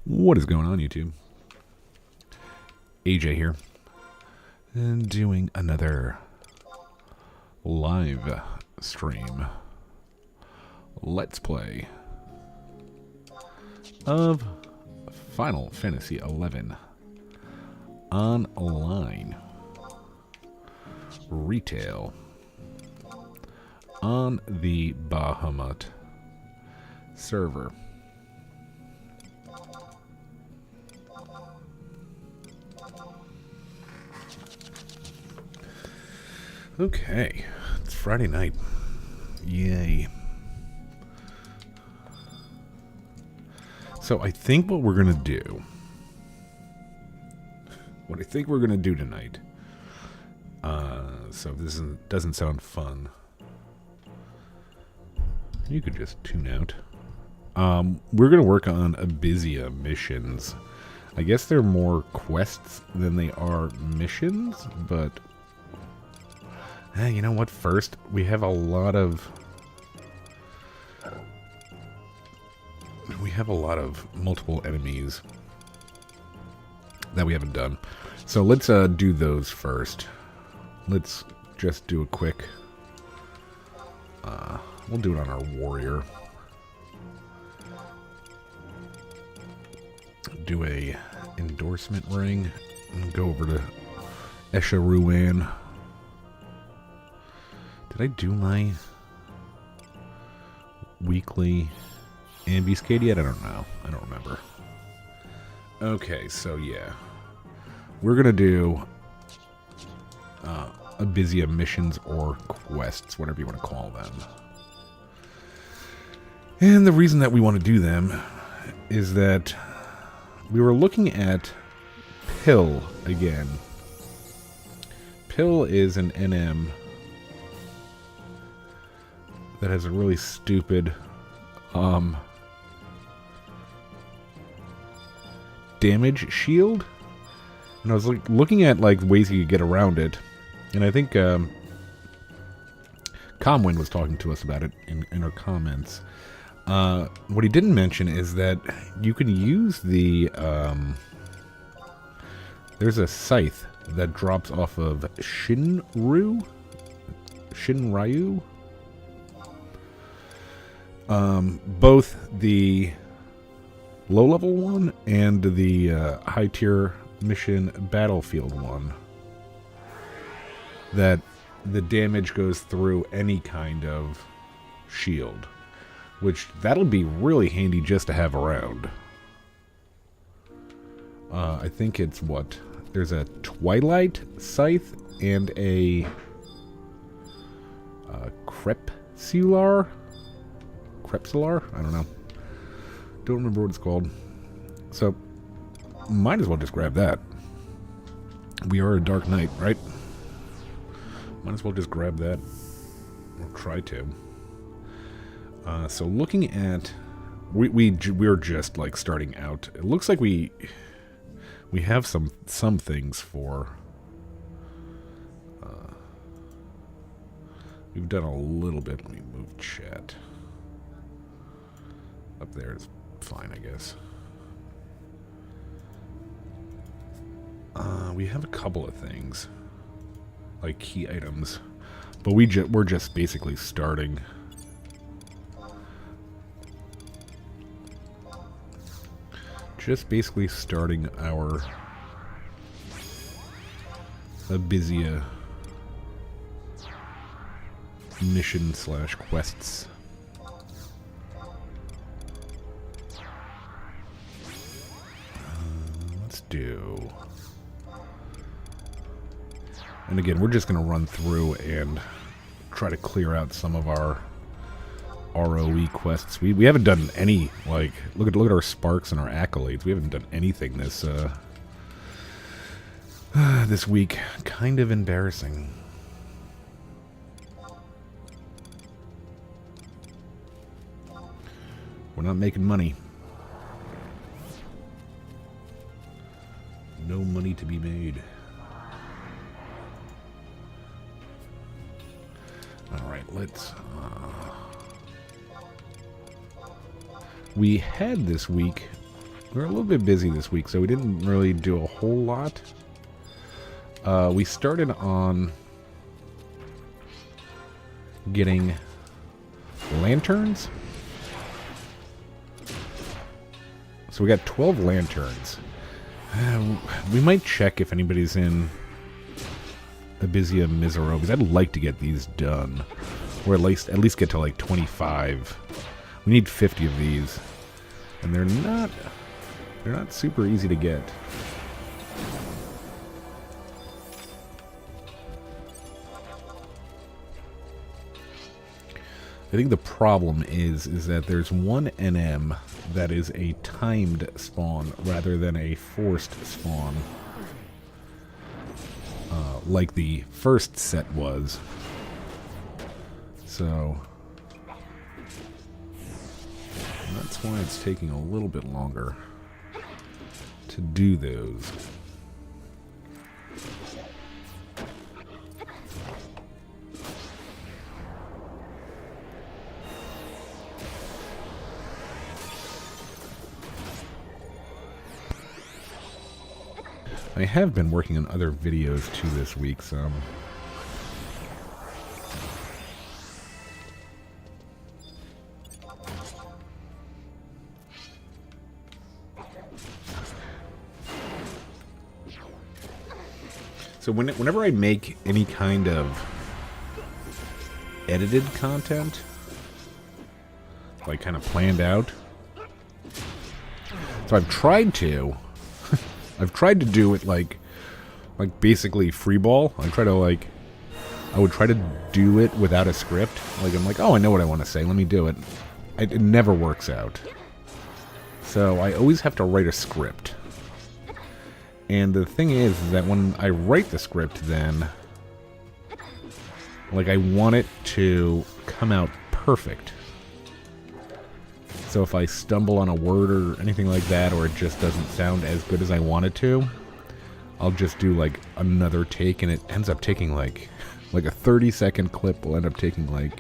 What is going on, YouTube? AJ here, and doing another live stream Let's Play of Final Fantasy XI Online Retail on the Bahamut server. Okay, it's Friday night. Yay. So I think what we're going to do, tonight, so if this doesn't sound fun, you could just tune out. We're going to work on Abyssea missions. I guess they're more quests than they are missions, but you know what? First, we have a lot of multiple enemies that we haven't done. So let's do those first. Let's just do a quick. We'll do it on our warrior. Do a endorsement ring and go over to Esha Ruan. Did I do my weekly ambuscade yet? I don't know. I don't remember. Okay, so yeah. We're going to do Abyssea missions or quests, whatever you want to call them. And the reason that we want to do them is that we were looking at Pill again. Pill is an NM that has a really stupid damage shield, and I was looking at ways you could get around it, and I think Comwind was talking to us about it in our comments. What he didn't mention is that you can use the there's a scythe that drops off of Shinryu. Both the low-level one and the high-tier mission battlefield one. That the damage goes through any kind of shield. Which, that'll be really handy just to have around. I think it's what? There's a Twilight Scythe and a Crepuscular? I don't know. Don't remember what it's called. So, might as well just grab that. We are a Dark Knight, right? Might as well just grab that. Or try to. So looking at... We're just, starting out. It looks like we have some things for... we've done a little bit. Let me move chat. Up there is fine, I guess. We have a couple of things, like key items, but we're just basically starting. Just basically starting our Abyssea mission / quests. Do. And again, we're just going to run through and try to clear out some of our ROE quests. We haven't done any, look at our sparks and our accolades. We haven't done anything this this week. Kind of embarrassing. We're not making money. No money to be made. Alright, let's... we had this week we were a little bit busy this week, so we didn't really do a whole lot. We started on getting lanterns. So we got 12 lanterns. We might check if anybody's in Abyssea Misero, because I'd like to get these done. Or at least get to like 25. We need 50 of these. And they're not super easy to get. I think the problem is that there's one NM that is a timed spawn rather than a forced spawn, like the first set was. So that's why it's taking a little bit longer to do those. I have been working on other videos too this week, so whenever I make any kind of edited content, like kind of planned out, so I've tried to do it like basically freeball. I would try to do it without a script. Like, I'm like, oh, I know what I want to say. Let me do it. It never works out. So I always have to write a script. And the thing is that when I write the script, then, like, I want it to come out perfect. So if I stumble on a word or anything like that, or it just doesn't sound as good as I want it to, I'll just do like another take, and it ends up taking like a 30-second clip will end up taking like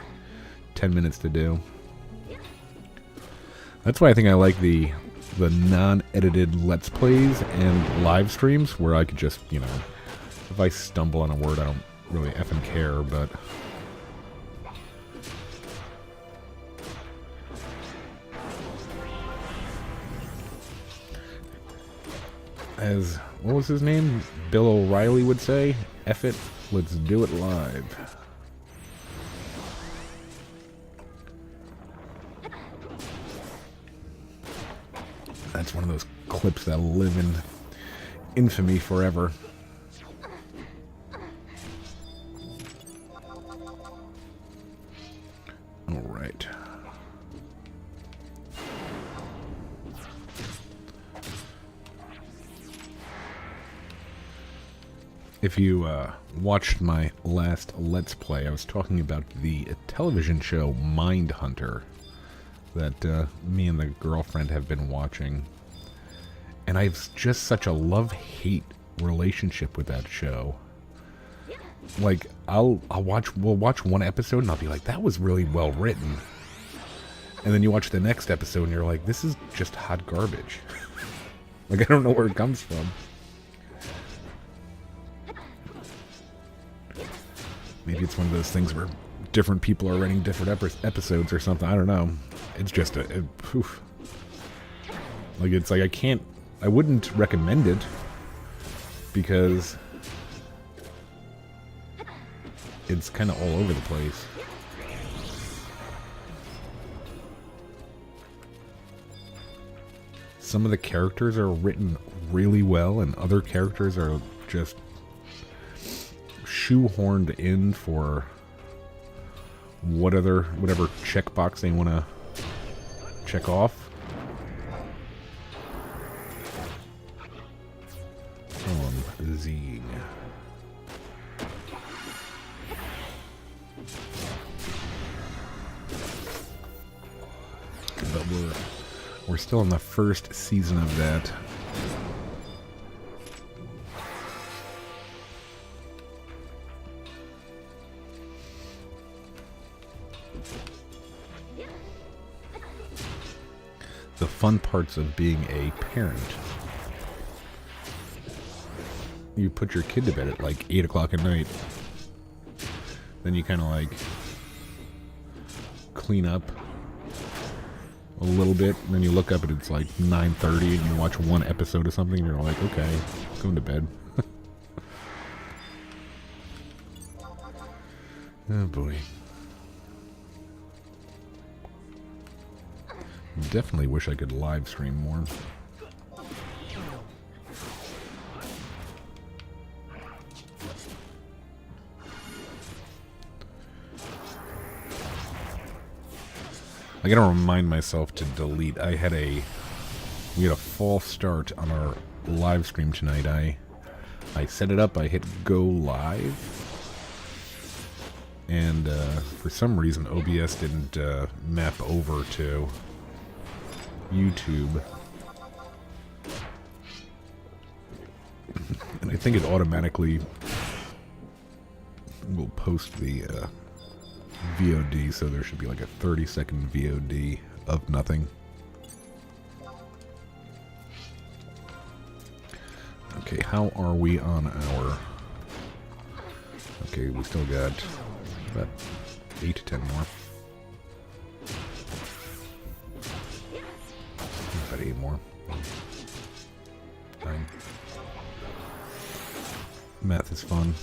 10 minutes to do. That's why I think I like the non-edited Let's Plays and live streams, where I could just, you know, if I stumble on a word, I don't really effing care, but as, what was his name? Bill O'Reilly would say, F it, let's do it live. That's one of those clips that'll live in infamy forever. All right. If you watched my last Let's Play, I was talking about the television show Mindhunter that me and the girlfriend have been watching. And I have just such a love-hate relationship with that show. Like, we'll watch one episode and I'll be like, that was really well written. And then you watch the next episode and you're like, this is just hot garbage. Like, I don't know where it comes from. Maybe it's one of those things where different people are writing different episodes or something. I don't know. It's just oof. Like, it's like I wouldn't recommend it because it's kind of all over the place. Some of the characters are written really well, and other characters are just shoehorned in for whatever checkbox they want to check off. Zine. But we're still in the first season of that. The fun parts of being a parent. You put your kid to bed at like 8 o'clock at night. Then you kind of like clean up a little bit, and then you look up and it's like 9:30 and you watch one episode of something and you're like, okay, going to bed. Oh boy. Definitely wish I could live stream more. I gotta remind myself to delete. We had a false start on our live stream tonight. I set it up, I hit go live, and for some reason OBS didn't map over to YouTube. And I think it automatically will post the VOD, so there should be like a 30-second VOD of nothing. Okay, how are we on our... Okay, we still got about 8 to 10 more. About 8 more. 9. Math is fun.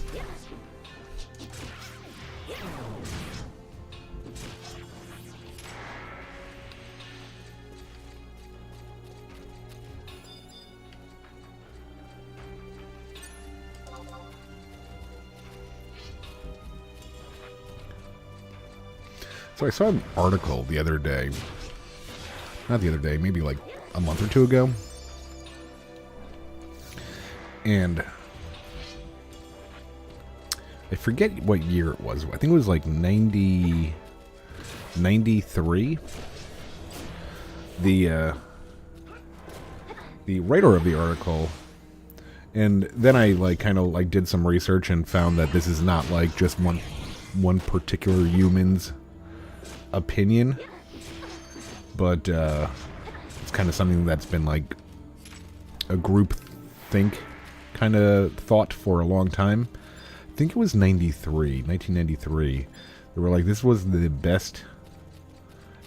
So I saw an article the other day, not the other day, maybe like a month or two ago, and I forget what year it was. I think it was like 93. The writer of the article, and then I like kind of like did some research and found that this is not like just one particular human's opinion, but it's kind of something that's been like a group think kind of thought for a long time. I think it was 1993. They were like, this was the best,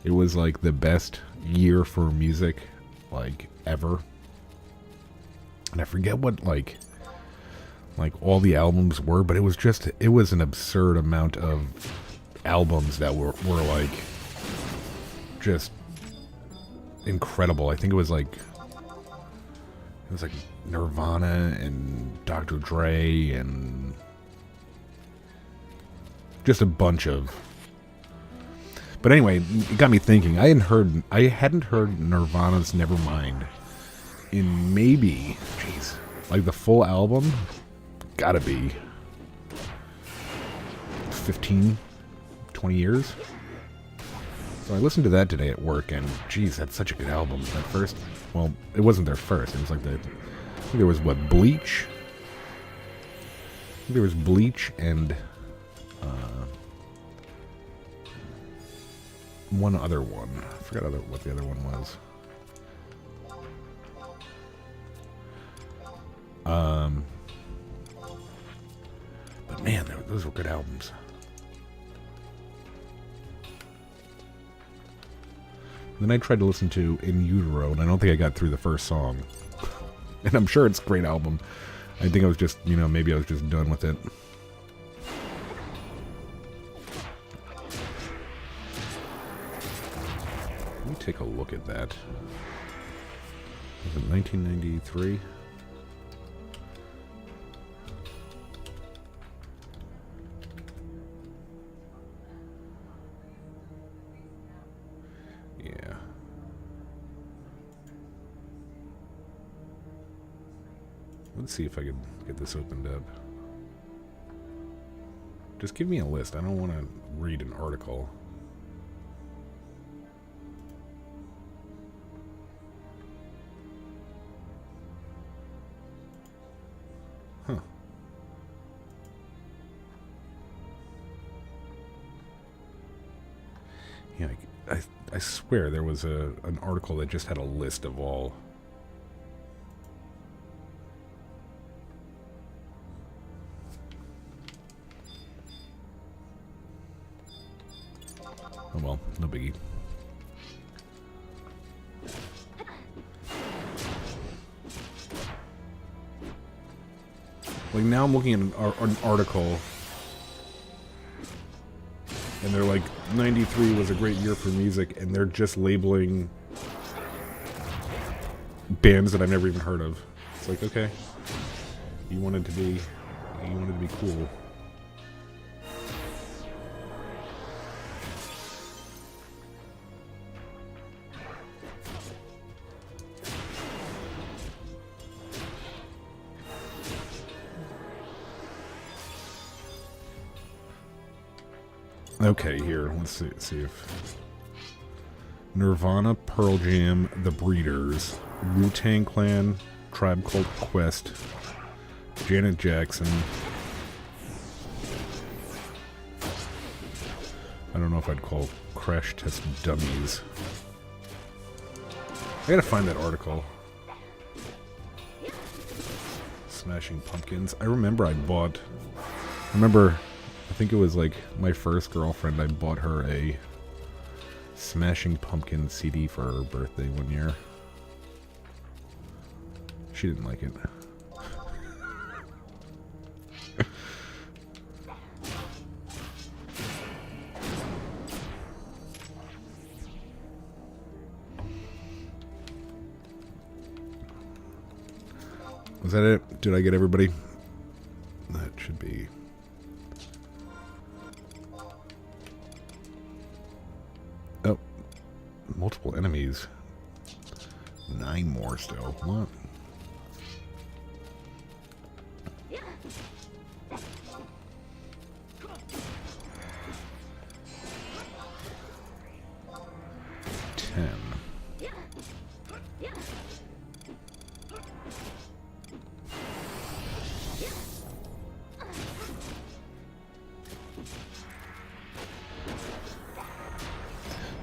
it was like the best year for music like ever. And I forget what like all the albums were, but it was an absurd amount of albums that were like just incredible. I think it was like Nirvana and Dr. Dre and just a bunch of. But anyway, it got me thinking. I hadn't heard Nirvana's Nevermind in maybe, like the full album, gotta be 15, 20 years. So I listened to that today at work, and geez, that's such a good album. That first, well, it wasn't their first. It was like I think there was what, Bleach? I think there was Bleach and one other one. I forgot what the other one was. But man, those were good albums. Then I tried to listen to In Utero, and I don't think I got through the first song. And I'm sure it's a great album. I think I was just, maybe I was just done with it. Let me take a look at that. Was it 1993? Yeah. Let's see if I can get this opened up. Just give me a list. I don't want to read an article. Huh. Yeah, I I swear there was an article that just had a list of all. Oh well, no biggie. Like now I'm looking at an article and they're like, 93 was a great year for music, and they're just labeling bands that I've never even heard of. It's like, okay, you wanted to be cool. Okay, here, let's see if... Nirvana, Pearl Jam, The Breeders, Wu-Tang Clan, Tribe Called Quest, Janet Jackson. I don't know if I'd call Crash Test Dummies. I gotta find that article. Smashing Pumpkins. I remember I think it was like my first girlfriend, I bought her a Smashing Pumpkins CD for her birthday one year. She didn't like it. Was that it? Did I get everybody? That should be... Oh. Multiple enemies. 9 more still. What?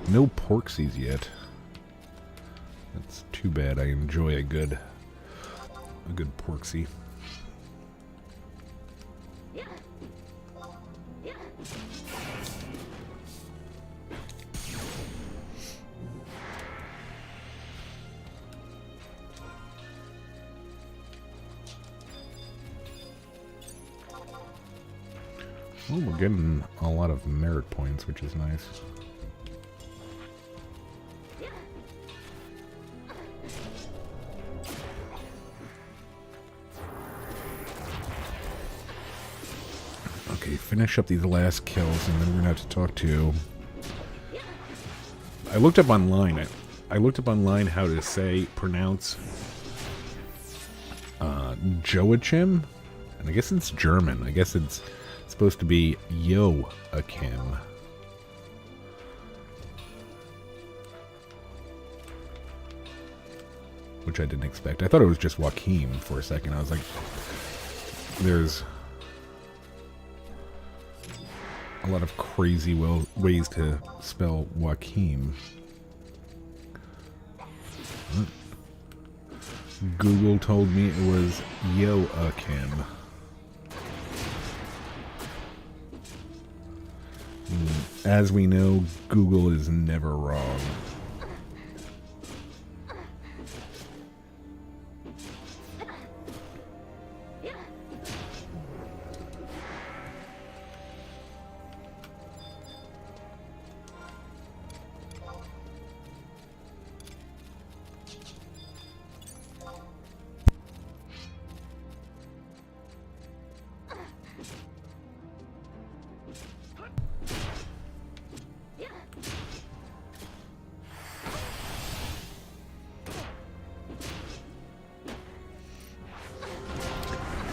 No porksies yet. That's too bad. I enjoy a good porksy. Well, we're getting a lot of merit points, which is nice. Okay, finish up these last kills, and then we're gonna have to talk to... I looked up online how to pronounce Joachim, and I guess it's German. I guess it's supposed to be Joachim. Which I didn't expect. I thought it was just Joachim for a second. I was like, there's a lot of crazy ways to spell Joachim. Google told me it was Joachim. As we know, Google is never wrong.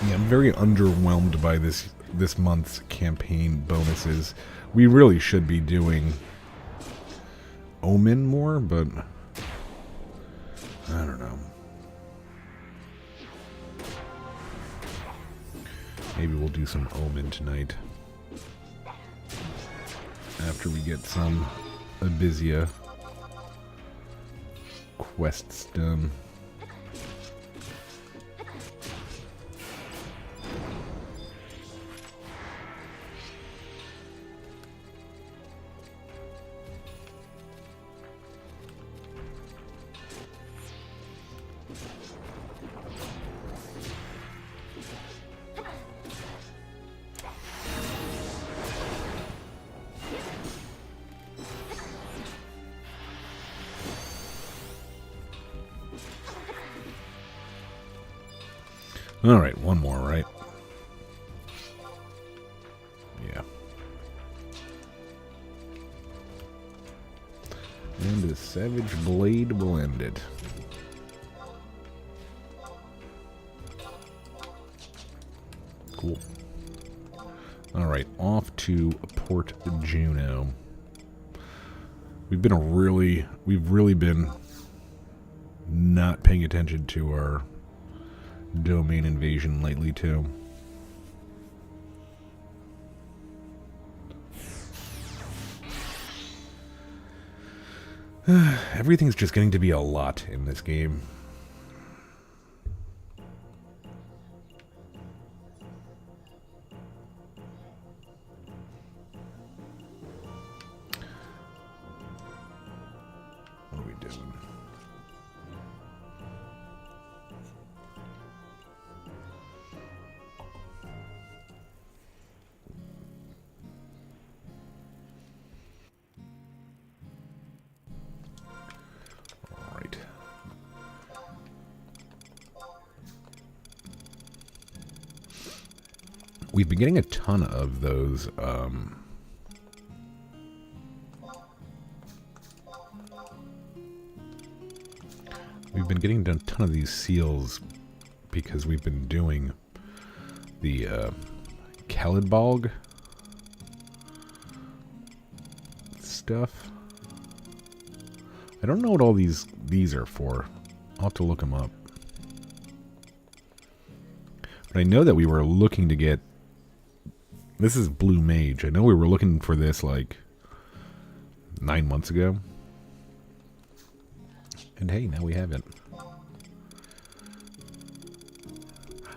Yeah, I'm very underwhelmed by this month's campaign bonuses. We really should be doing Omen more, but I don't know. Maybe we'll do some Omen tonight after we get some Abyssea. quests done. Alright, one more, right? Yeah. And the Savage Blade will end it. Cool. Alright, off to Port Juno. We've really been not paying attention to our domain invasion lately too. Everything's just getting to be a lot in this game. What are we doing? We've been getting a ton of those, we've been getting a ton of these seals because we've been doing the, Kalidbalg stuff. I don't know what all these are for. I'll have to look them up. But I know that we were looking to get... This is Blue Mage. I know we were looking for this like 9 months ago. And hey, now we have it.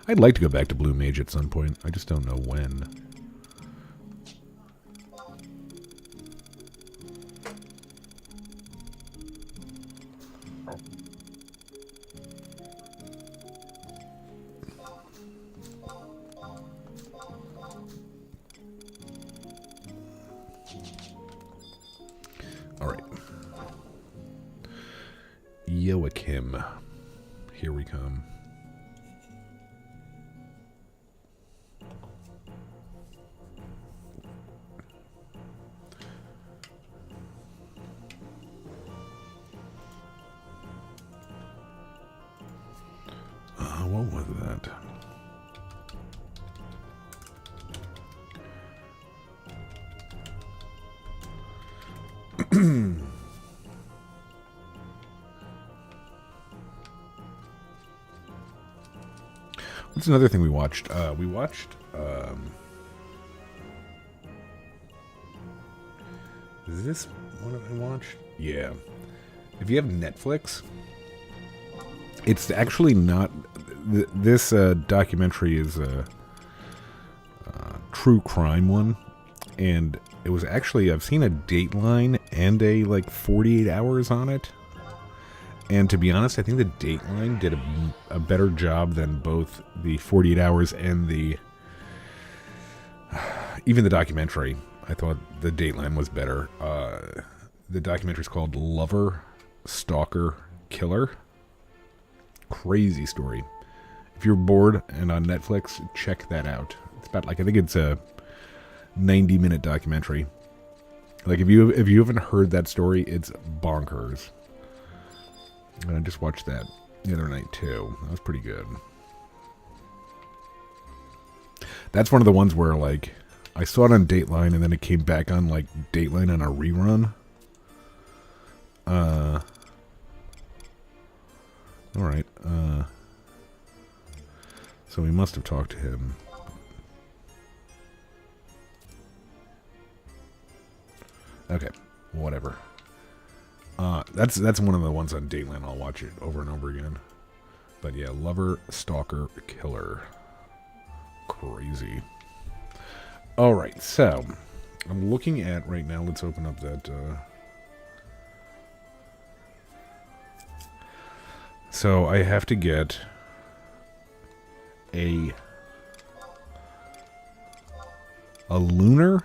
I'd like to go back to Blue Mage at some point. I just don't know when. Joachim. Here we come. What was that? What's another thing we watched? Is this one I watched? Yeah. If you have Netflix, it's actually not... This documentary is a true crime one. And it was actually... I've seen a Dateline and a, 48 hours on it. And to be honest, I think the Dateline did a better job than both the 48 hours and the... even the documentary. I thought the Dateline was better. The documentary is called Lover, Stalker, Killer. Crazy story. If you're bored and on Netflix, check that out. It's about, I think it's a 90-minute documentary. If you haven't heard that story, it's bonkers. And I just watched that the other night, too. That was pretty good. That's one of the ones where, I saw it on Dateline, and then it came back on, Dateline on a rerun. Alright. So we must have talked to him. Okay. Whatever. That's one of the ones on Dateland. I'll watch it over and over again. But yeah, lover, stalker, killer. Crazy. Alright, so I'm looking at right now, let's open up that so I have to get a lunar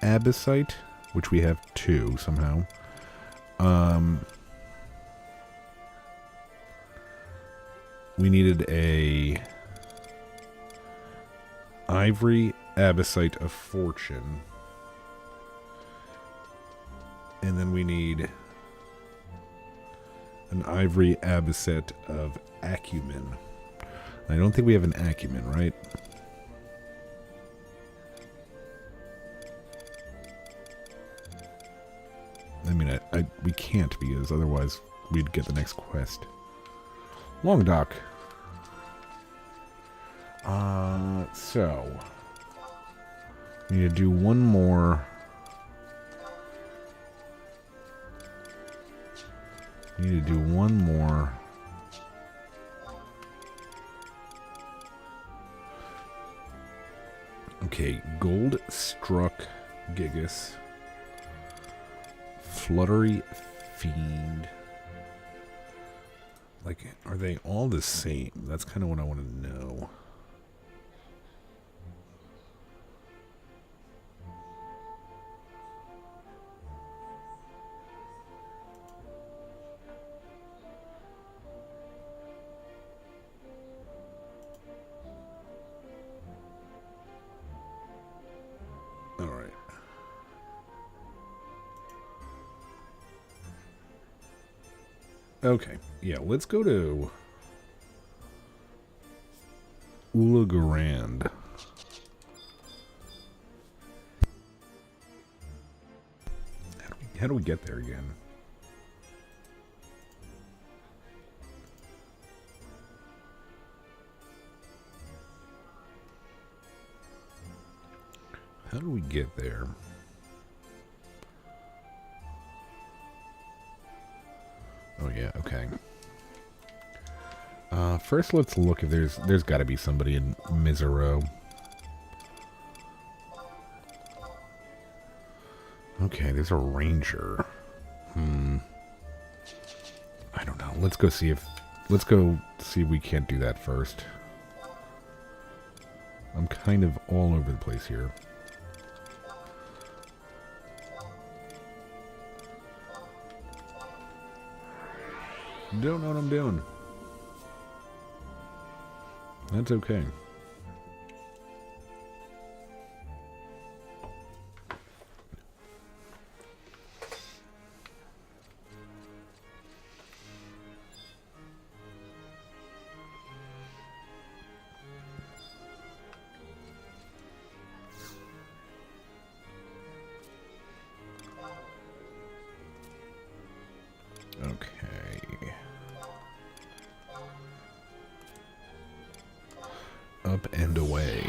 Abyssea, which we have 2 somehow. We needed a ivory Abyssea of fortune. And then we need an ivory Abyssea of acumen. I don't think we have an acumen, right? I mean, we can't, because otherwise we'd get the next quest. Long dock. So we need to do one more. We need to do one more. Okay, gold struck Gigas. Fluttery Fiend. Like, are they all the same? That's kind of what I want to know. All right. Okay, yeah, let's go to Ulagarand. How do we get there again? How do we get there? Oh yeah, okay. First let's look if there's got to be somebody in Misero. Okay, there's a ranger. I don't know. Let's go see if we can't do that first. I'm kind of all over the place here. Don't know what I'm doing. That's okay. Okay. Up and away.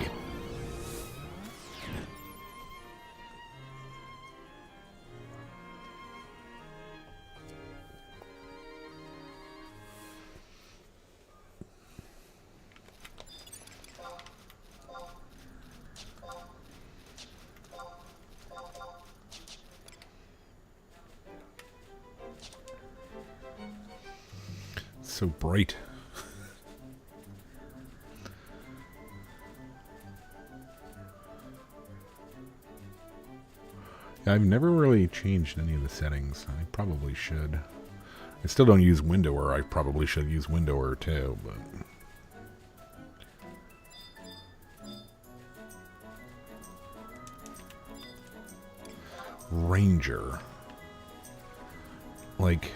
So bright. I've never really changed any of the settings. I probably should. I still don't use Windower. I probably should use Windower too, but... Ranger. Like,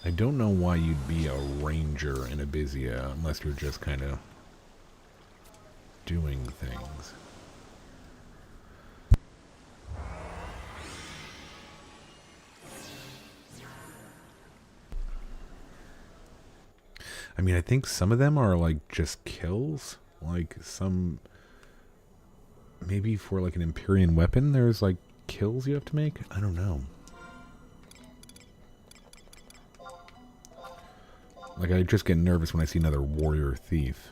I don't know why you'd be a ranger in Abyssea unless you're just kind of doing things. I mean, I think some of them are like just kills. Like some, maybe for like an Empyrean weapon, there's like kills you have to make? I don't know. Like, I just get nervous when I see another warrior thief.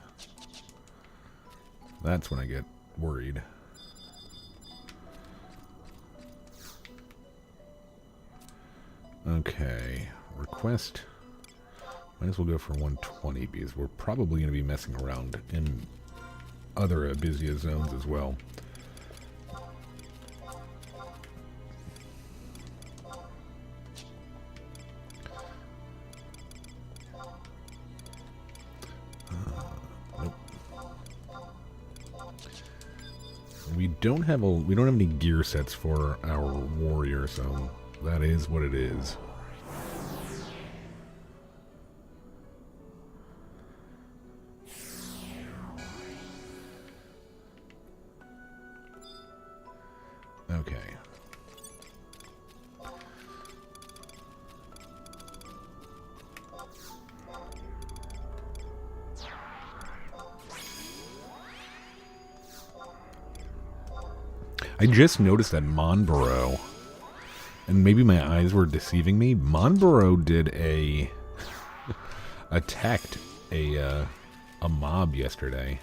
That's when I get worried. Okay. Request. Might as well go for 120 because we're probably going to be messing around in other Abyssea zones as well. Nope. We don't have any gear sets for our warrior, so that is what it is. Okay. I just noticed that Monborough, and maybe my eyes were deceiving me, Monborough did attacked a mob yesterday.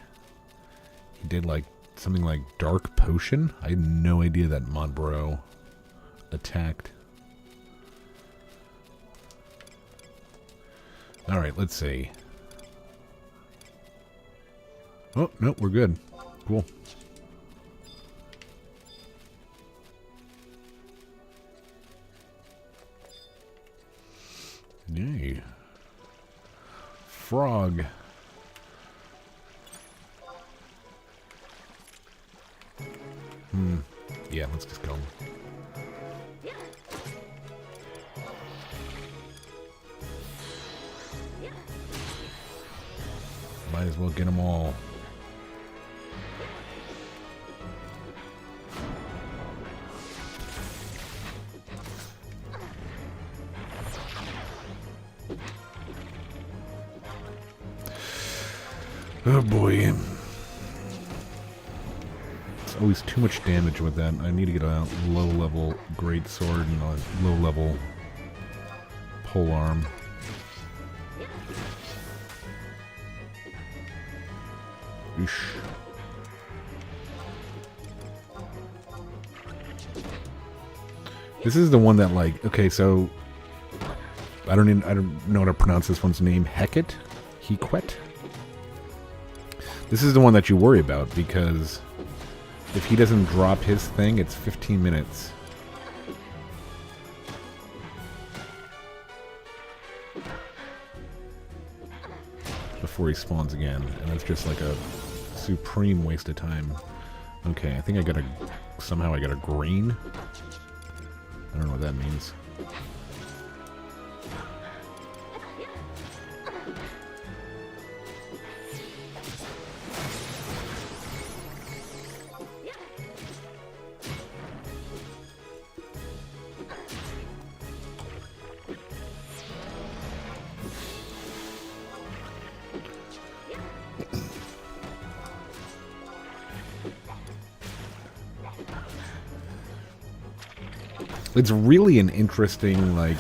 He did like something like Dark Potion. I had no idea that Monborough attacked. Alright, let's see. Oh, no, we're good. Cool. Yay. Frog. Yeah, let's just go. Might as well get them all. Oh boy. It's always too much damage with that. I need to get a low-level greatsword and a low-level polearm. Oosh. This is the one that, like, okay, so I don't know how to pronounce this one's name. Heket? Hequet? This is the one that you worry about, because if he doesn't drop his thing, it's 15 minutes. Before he spawns again, and that's just like a supreme waste of time. Okay, I think somehow I got a green. I don't know what that means. It's really an interesting, like,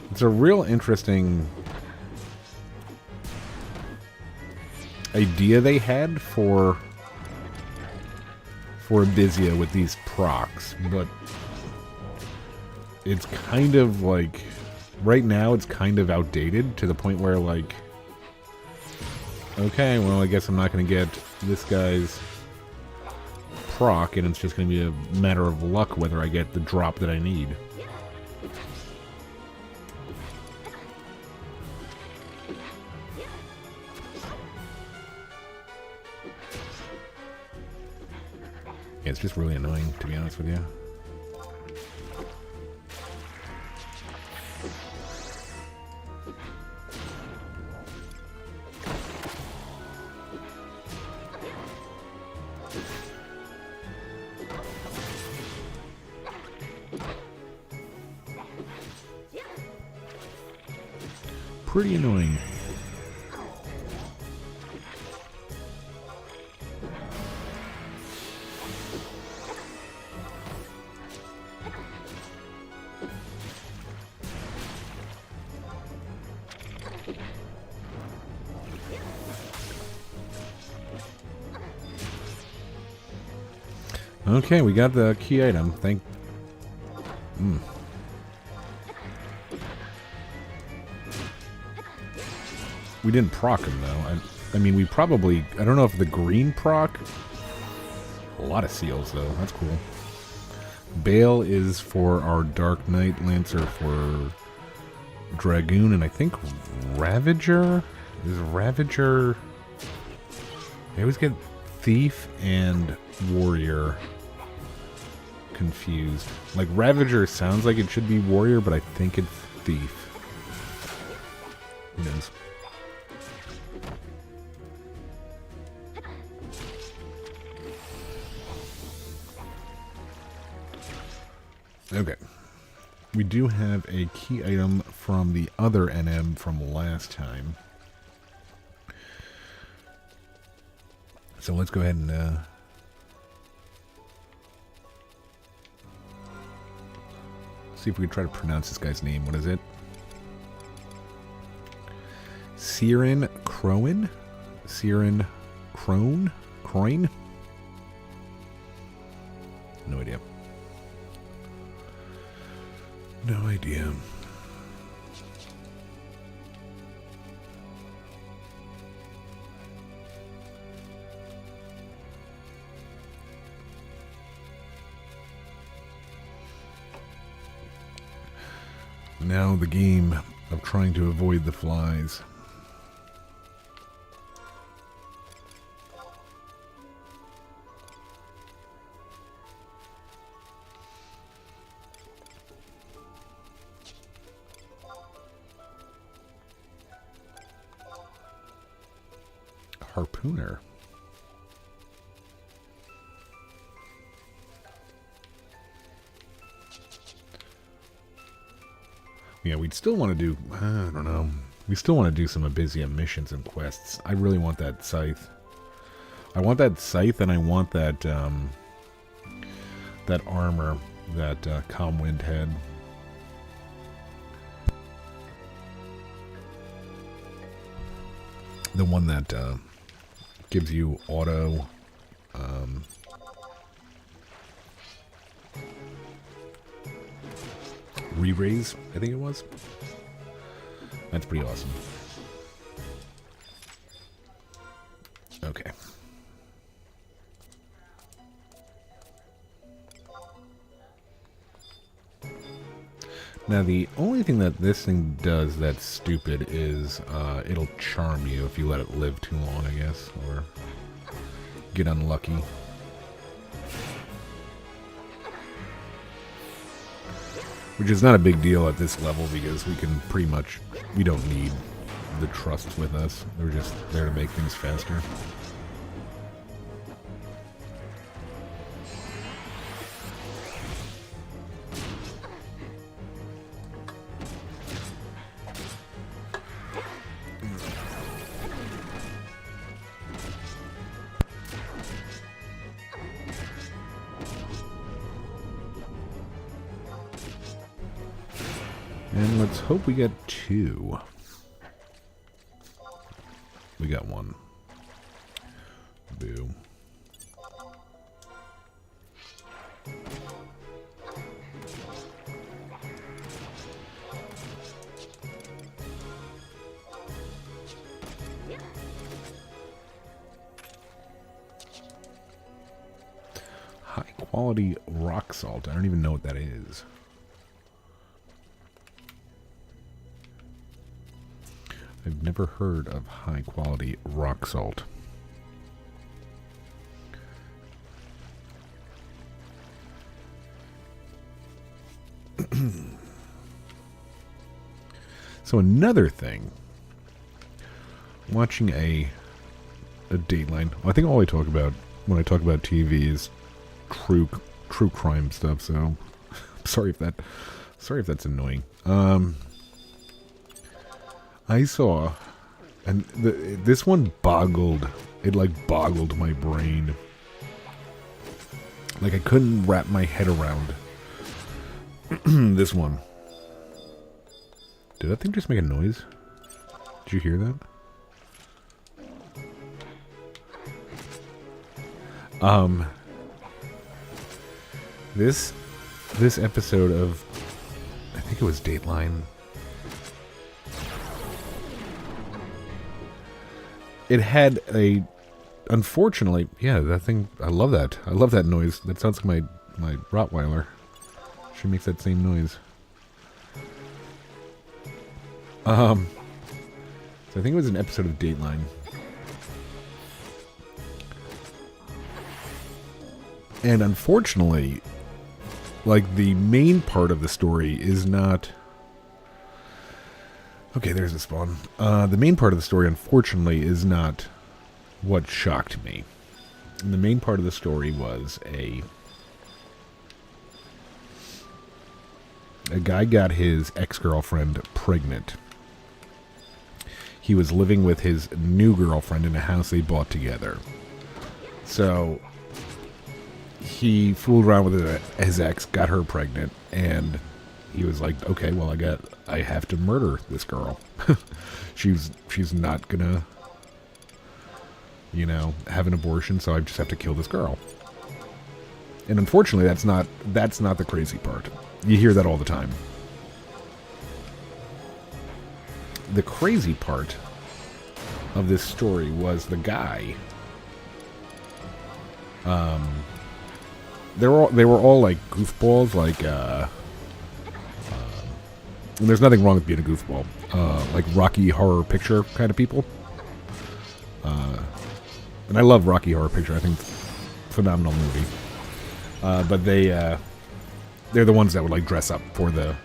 it's a real interesting idea they had for Abyssea with these procs, but it's kind of like, right now it's kind of outdated to the point where, like, okay, well, I guess I'm not going to get this guy's proc, and it's just going to be a matter of luck whether I get the drop that I need. Yeah, it's just really annoying, to be honest with you. Pretty annoying. Okay, we got the key item. We didn't proc him, though. I mean, we probably... I don't know if the green proc... A lot of seals, though. That's cool. Bale is for our Dark Knight. Lancer for Dragoon. And I think Ravager... Is Ravager... I always get Thief and Warrior confused. Like, Ravager sounds like it should be Warrior, but I think it's Thief. Who knows? Okay. We do have a key item from the other NM from last time. So let's go ahead and see if we can try to pronounce this guy's name. What is it? Siren Croin? Siren Crone? Croin? No idea. No idea. Now the game of trying to avoid the flies. Harpooner. Yeah, we'd still want to do, I don't know. We still want to do some Abyssea missions and quests. I really want that scythe. I want that scythe and I want that, that armor that Comwind had. The one that gives you auto re-raise, I think it was. That's pretty awesome. Okay. Now the only thing that this thing does that's stupid is it'll charm you if you let it live too long, I guess, or get unlucky. Which is not a big deal at this level because we can pretty much, we don't need the trusts with us. They're just there to make things faster. And let's hope we get 2. We got 1. Boo. High quality rock salt. I don't even know what that is. I've never heard of high quality rock salt. So another thing, watching a Dateline. I think all I talk about when I talk about TV is true crime stuff. So sorry if that's annoying. I saw, and this one boggled. It like boggled my brain. Like I couldn't wrap my head around this one. Did that thing just make a noise? Did you hear that? This episode of, I think it was Dateline. It had a, unfortunately, yeah, that thing, I love that. I love that noise. That sounds like my Rottweiler. She makes that same noise. So I think it was an episode of Dateline. And unfortunately, like, the main part of the story is not... Okay, there's the spawn. The main part of the story, unfortunately, is not what shocked me. And the main part of the story was a guy got his ex-girlfriend pregnant. He was living with his new girlfriend in a house they bought together. So he fooled around with his ex, got her pregnant, and he was like, okay, well, I have to murder this girl. she's not gonna, you know, have an abortion, so I just have to kill this girl. And unfortunately, that's not the crazy part. You hear that all the time. The crazy part of this story was the guy. They were all like goofballs, like and there's nothing wrong with being a goofball. Like Rocky Horror Picture kind of people. And I love Rocky Horror Picture. I think phenomenal movie. But they're the ones that would like dress up for the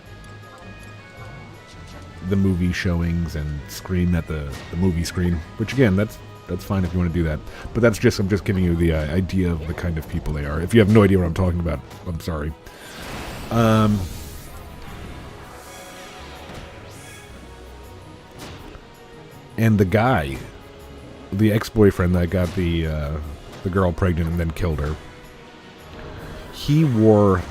movie showings and scream at the movie screen. Which again, that's fine if you want to do that. But I'm just giving you the idea of the kind of people they are. If you have no idea what I'm talking about, I'm sorry. And the guy, the ex-boyfriend that got the girl pregnant and then killed her, he wore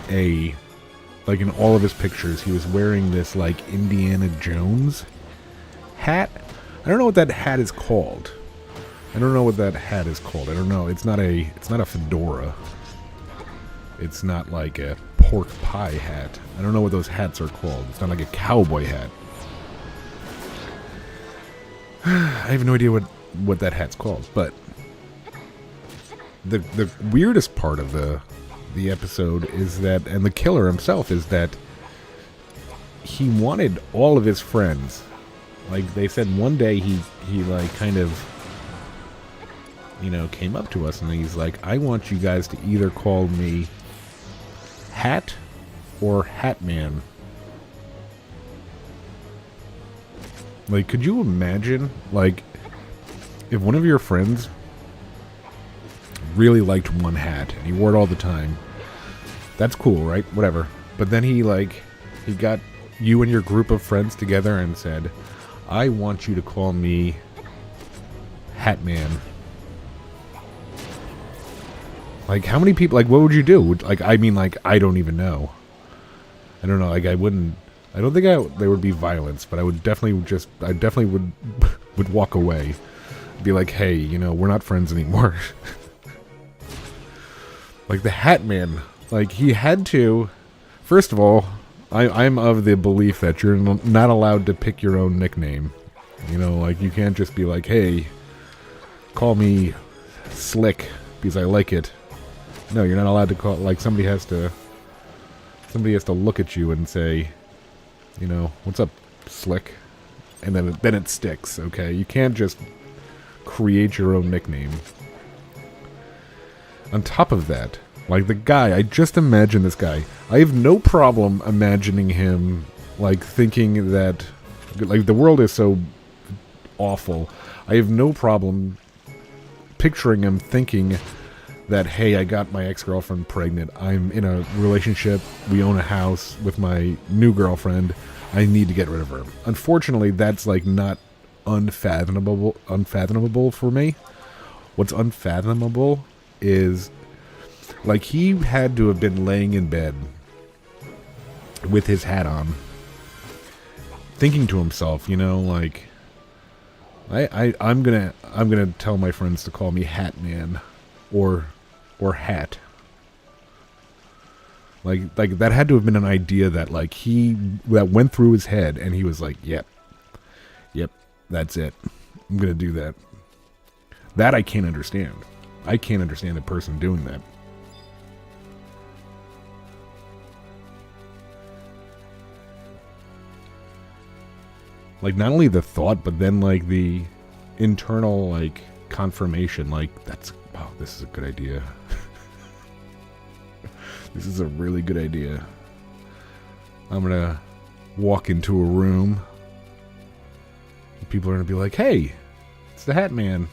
like in all of his pictures, he was wearing this like Indiana Jones hat. I don't know what that hat is called. I don't know. It's not a fedora. It's not like a pork pie hat. I don't know what those hats are called. It's not like a cowboy hat. I have no idea what that hat's called, but the weirdest part of the episode is that, and the killer himself, is that he wanted all of his friends. Like they said, one day he like kind of, you know, came up to us and he's like, I want you guys to either call me Hat or Hatman. Like, could you imagine, like, if one of your friends really liked one hat and he wore it all the time? That's cool, right? Whatever. But then he got you and your group of friends together and said, I want you to call me Hatman. Like, how many people, like, what would you do? Like, I mean, like, I don't even know. I don't know, like, I don't think there would be violence, but I definitely would walk away. Be like, hey, you know, we're not friends anymore. Like, the Hatman, like, he had to, first of all, I'm of the belief that you're not allowed to pick your own nickname. You know, like, you can't just be like, hey, call me Slick, because I like it. No, you're not allowed to call, like, somebody has to look at you and say, you know, what's up, Slick? And then it sticks, okay? You can't just create your own nickname. On top of that, like the guy, I just imagine this guy. I have no problem imagining him, like, thinking that, like, the world is so awful. I have no problem picturing him thinking that, hey, I got my ex-girlfriend pregnant. I'm in a relationship. We own a house with my new girlfriend. I need to get rid of her. Unfortunately, that's, like, not unfathomable for me. What's unfathomable is, like, he had to have been laying in bed with his hat on, thinking to himself, you know, like, I'm gonna tell my friends to call me Hat Man or Hat. Like that had to have been an idea that like that went through his head, and he was like, yep, that's it. I'm gonna do that. That I can't understand. I can't understand a person doing that. Like not only the thought, but then like the internal like confirmation. Like wow, this is a good idea. This is a really good idea. I'm gonna walk into a room. And people are gonna be like, "Hey, it's the Hat Man."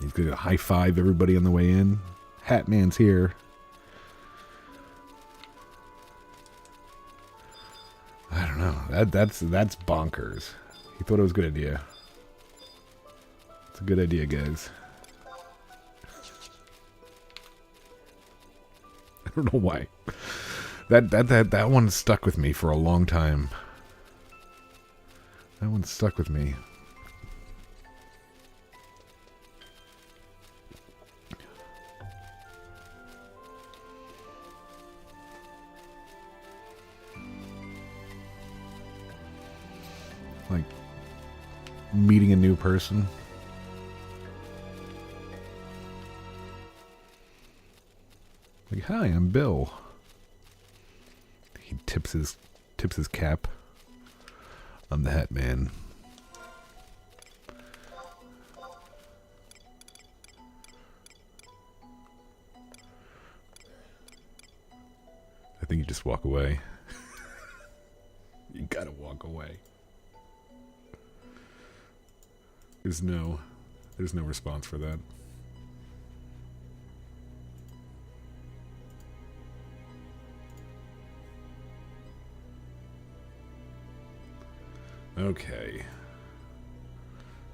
He's gonna high five everybody on the way in. Hat Man's here. I don't know. That's bonkers. He thought it was a good idea. It's a good idea, guys. I don't know why. That one stuck with me for a long time. That one stuck with me. Like meeting a new person. Like, hi, I'm Bill. He tips his cap. I'm the Hat Man. I think you just walk away. You gotta walk away. There's no response for that. Okay.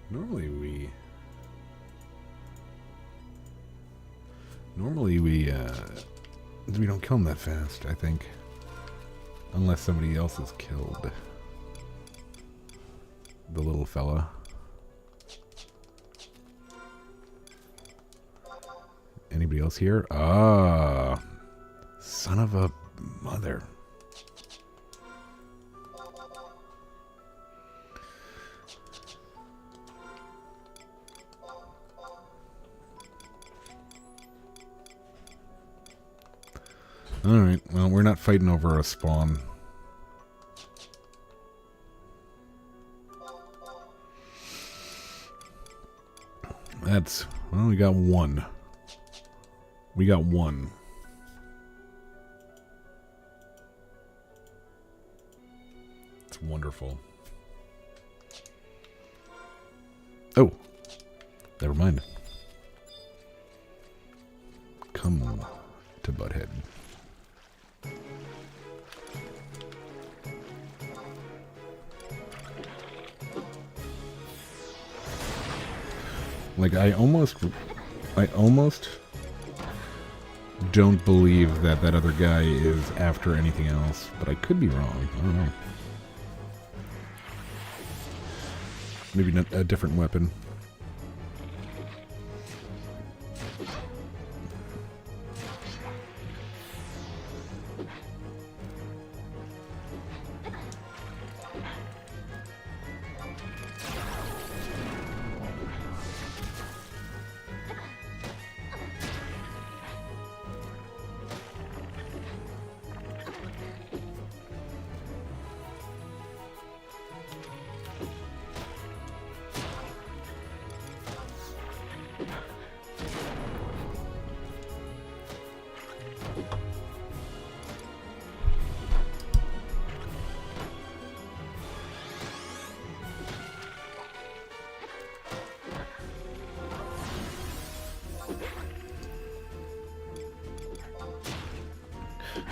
Normally we don't kill them that fast, I think. Unless somebody else is killed. The little fella. Anybody else here? Ah, son of a mother. Alright, well, we're not fighting over a spawn. Well, we got one. We got one. It's wonderful. Oh, never mind. Come to Butthead. Like, I almost don't believe that other guy is after anything else, but I could be wrong. I don't know. Maybe not a different weapon.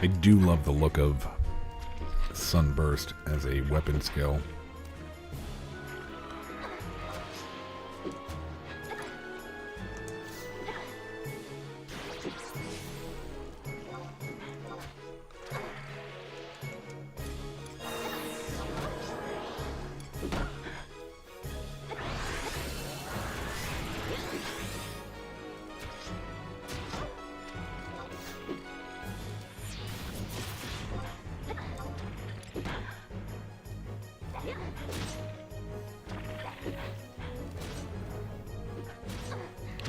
I do love the look of Sunburst as a weapon skill.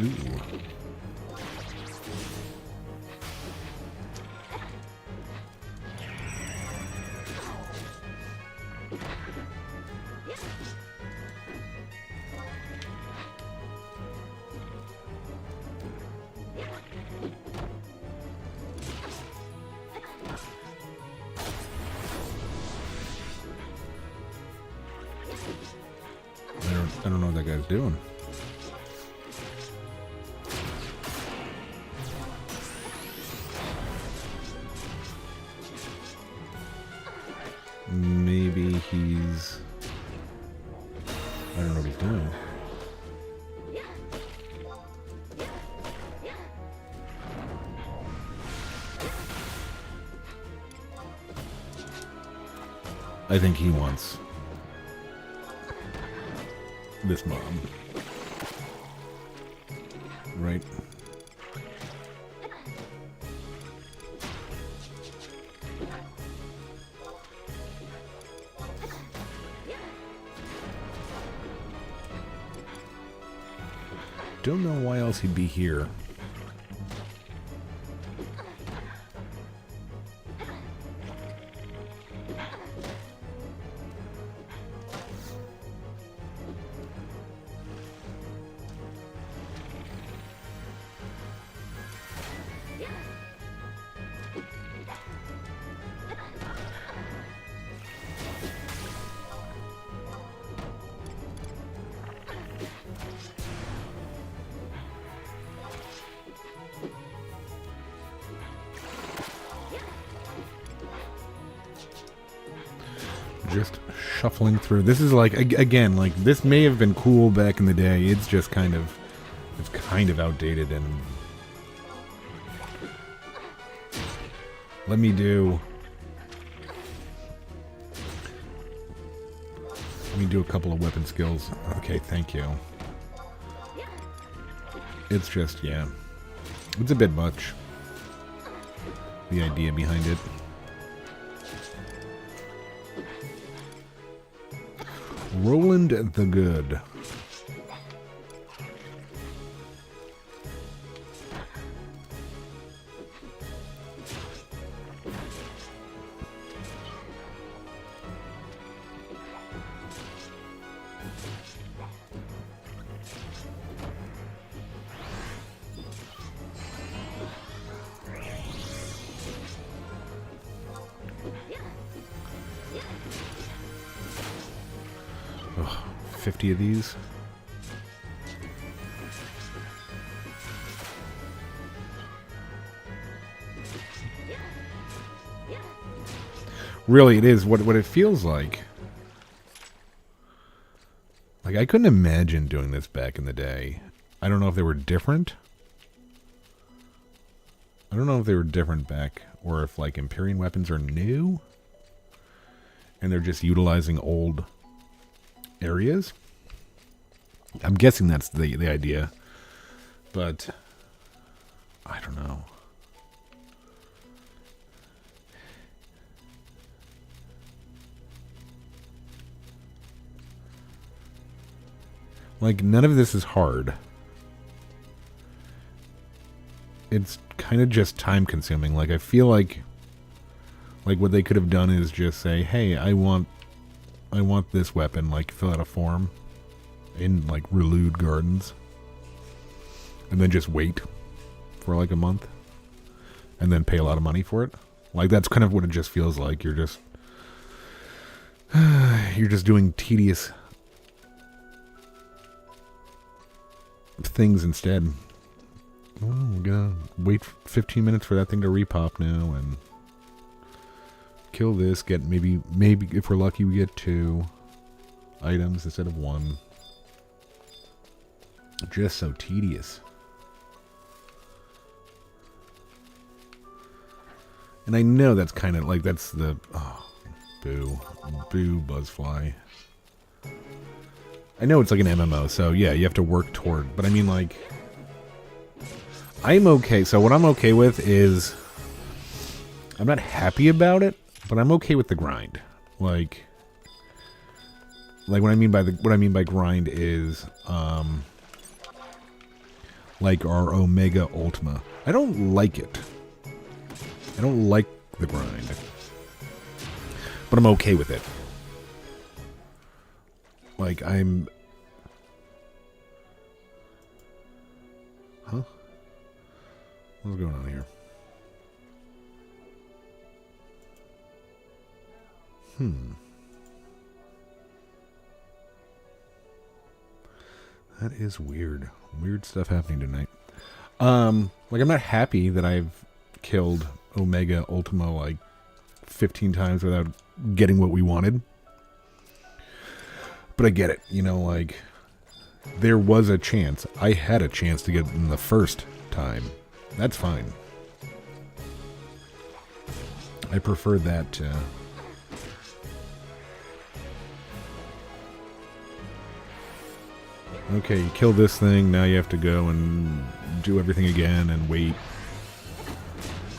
Ooh. I don't know what that guy's doing. Maybe he's... I don't know what he's doing. I think he wants this mob. Right? Don't know why else he'd be here. Just shuffling through. This is like, again, like this may have been cool back in the day. It's just kind of, it's kind of outdated. And let me do a couple of weapon skills. Okay, thank you. It's just, yeah, it's a bit much, the idea behind it. Roland the Good. Ugh, 50 of these. Really, it is what it feels like. Like, I couldn't imagine doing this back in the day. I don't know if they were different. I don't know if they were different back, or if, like, Empyrean weapons are new, and they're just utilizing old areas. I'm guessing that's the idea, but I don't know. Like, none of this is hard. It's kind of just time consuming. Like, I feel like what they could have done is just say, hey, I want this weapon, like, fill out a form in, like, Relude Gardens, and then just wait for, like, a month, and then pay a lot of money for it. Like, that's kind of what it just feels like. You're just doing tedious things instead. Well, we're gonna wait 15 minutes for that thing to repop now, and kill this, get maybe if we're lucky we get 2 items instead of 1. Just so tedious. And I know that's kind of like, that's the, oh, boo Buzzfly. I know it's like an MMO, so yeah, you have to work toward, but I mean, like, I'm okay. So what I'm okay with is, I'm not happy about it, but I'm okay with the grind. Like what I mean by grind is, like our Omega Ultima. I don't like it. I don't like the grind. But I'm okay with it. Like, I'm... Huh? What's going on here? That is weird. Weird stuff happening tonight. Like, I'm not happy that I've killed Omega Ultima like 15 times without getting what we wanted. But I get it. You know, like, there was a chance. I had a chance to get it in the first time. That's fine. I prefer that to... Okay, you kill this thing, now you have to go and do everything again and wait.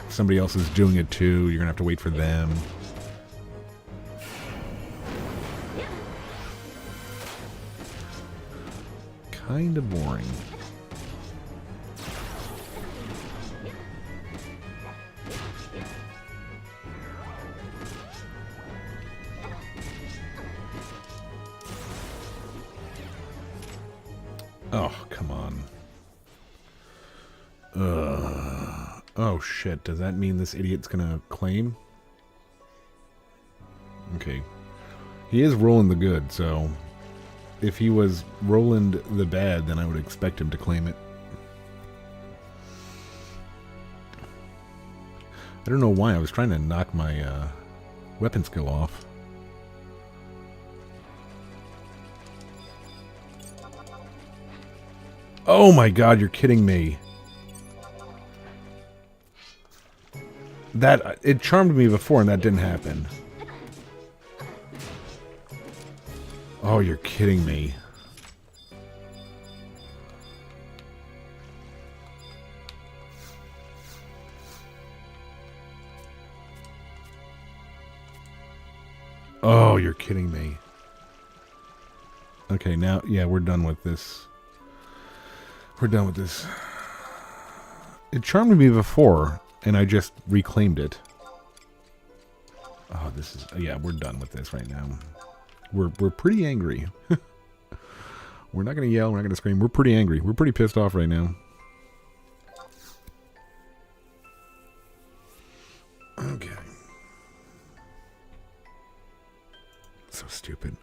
Somebody else is doing it too, you're gonna have to wait for them. Kinda boring. Oh, come on. Oh, shit. Does that mean this idiot's gonna claim? Okay. He is rolling the good, so... If he was rolling the bad, then I would expect him to claim it. I don't know why. I was trying to knock my weapon skill off. Oh my god, you're kidding me. That, it charmed me before and that didn't happen. Oh, you're kidding me. Oh, you're kidding me. Okay, now, yeah, we're done with this. We're done with this. It charmed me before, and I just reclaimed it. Oh, this is... Yeah, we're done with this right now. We're pretty angry. We're not going to yell, we're not going to scream. We're pretty angry. We're pretty pissed off right now. Okay. So stupid.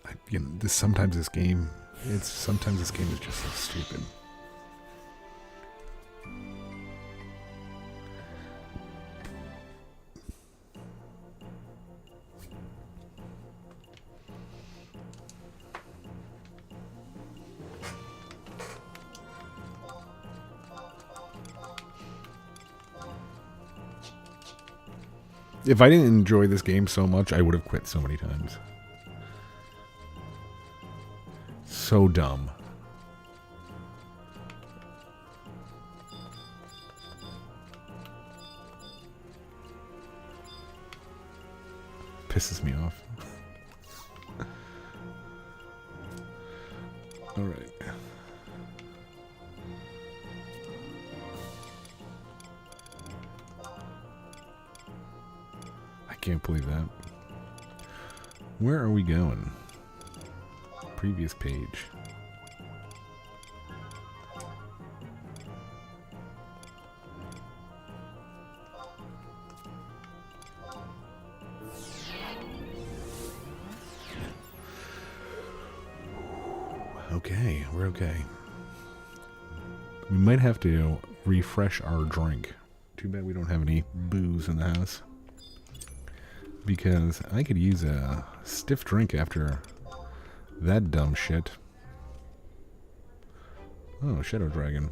Sometimes this game is just so stupid. If I didn't enjoy this game so much, I would have quit so many times. So dumb. Pisses me off. All right. Can't believe that. Where are we going? Previous page. Okay, we're okay. We might have to refresh our drink. Too bad we don't have any booze in the house. Because I could use a stiff drink after that dumb shit. Oh, Shadow Dragon.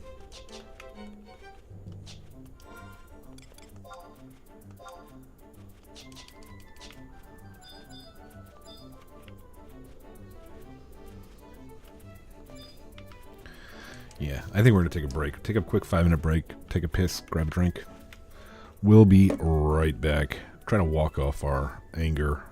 Yeah, I think we're going to take a break. Take a quick 5-minute break. Take a piss, grab a drink. We'll be right back. Trying to walk off our anger.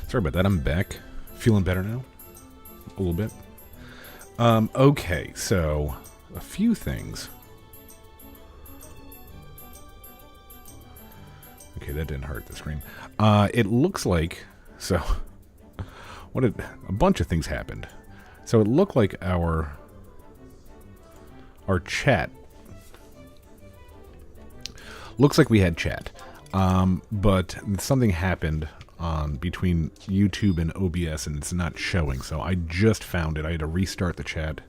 Sorry about that. I'm back. Feeling better now. A little bit. Okay, so a few things. Okay, that didn't hurt the screen. It looks like, so a bunch of things happened. So it looked like our chat looks like we had chat, but something happened between YouTube and OBS, and it's not showing. So I just found it. I had to restart the chat.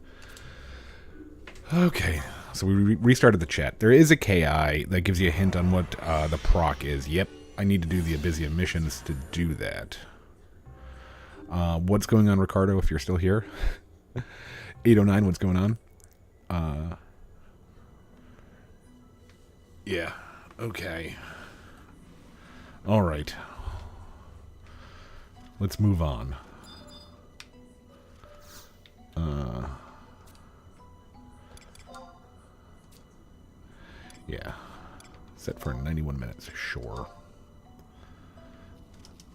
Okay, so we restarted the chat. There is a KI that gives you a hint on what the proc is. Yep, I need to do the Abyssea missions to do that. What's going on, Ricardo, if you're still here? 809, what's going on? Yeah, okay. All right. Let's move on. Yeah. Set for 91 minutes, sure.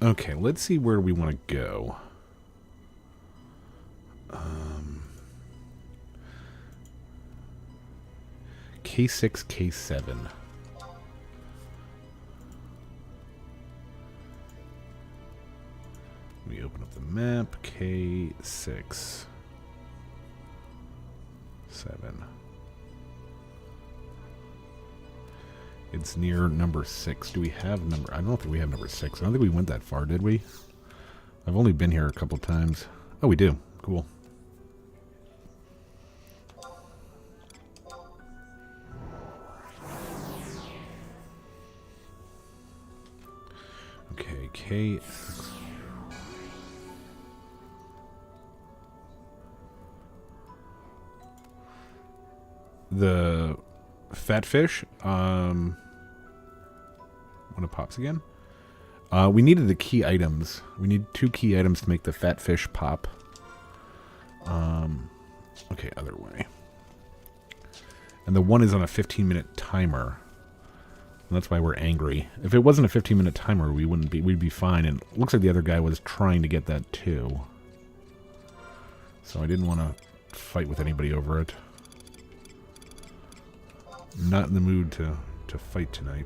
Okay, let's see where we want to go. K6, K7. Let me open up the map. K6. 7. It's near number 6. Do we have number... I don't think we have number 6. I don't think we went that far, did we? I've only been here a couple times. Oh, we do. Cool. Okay, K6. the fat fish, when it pops again, we needed the key items. We need 2 key items to make the fat fish pop. Okay, other way. And the one is on a 15-minute timer. And that's why we're angry. If it wasn't a 15-minute timer, we'd be fine. And it looks like the other guy was trying to get that too. So I didn't want to fight with anybody over it. I'm not in the mood to fight tonight.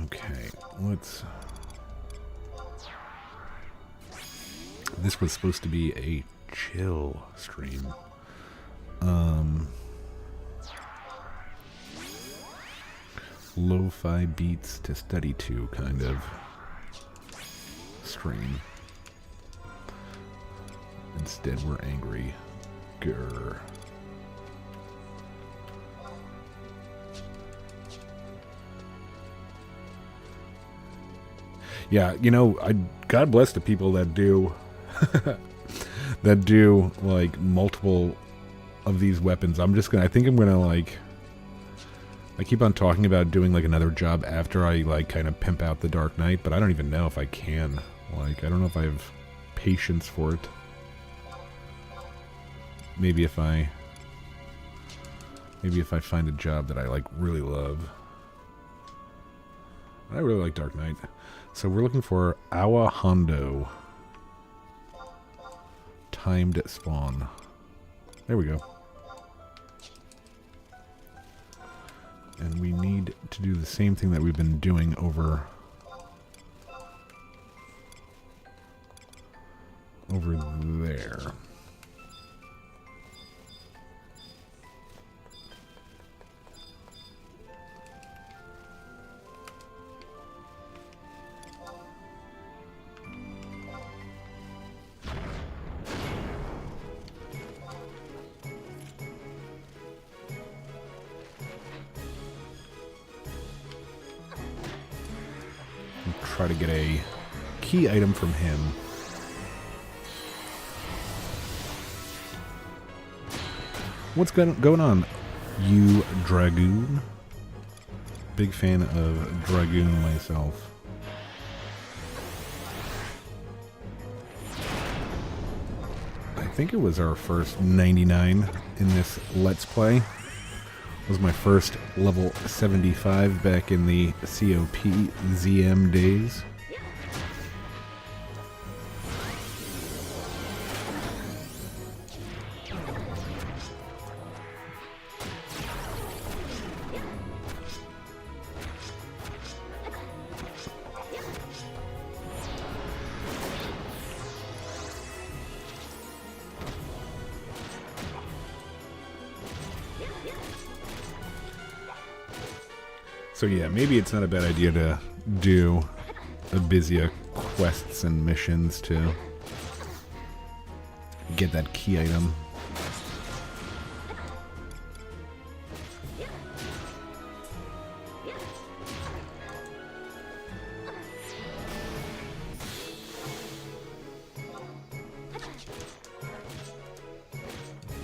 Okay, let's... This was supposed to be a chill stream. Lo-fi beats to study to kind of stream. Instead, we're angry. Grr. Yeah, you know, God bless the people that do that do like multiple of these weapons. I think I'm gonna like, I keep on talking about doing like another job after I like kind of pimp out the Dark Knight, but I don't even know if I can. Like, I don't know if I have patience for it. Maybe if I find a job that I like really love. I really like Dark Knight. So we're looking for Awa Hondo. Timed spawn. There we go. And we need to do the same thing that we've been doing over there. Try to get a key item from him. What's going on, you Dragoon? Big fan of Dragoon myself. I think it was our first 99 in this Let's Play. Was my first level 75 back in the COP ZM days. So yeah, maybe it's not a bad idea to do Abyssea quests and missions to get that key item.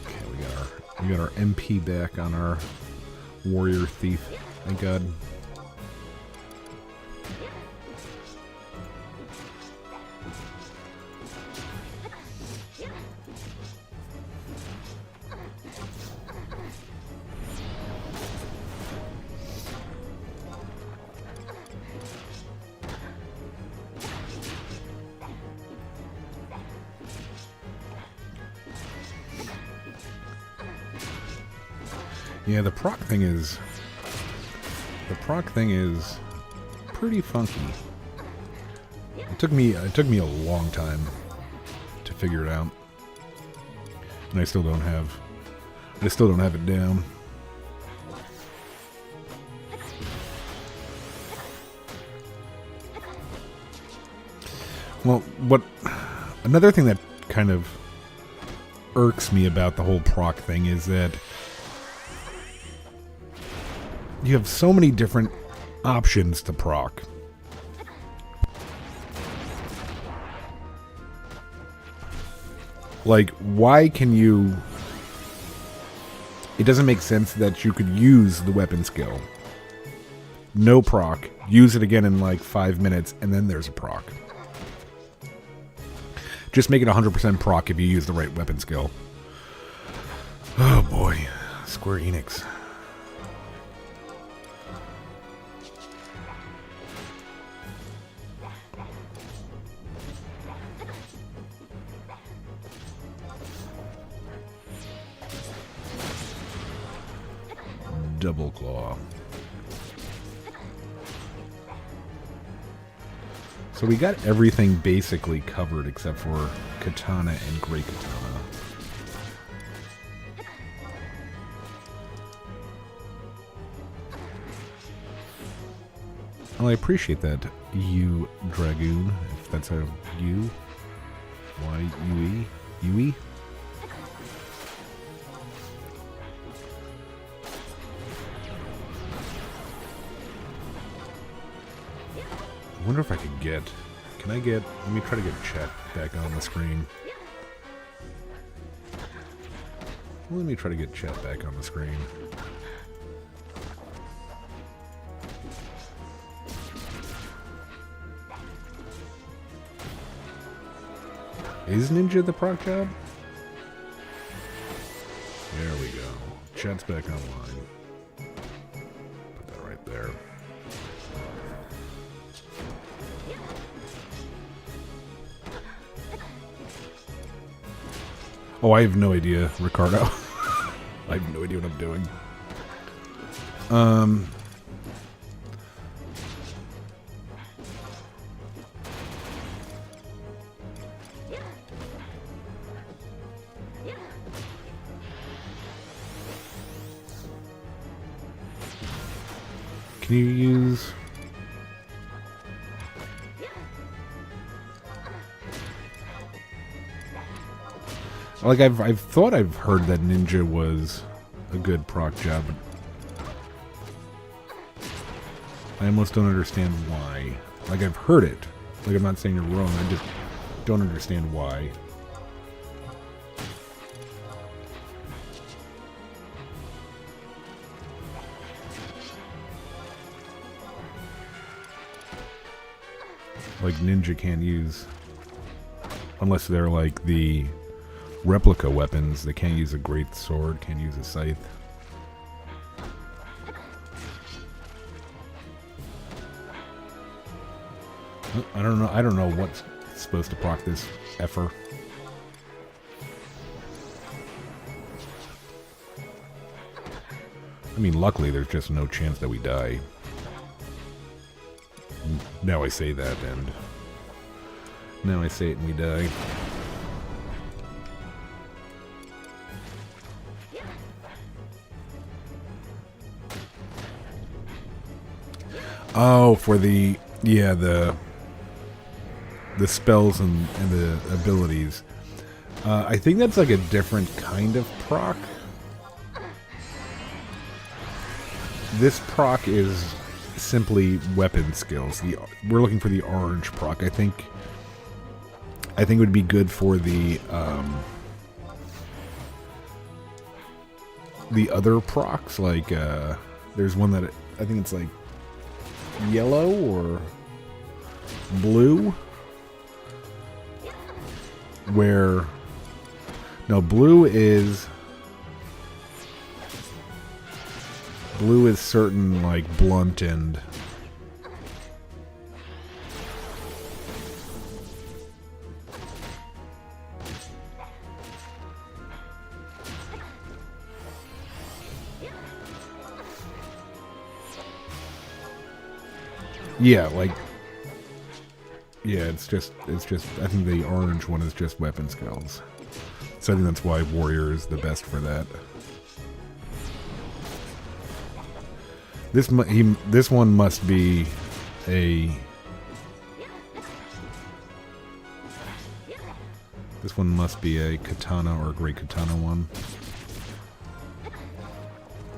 Okay, we got our MP back on our warrior thief. Thank God. Yeah, the proc thing is pretty funky. It took me a long time to figure it out. And I still don't have it down. Well, another thing that kind of irks me about the whole proc thing is that you have so many different options to proc. Like, why can you... It doesn't make sense that you could use the weapon skill. No proc. Use it again in like 5 minutes, and then there's a proc. Just make it 100% proc if you use the right weapon skill. Oh boy. Square Enix. Double claw. So we got everything basically covered except for Katana and Great Katana. Well, I appreciate that, you Dragoon, if that's how you. Y-U-E? U-E? I wonder if I could get... Can I get... Let me try to get chat back on the screen. Let me try to get chat back on the screen. Is Ninja the proc job? There we go. Chat's back online. Put that right there. Oh, I have no idea, Ricardo. I have no idea what I'm doing. Can you use... Like, I've thought I've heard that Ninja was a good proc job, but I almost don't understand why. Like, I've heard it. Like, I'm not saying you're wrong, I just don't understand why. Like, Ninja can't use... Unless they're like the... replica weapons. They can't use a great sword, can't use a scythe. I don't know what's supposed to proc this effer. I mean, luckily there's just no chance that we die. Now I say that, and now I say it and we die. Oh, for the, yeah, the spells and the abilities. I think that's like a different kind of proc. This proc is simply weapon skills. We're looking for the orange proc. I think it would be good for the other procs. Like there's one that I think it's like yellow or blue, where no, blue is certain, like blunt and yeah, like yeah, it's just I think the orange one is just weapon skills. So I think that's why warrior is the best for that. This one must be a... This one must be a katana or a great katana one.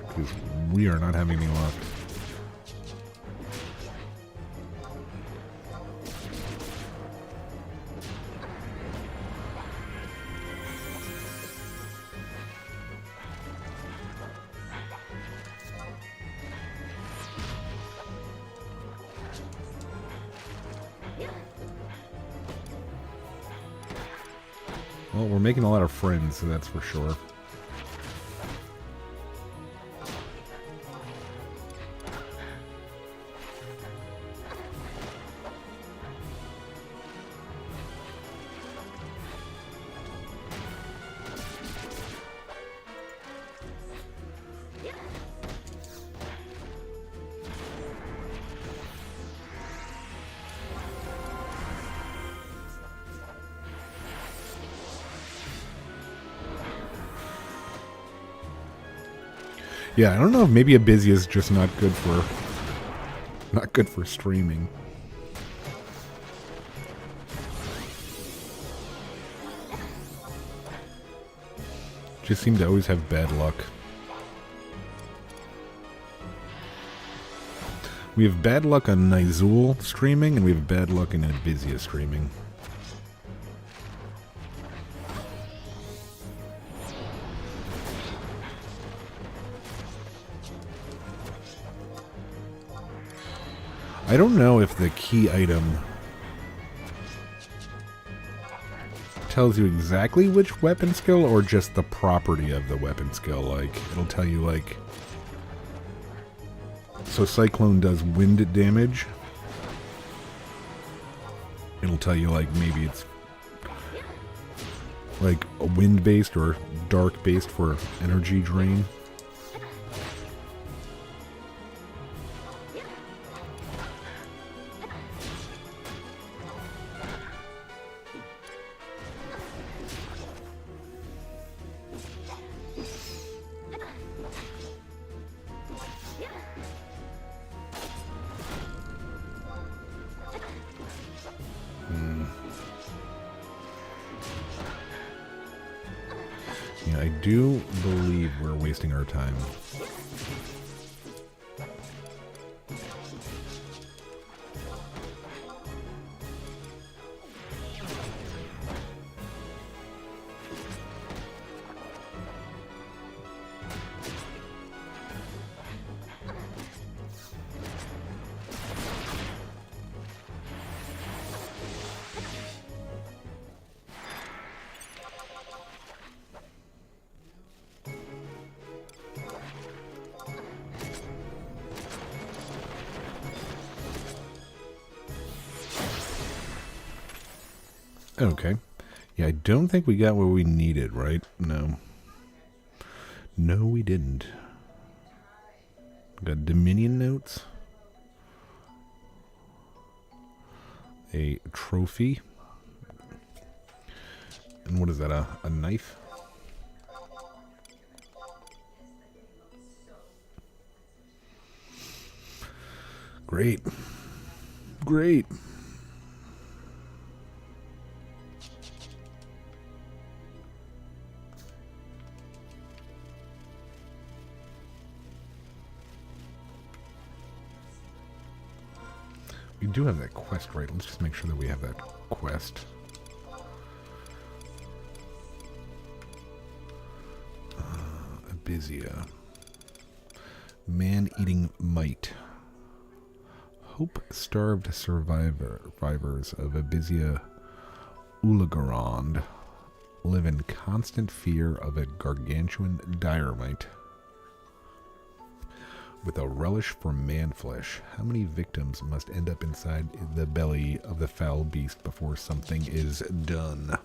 Because we are not having any luck. Well, we're making a lot of friends, so that's for sure. Yeah, I don't know if maybe Abyssea is just not good for streaming. Just seem to always have bad luck. We have bad luck on Nizul streaming, and we have bad luck in Abyssea streaming. I don't know if the key item tells you exactly which weapon skill or just the property of the weapon skill. Like, it'll tell you, like... So Cyclone does wind damage. It'll tell you, like, maybe it's like a wind-based or dark-based for energy drain. Yeah, I do believe we're wasting our time. Okay. Yeah, I don't think we got what we needed, right? No. No, we didn't. Got Dominion notes. A trophy. And what is that, a knife? Great. Great. We do have that quest, right? Let's just make sure that we have that quest. Abyssea. Man-eating mite. Hope-starved survivors of Abyssea Ulagarond live in constant fear of a gargantuan dynamite. With a relish for man-flesh, how many victims must end up inside the belly of the foul beast before something is done?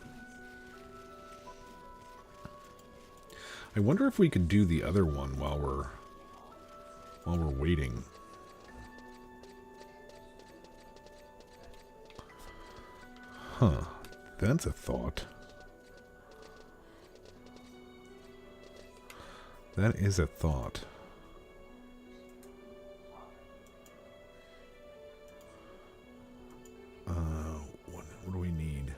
I wonder if we could do the other one while we're waiting. Huh. That's a thought. That is a thought. What do we need?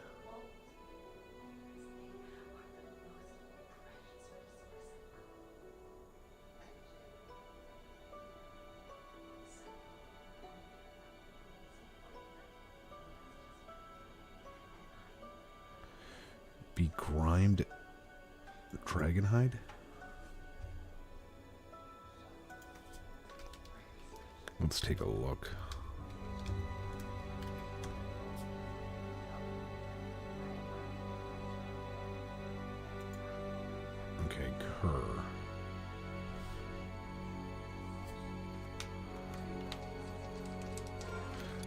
Begrimed dragonhide? Let's take a look.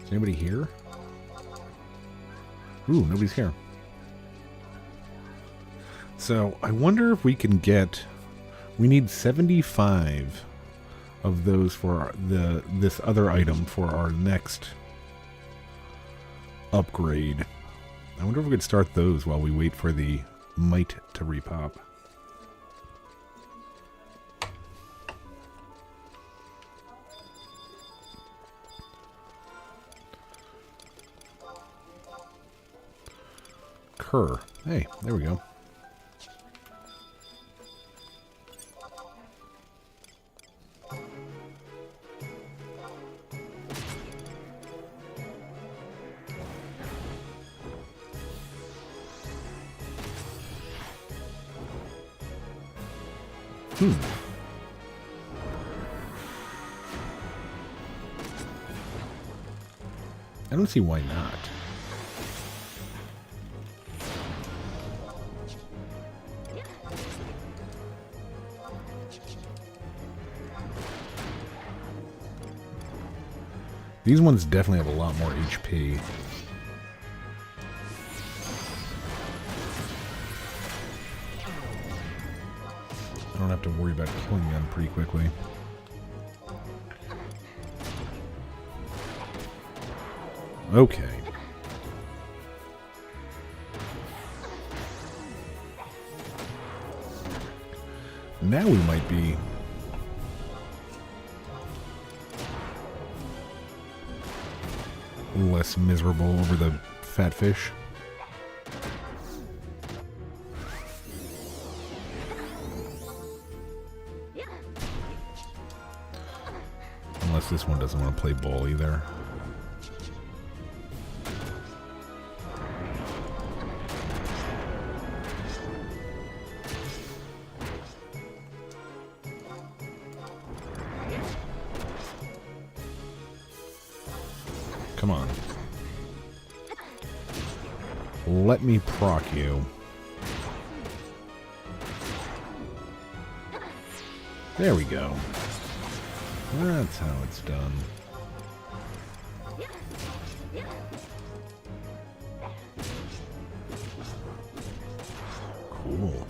Is anybody here? Ooh, nobody's here. So, I wonder if we can get... We need 75 of those for this other item for our next upgrade. I wonder if we could start those while we wait for the might to repop. Cur. Hey, there we go. I don't see why not. These ones definitely have a lot more HP. I don't have to worry about killing them pretty quickly. Okay. Now we might be... less miserable over the fat fish. Unless this one doesn't want to play ball either. Come on. Let me proc you. There we go. That's how it's done. Cool.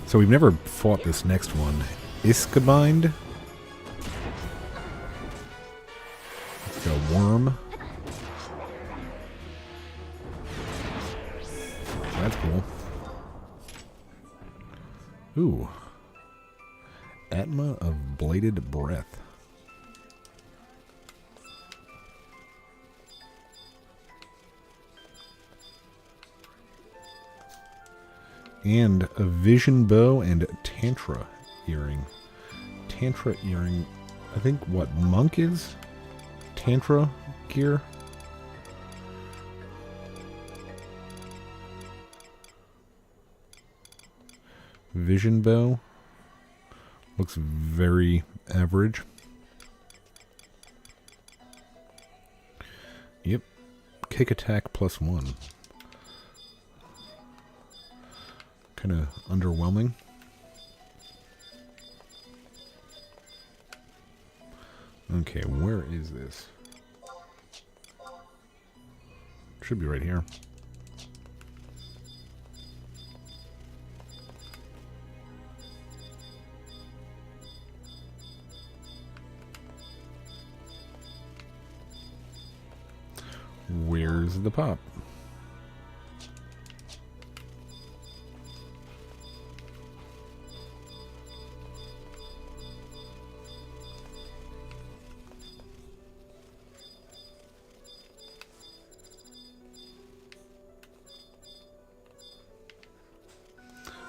So we've never fought this next one. Iskabind. It's got a worm. That's cool. Ooh. Atma of Bladed Breath. And a vision bow and tantra earring. Tantra earring. I think what monk is? Tantra gear. Vision bow. Looks very average. Yep. Kick attack +1. Kind of underwhelming. Okay, where is this? Should be right here. Where's the pop?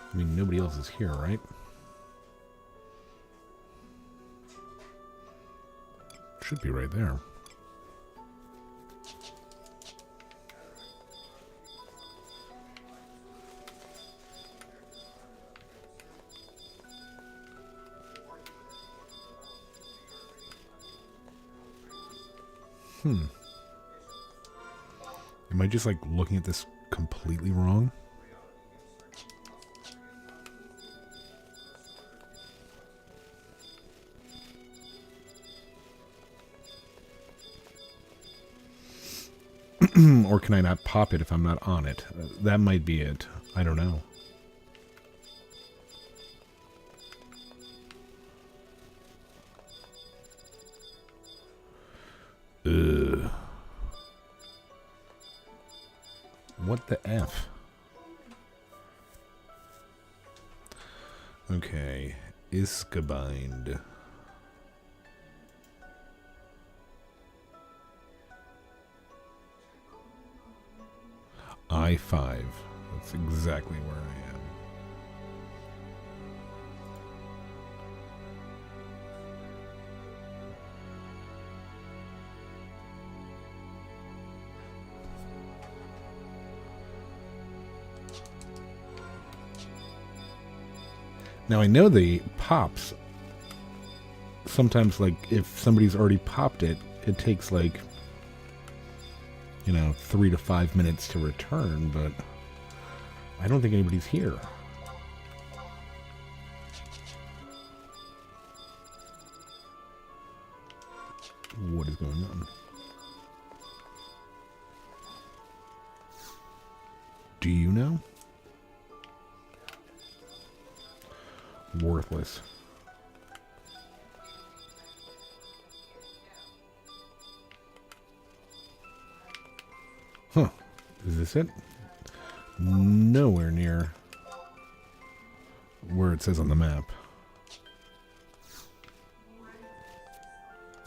I mean, nobody else is here, right? Should be right there. Am I just like looking at this completely wrong? Or can I not pop it if I'm not on it? That might be it. I don't know. Ugh. What the F? Okay. Iskabind. I-5. That's exactly where I am. Now I know the pops, sometimes like if somebody's already popped it, it takes like, you know, 3 to 5 minutes to return, but I don't think anybody's here. What is going on? Do you know? Worthless. Huh. Is this it? Nowhere near where it says on the map.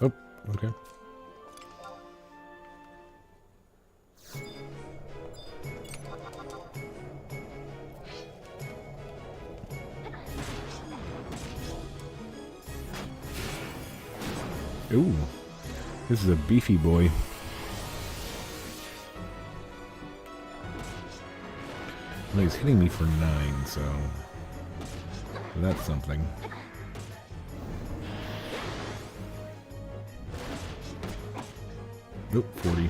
Oh, okay. Ooh, this is a beefy boy. Well, he's hitting me for 9, so that's something. Nope, 40.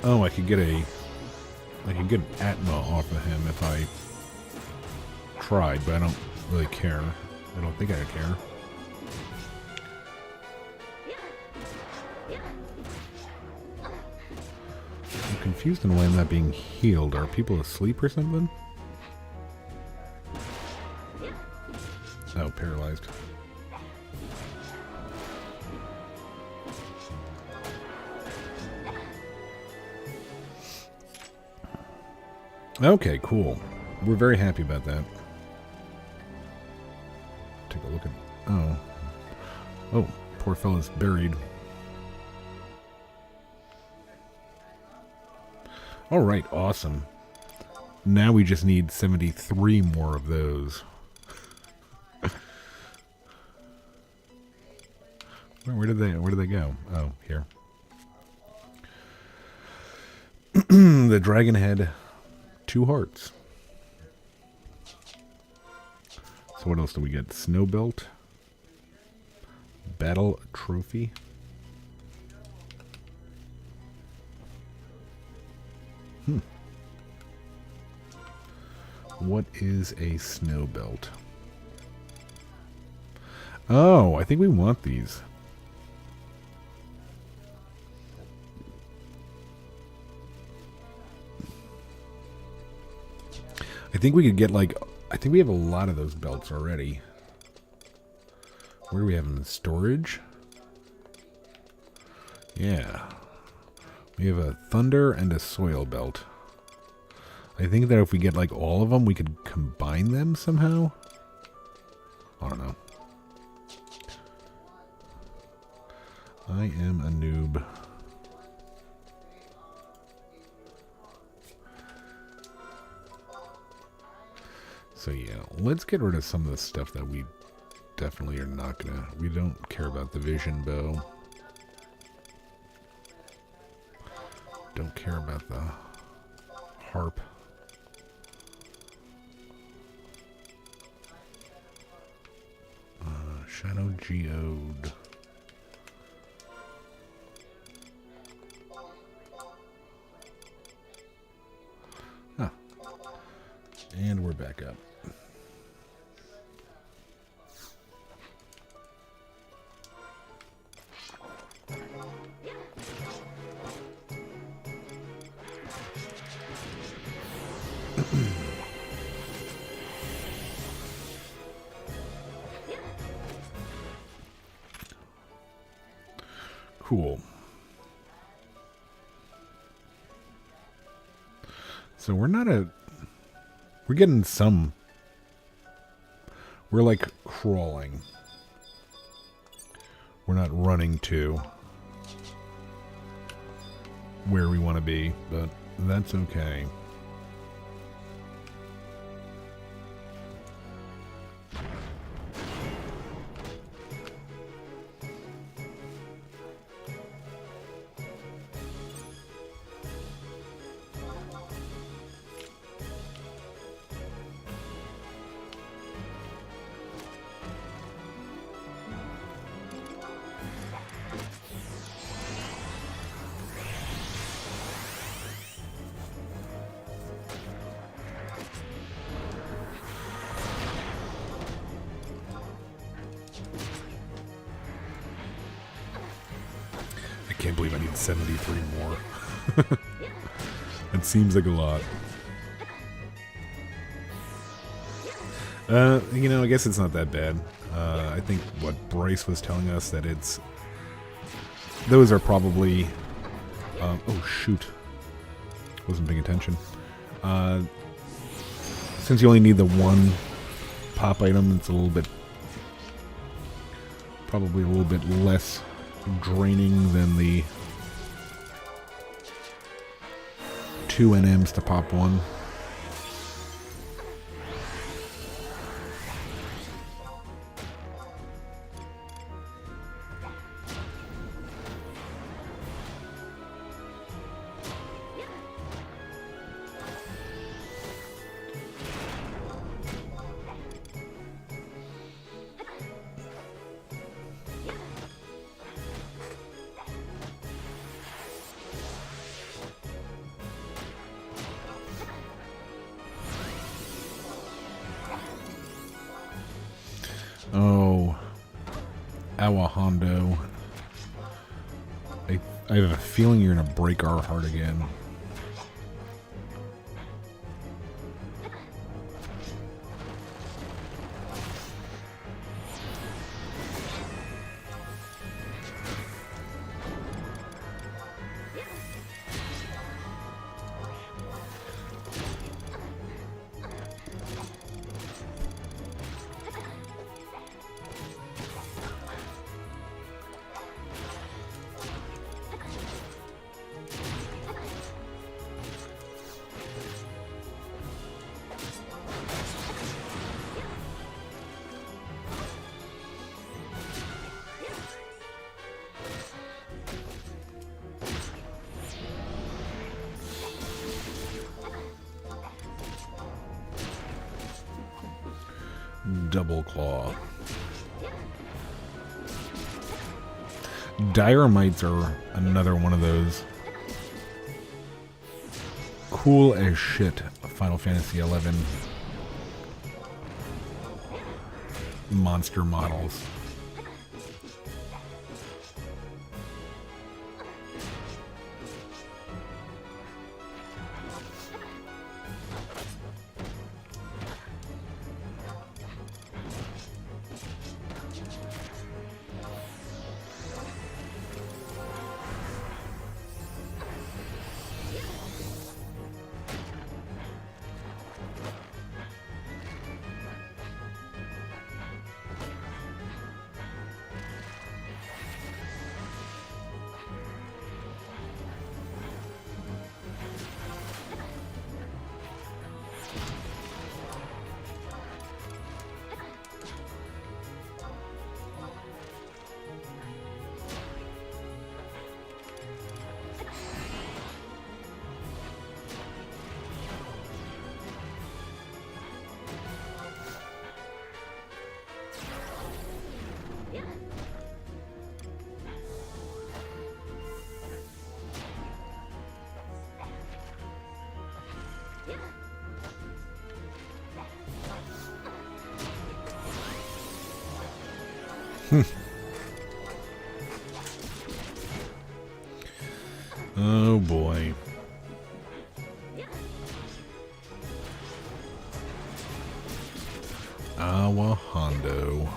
Oh, I could get an Atma off of him if I tried, but I don't really care. I don't think I care. I'm confused on why I'm not being healed. Are people asleep or something? Oh, paralyzed. Okay, cool. We're very happy about that. Take a look at... Oh. Oh, poor fella's buried. Alright, awesome. Now we just need 73 more of those. Where did they go? Oh, here. The dragon had 2 hearts. So what else do we get? Snow belt. Battle trophy. What is a snow belt? Oh, I think we want these. I think we could get like, I think we have a lot of those belts already. Where do we have them? Storage? Yeah. We have a thunder and a soil belt. I think that if we get like all of them, we could combine them somehow. I don't know. I am a noob. So yeah, let's get rid of some of the stuff that we definitely are not gonna... We don't care about the vision bow. Don't care about the harp. Shadow Geode. Huh. And we're back up. Cool. So we're not a... We're getting some... We're like crawling. We're not running to where we want to be, but that's okay. I can't believe I need 73 more. It seems like a lot. You know, I guess it's not that bad. I think what Bryce was telling us that it's... Those are probably... oh, shoot. Wasn't paying attention. Since you only need the one pop item, it's a little bit... Probably a little bit less draining than the 2 NMs to pop one. Oh, Awahondo. I have a feeling you're going to break our heart again. Double Claw. Dioramites are another one of those cool as shit Final Fantasy XI monster models. Oh boy. Awa Hondo.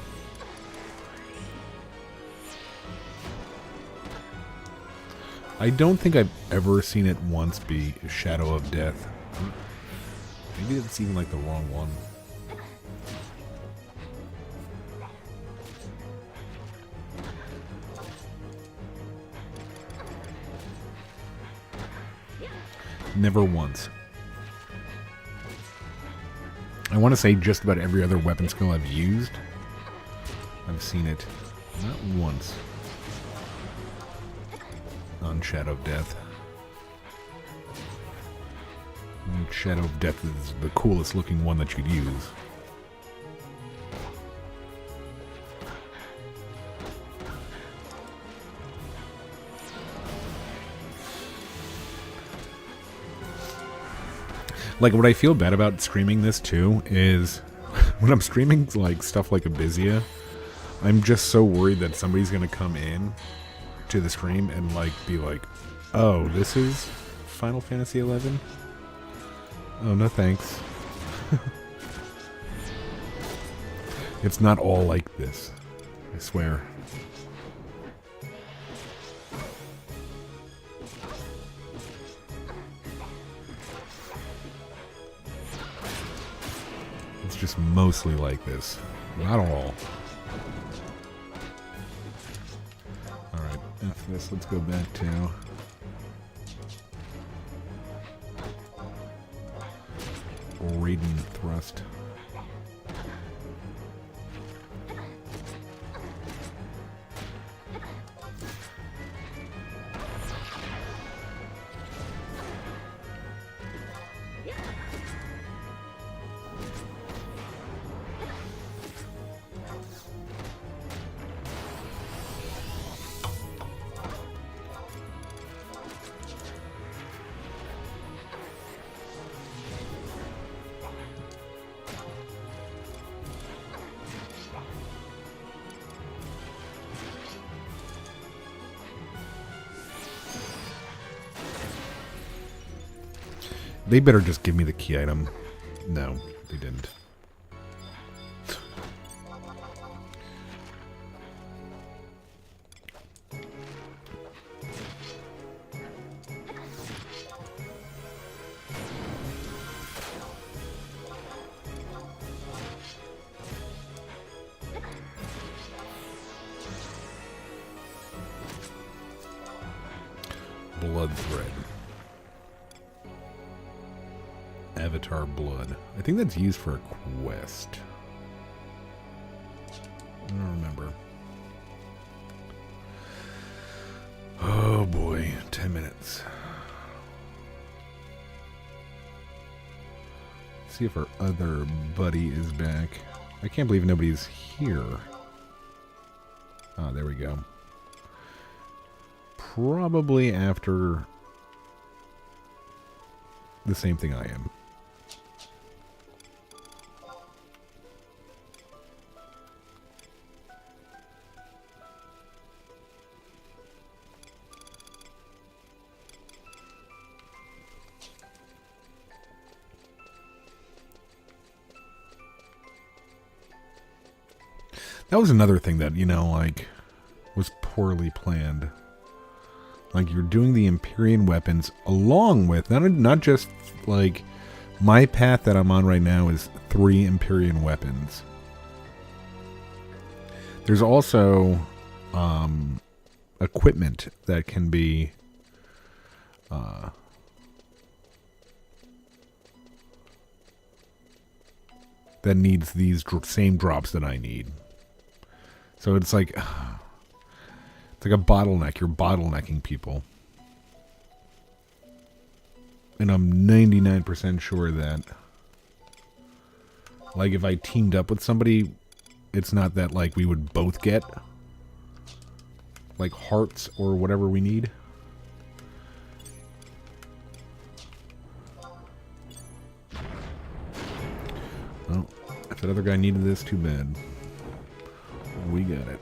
I don't think I've ever seen it once be Shadow of Death. Maybe it's even like the wrong one. Never once. I want to say just about every other weapon skill I've used, I've seen it not once on Shadow of Death. And Shadow of Death is the coolest looking one that you'd use. Like, what I feel bad about streaming this, too, is when I'm streaming, like, stuff like Abyssea, I'm just so worried that somebody's gonna come in to the stream and, like, be like, oh, this is Final Fantasy XI? Oh, no thanks. It's not all like this, I swear. It's just mostly like this. Not all. Alright, after this, let's go back to Raiden Thrust. They better just give me the key item. No, they didn't. Blood thread. Avatar blood. I think that's used for a quest. I don't remember. Oh boy, 10 minutes. See if our other buddy is back. I can't believe nobody's here. Ah, there we go. Probably after the same thing I am. That was another thing that, you know, like, was poorly planned. Like, you're doing the Empyrean weapons along with, not just, like, my path that I'm on right now is 3 Empyrean weapons. There's also equipment that can be that needs these same drops that I need. So it's like a bottleneck. You're bottlenecking people. And I'm 99% sure that, like, if I teamed up with somebody, it's not that, like, we would both get, like, hearts or whatever we need. Well, if that other guy needed this, too bad. We got it.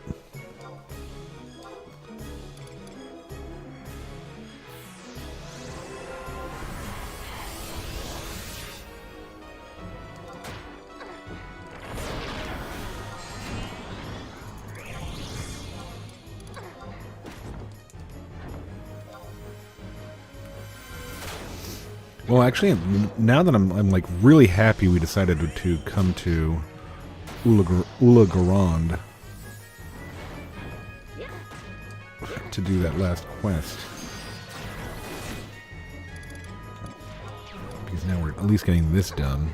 Well, actually, now that I'm like really happy we decided to come to Ulagarand to do that last quest. Because now we're at least getting this done.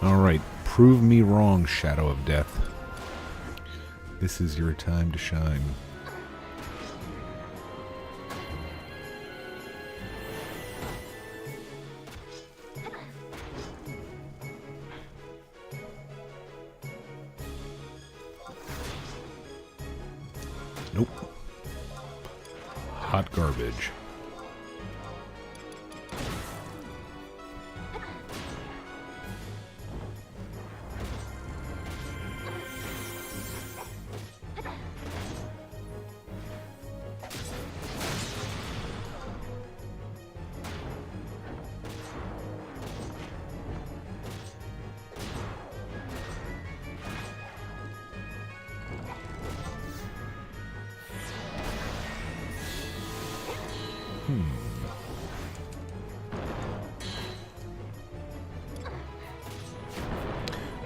Alright, prove me wrong, Shadow of Death. This is your time to shine. Nope. Hot garbage.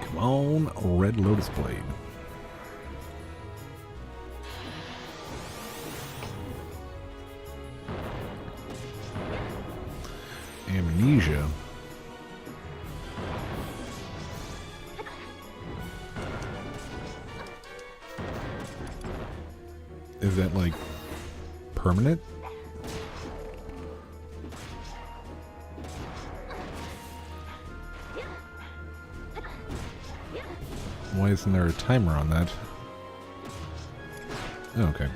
Come on, Red Lotus Blade. Amnesia. Is that like permanent? Why isn't there a timer on that? Oh, okay.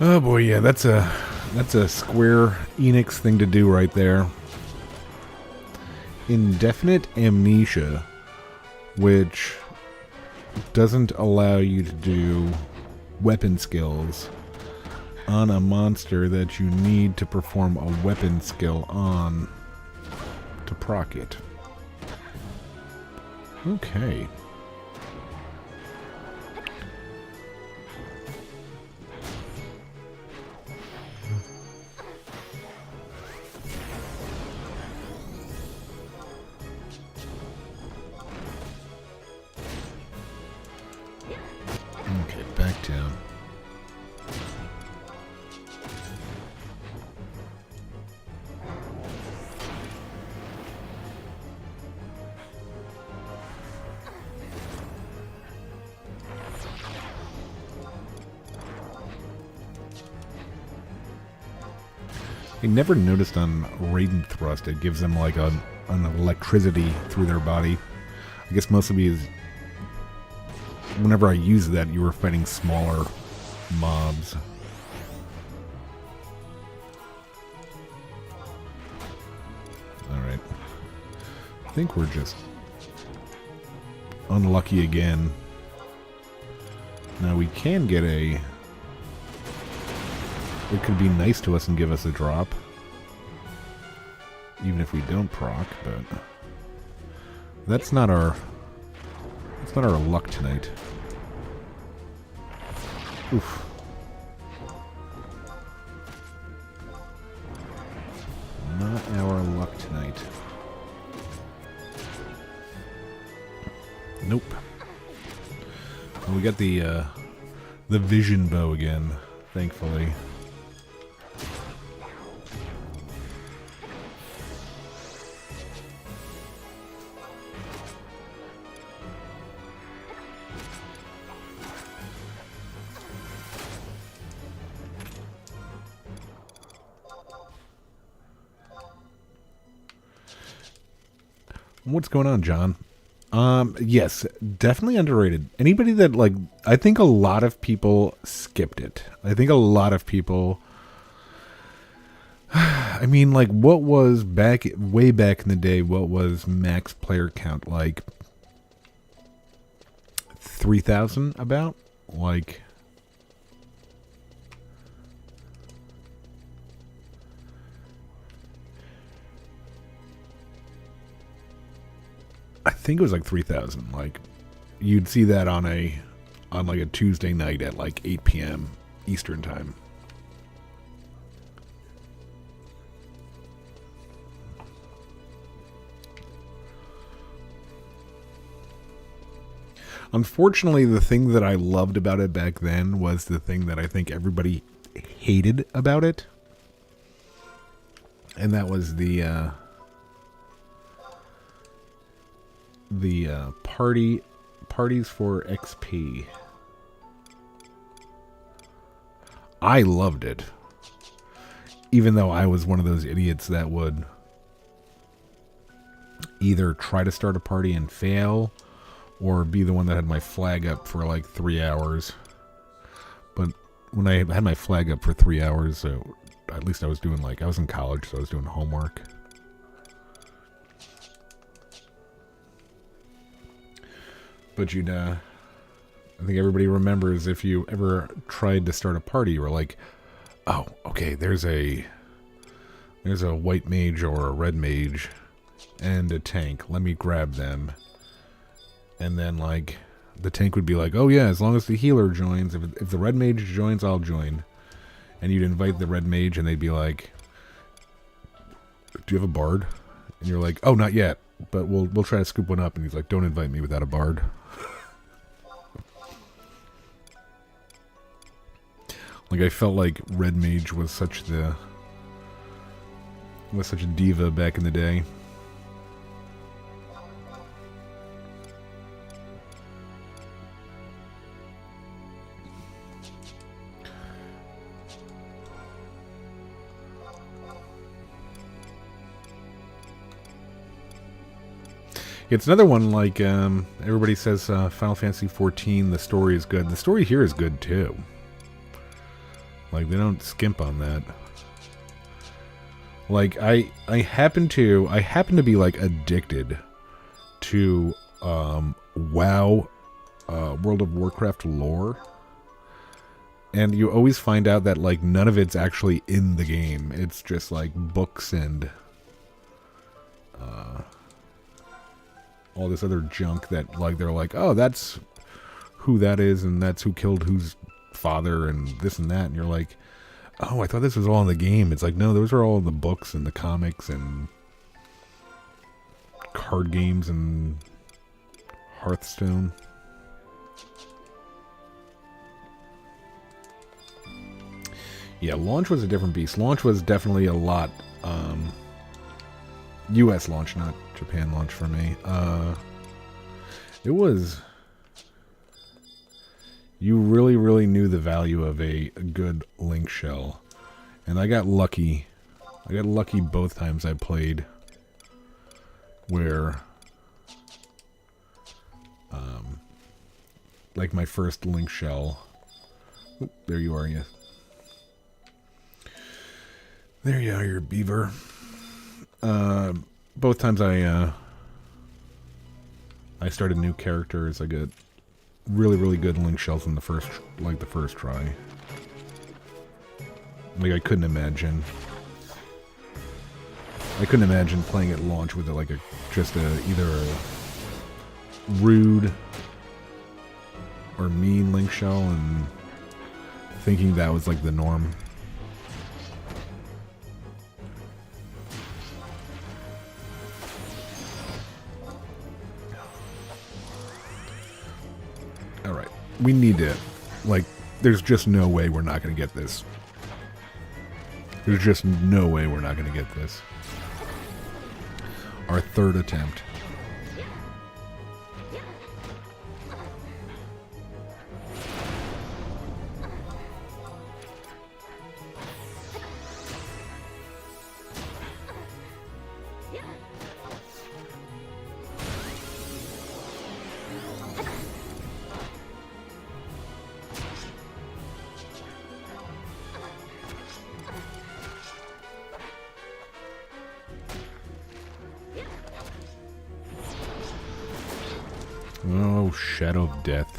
Oh boy, yeah, that's a Square Enix thing to do right there. Indefinite amnesia, which doesn't allow you to do weapon skills on a monster that you need to perform a weapon skill on to proc it. Okay. Okay, back down. I never noticed on Raiden Thrust it gives them like an electricity through their body. I guess mostly because whenever I use that, you were fighting smaller mobs. Alright. I think we're just unlucky again. Now we can get a... It could be nice to us and give us a drop. Even if we don't proc, but... That's not our luck tonight. Oof. Not our luck tonight. Nope. Well, we got the vision bow again, thankfully. What's going on, John? Yes, definitely underrated. Anybody that, like, I think a lot of people skipped it. I think a lot of people, I mean, like, what was way back in the day, what was max player count? Like, 3,000 about? Like, I think it was like 3,000. Like, you'd see that on like a Tuesday night at like 8 p.m. Eastern time. Unfortunately, the thing that I loved about it back then was the thing that I think everybody hated about it. And that was the parties for XP. I loved it, even though I was one of those idiots that would either try to start a party and fail, or be the one that had my flag up for like 3 hours. But when I had my flag up for 3 hours, at least I was doing, like, I was in college, so I was doing homework. But you'd, I think everybody remembers if you ever tried to start a party, you were like, oh, okay, there's a white mage or a red mage and a tank. Let me grab them. And then, like, the tank would be like, oh yeah, as long as the healer joins, if the red mage joins, I'll join. And you'd invite the red mage and they'd be like, do you have a bard? And you're like, oh, not yet, but we'll try to scoop one up. And he's like, don't invite me without a bard. Like, I felt like red mage was such a diva back in the day. It's another one, like, everybody says Final Fantasy XIV, the story is good. The story here is good, too. Like, they don't skimp on that. Like, I happen to be, like, addicted to, WoW, World of Warcraft lore. And you always find out that, like, none of it's actually in the game. It's just, like, books and, all this other junk that, like, they're like, oh, that's who that is, and that's who killed whose father, and this and that, and you're like, oh, I thought this was all in the game. It's like, no, those are all in the books and the comics and card games and Hearthstone. Yeah, launch was a different beast. Launch was definitely a lot, US launch, not Japan launch for me. It was... You really, really knew the value of a good link shell. And I got lucky. I got lucky both times I played. Where... like my first link shell... Oop, there you are, yes. There you are, your beaver. Both times I started new characters. I got really, really good link shells in the first try. Like, I couldn't imagine playing at launch with either a rude or mean link shell and thinking that was like the norm. Alright, we need to, like, there's just no way we're not going to get this. There's just no way we're not going to get this. Our third attempt. Oh, Shadow of Death.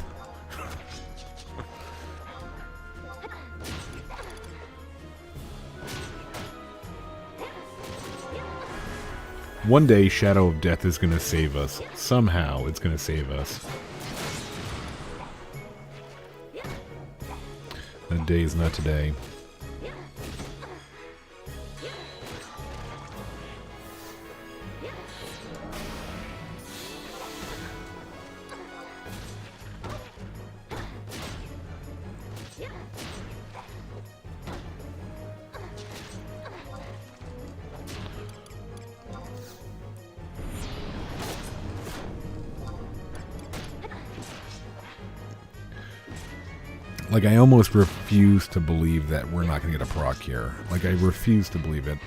One day, Shadow of Death is going to save us. Somehow, it's going to save us. That day is not today. Like, I almost refuse to believe that we're not going to get a proc here. Like, I refuse to believe it.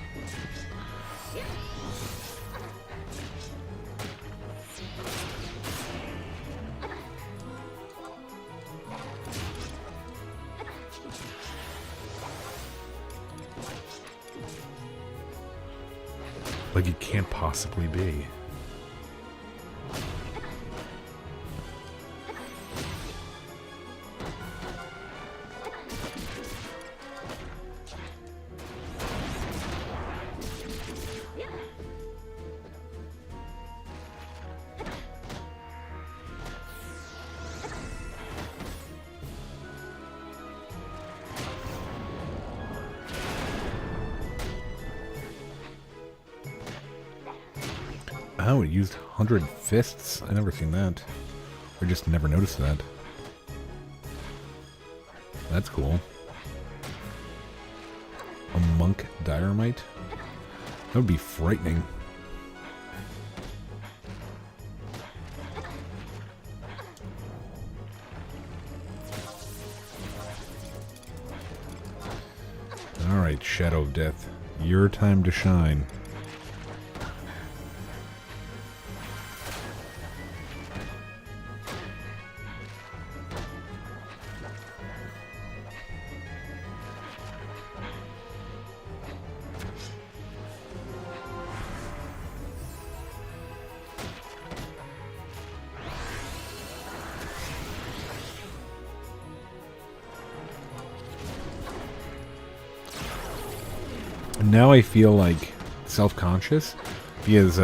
Like, it can't possibly be. Oh, it used 100 fists? I never seen that. Or just never noticed that. That's cool. A monk dynamite? That would be frightening. Alright, Shadow of Death. Your time to shine. Now I feel like self-conscious because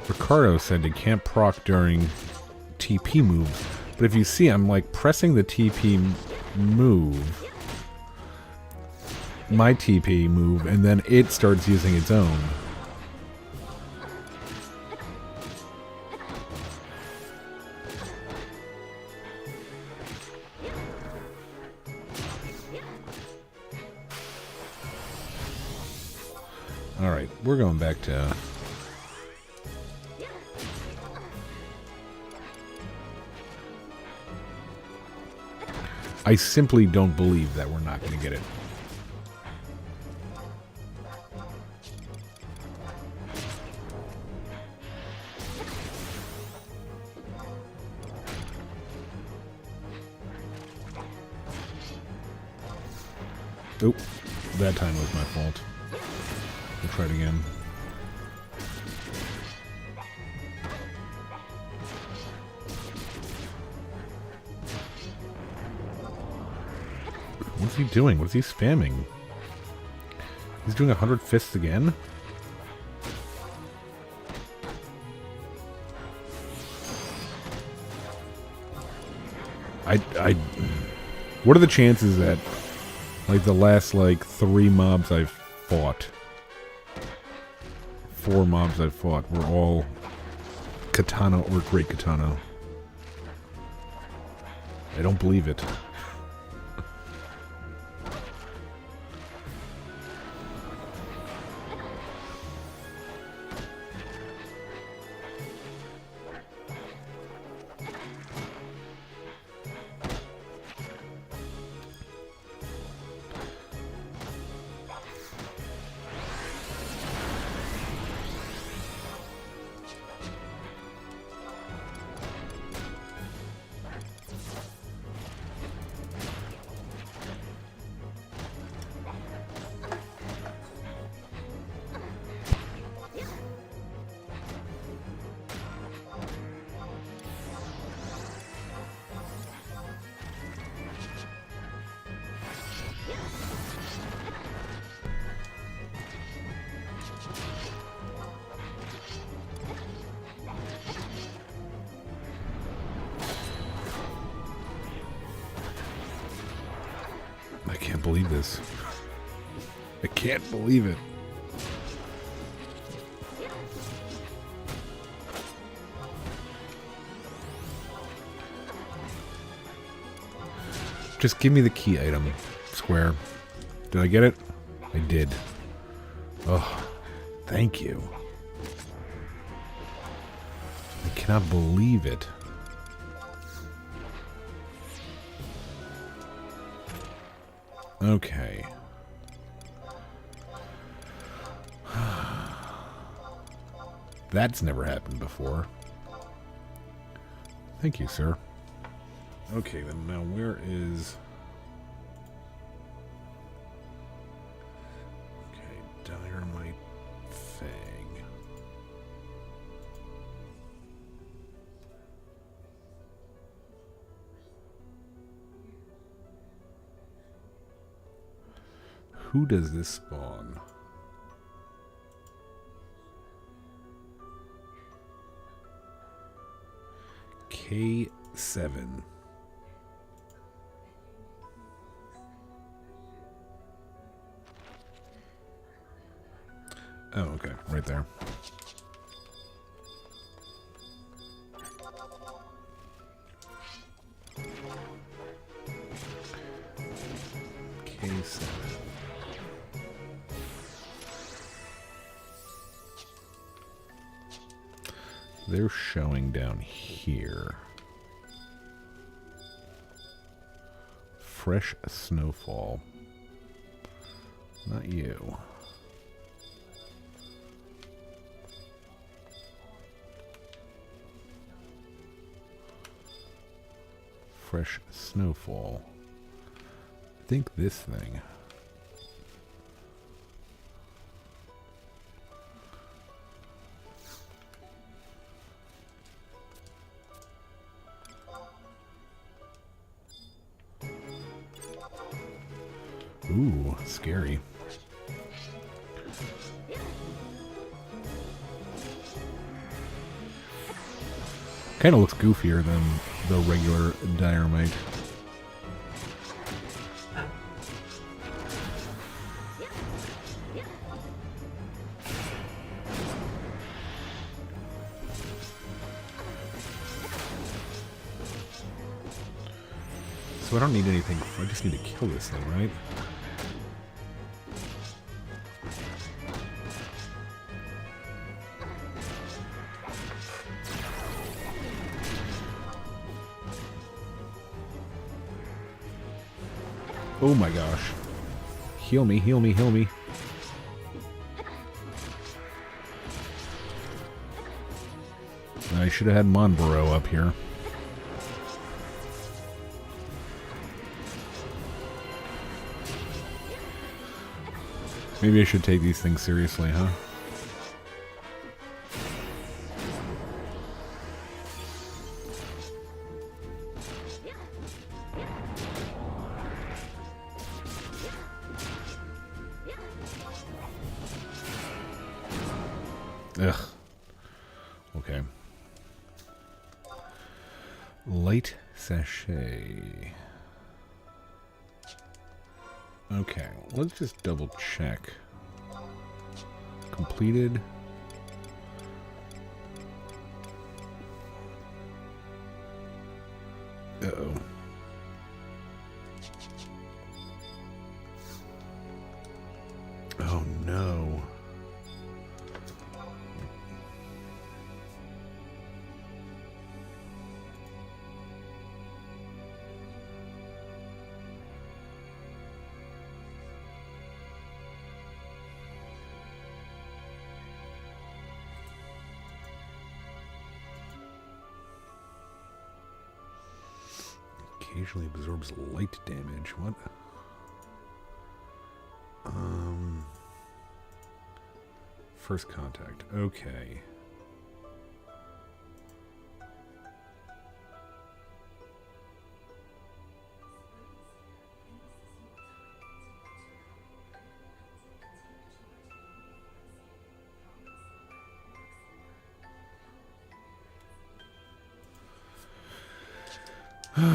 Ricardo said it can't proc during TP moves, but if you see, I'm like pressing the TP move, my TP move, and then it starts using its own. Alright, we're going back to... I simply don't believe that we're not going to get it. Oop, that time was my fault. We'll try it again. What's he doing? What's he spamming? He's doing 100 fists again? What are the chances that, like, the last, like, 3 mobs I've fought, 4 mobs I've fought, were all katana or great katana? I don't believe it. I can't believe this. I can't believe it. Just give me the key item, Square. Did I get it? I did. Oh, thank you. I cannot believe it. Okay. That's never happened before. Thank you, sir. Okay, then now where is... Okay, Dynamite Fang. Who does this spawn? K7. Oh, okay, right there. K7. They're showing down here. Fresh snowfall. Not you. Fresh snowfall. I think this thing. Ooh, scary. Kind of looks goofier than the regular Dynamite. So I don't need anything. I just need to kill this thing, right? Oh my gosh. Heal me, heal me, heal me. I should have had Monboro up here. Maybe I should take these things seriously, huh? Ugh. Okay. Light sachet. Okay, let's just double check. Completed. Uh-oh. Oh no. Occasionally absorbs light damage. What? First contact. Okay.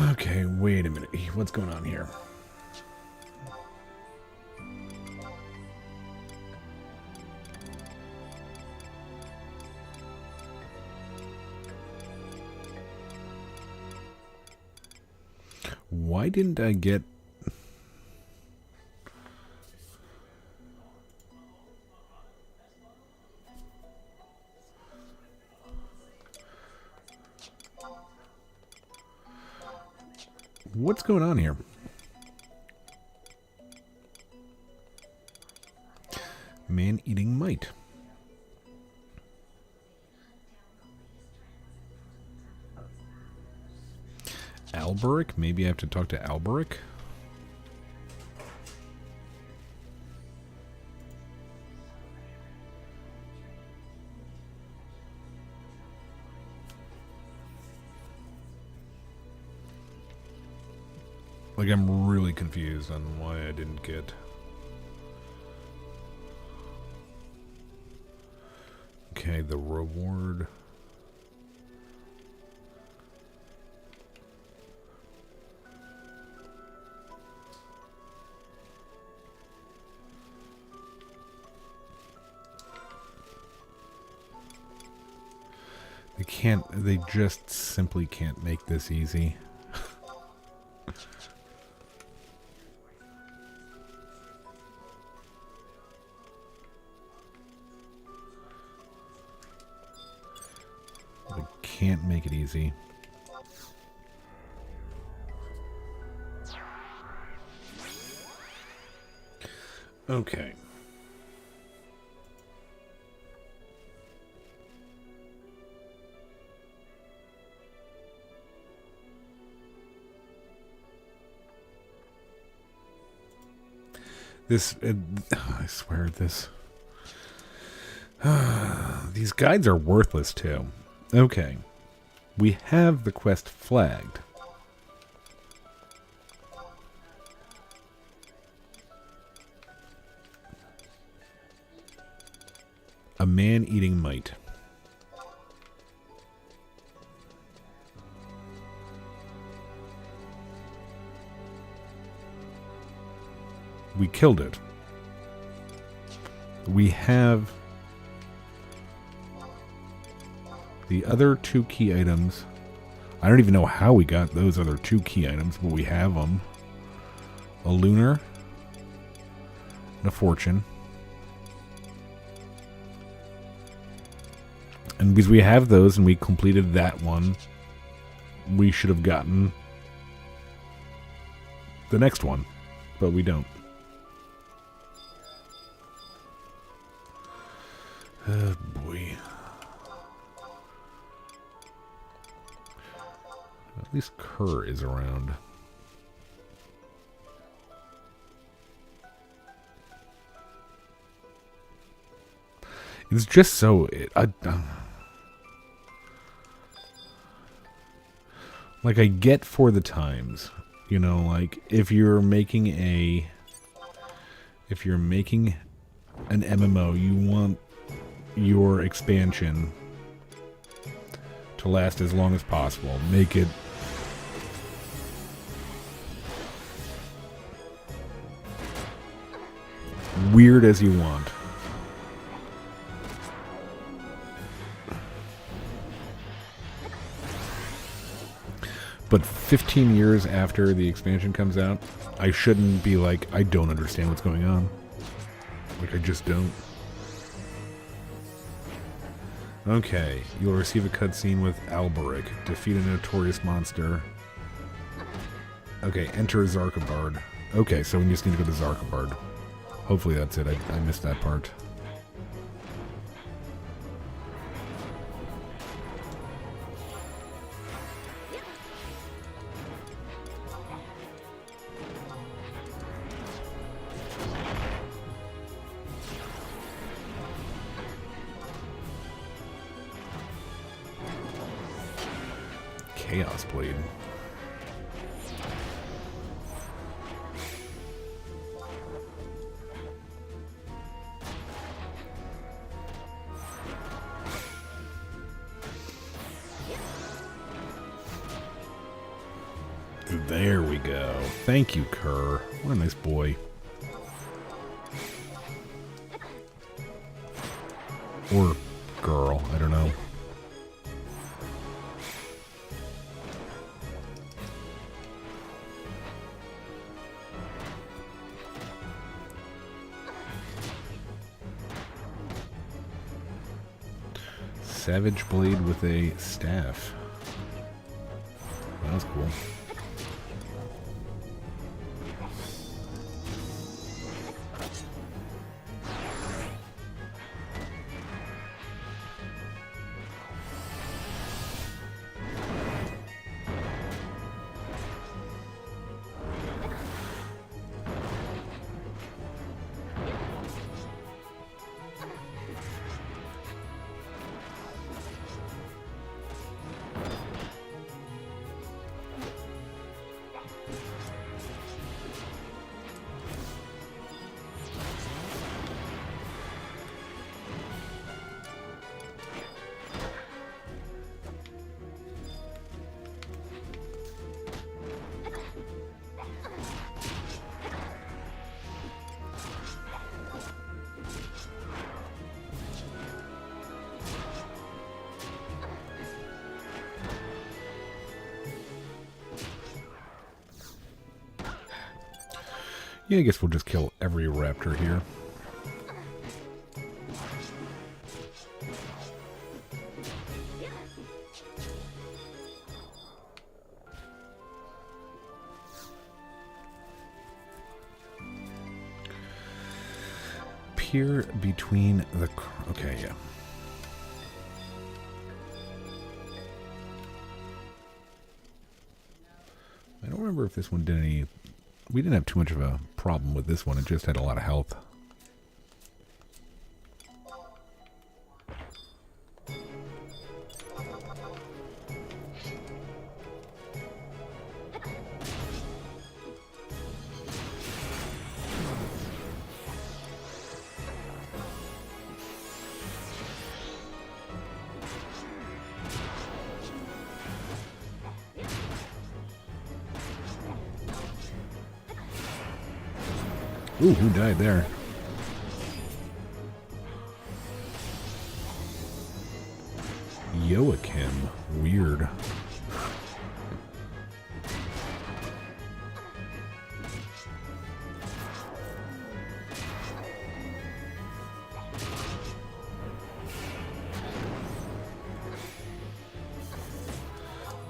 Okay, wait a minute. What's going on here? Why didn't I get... What's going on here? Man-eating mite. Alberic? Maybe I have to talk to Alberic? Like, I'm really confused on why I didn't get... Okay, the reward... They just simply can't make this easy. They can't make it easy. Okay. I swear this. These guides are worthless too. Okay. We have the quest flagged. A man-eating mite. We killed it. We have the other two key items. I don't even know how we got those other two key items, but we have them. A lunar and a fortune. And because we have those and we completed that one, we should have gotten the next one, but we don't. Oh boy. At least Kerr is around. It's just so... like, I get for the times. You know, like, if you're making an MMO, you want your expansion to to last as long as possible. Make it weird as you want. But 15 years after the expansion comes out, I shouldn't be like, I don't understand what's going on. Like, I just don't. Okay, you'll receive a cutscene with Alberic. Defeat a notorious monster. Okay, enter Zarkabard. Okay, so we just need to go to Zarkabard. Hopefully that's it. I missed that part. Chaos Blade. There we go. Thank you, Kerr. What a nice boy. Or girl, I don't know. Savage Blade with a staff. That was cool. Yeah, I guess we'll just kill every raptor here. Peer between the... Okay, yeah. I don't remember if this one did any... We didn't have too much of a problem with this one. It just had a lot of health. Ooh, who died there? Joachim. Weird.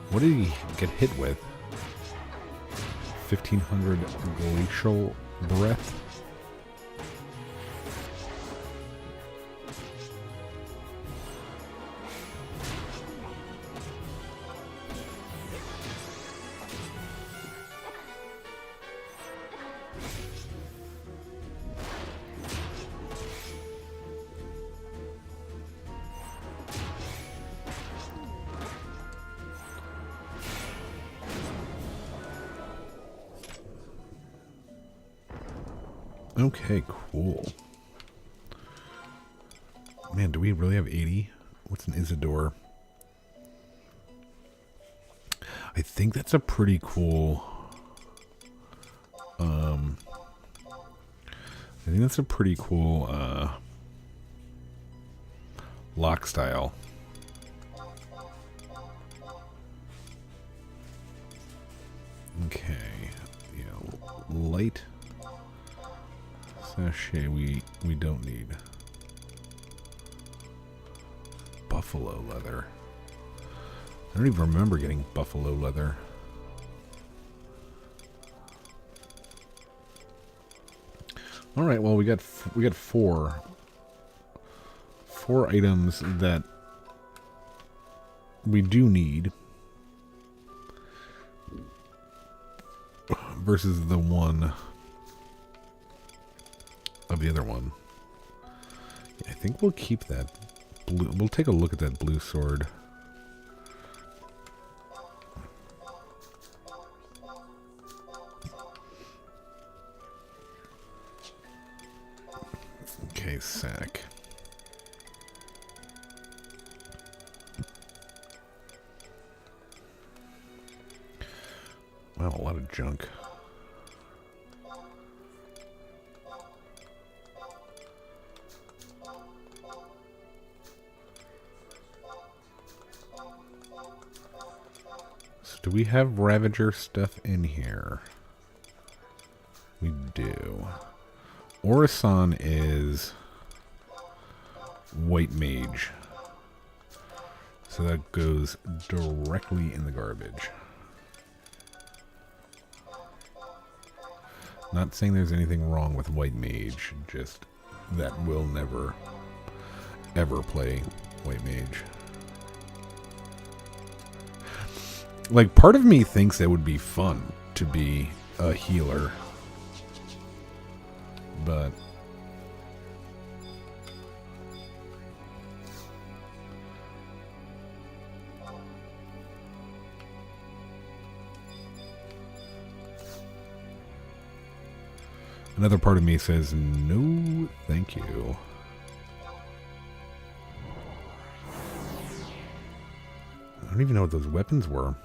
What did he get hit with? 1500 glacial breath. Okay, cool. Man, do we really have 80? What's an Isidore? I think that's a pretty cool... I think that's a pretty cool lock style. Okay, light sachet we don't need. Buffalo leather. I don't even remember getting buffalo leather. All right, well we got four items that we do need versus the one of the other one. I think we'll keep that blue. We'll take a look at that blue sword. Okay, sack. Wow, a lot of junk. So do we have Ravager stuff in here? We do. Orison is White Mage. So that goes directly in the garbage. Not saying there's anything wrong with White Mage, just that we'll never, ever play White Mage. Like, part of me thinks it would be fun to be a healer. But another part of me says, no, thank you. I don't even know what those weapons were.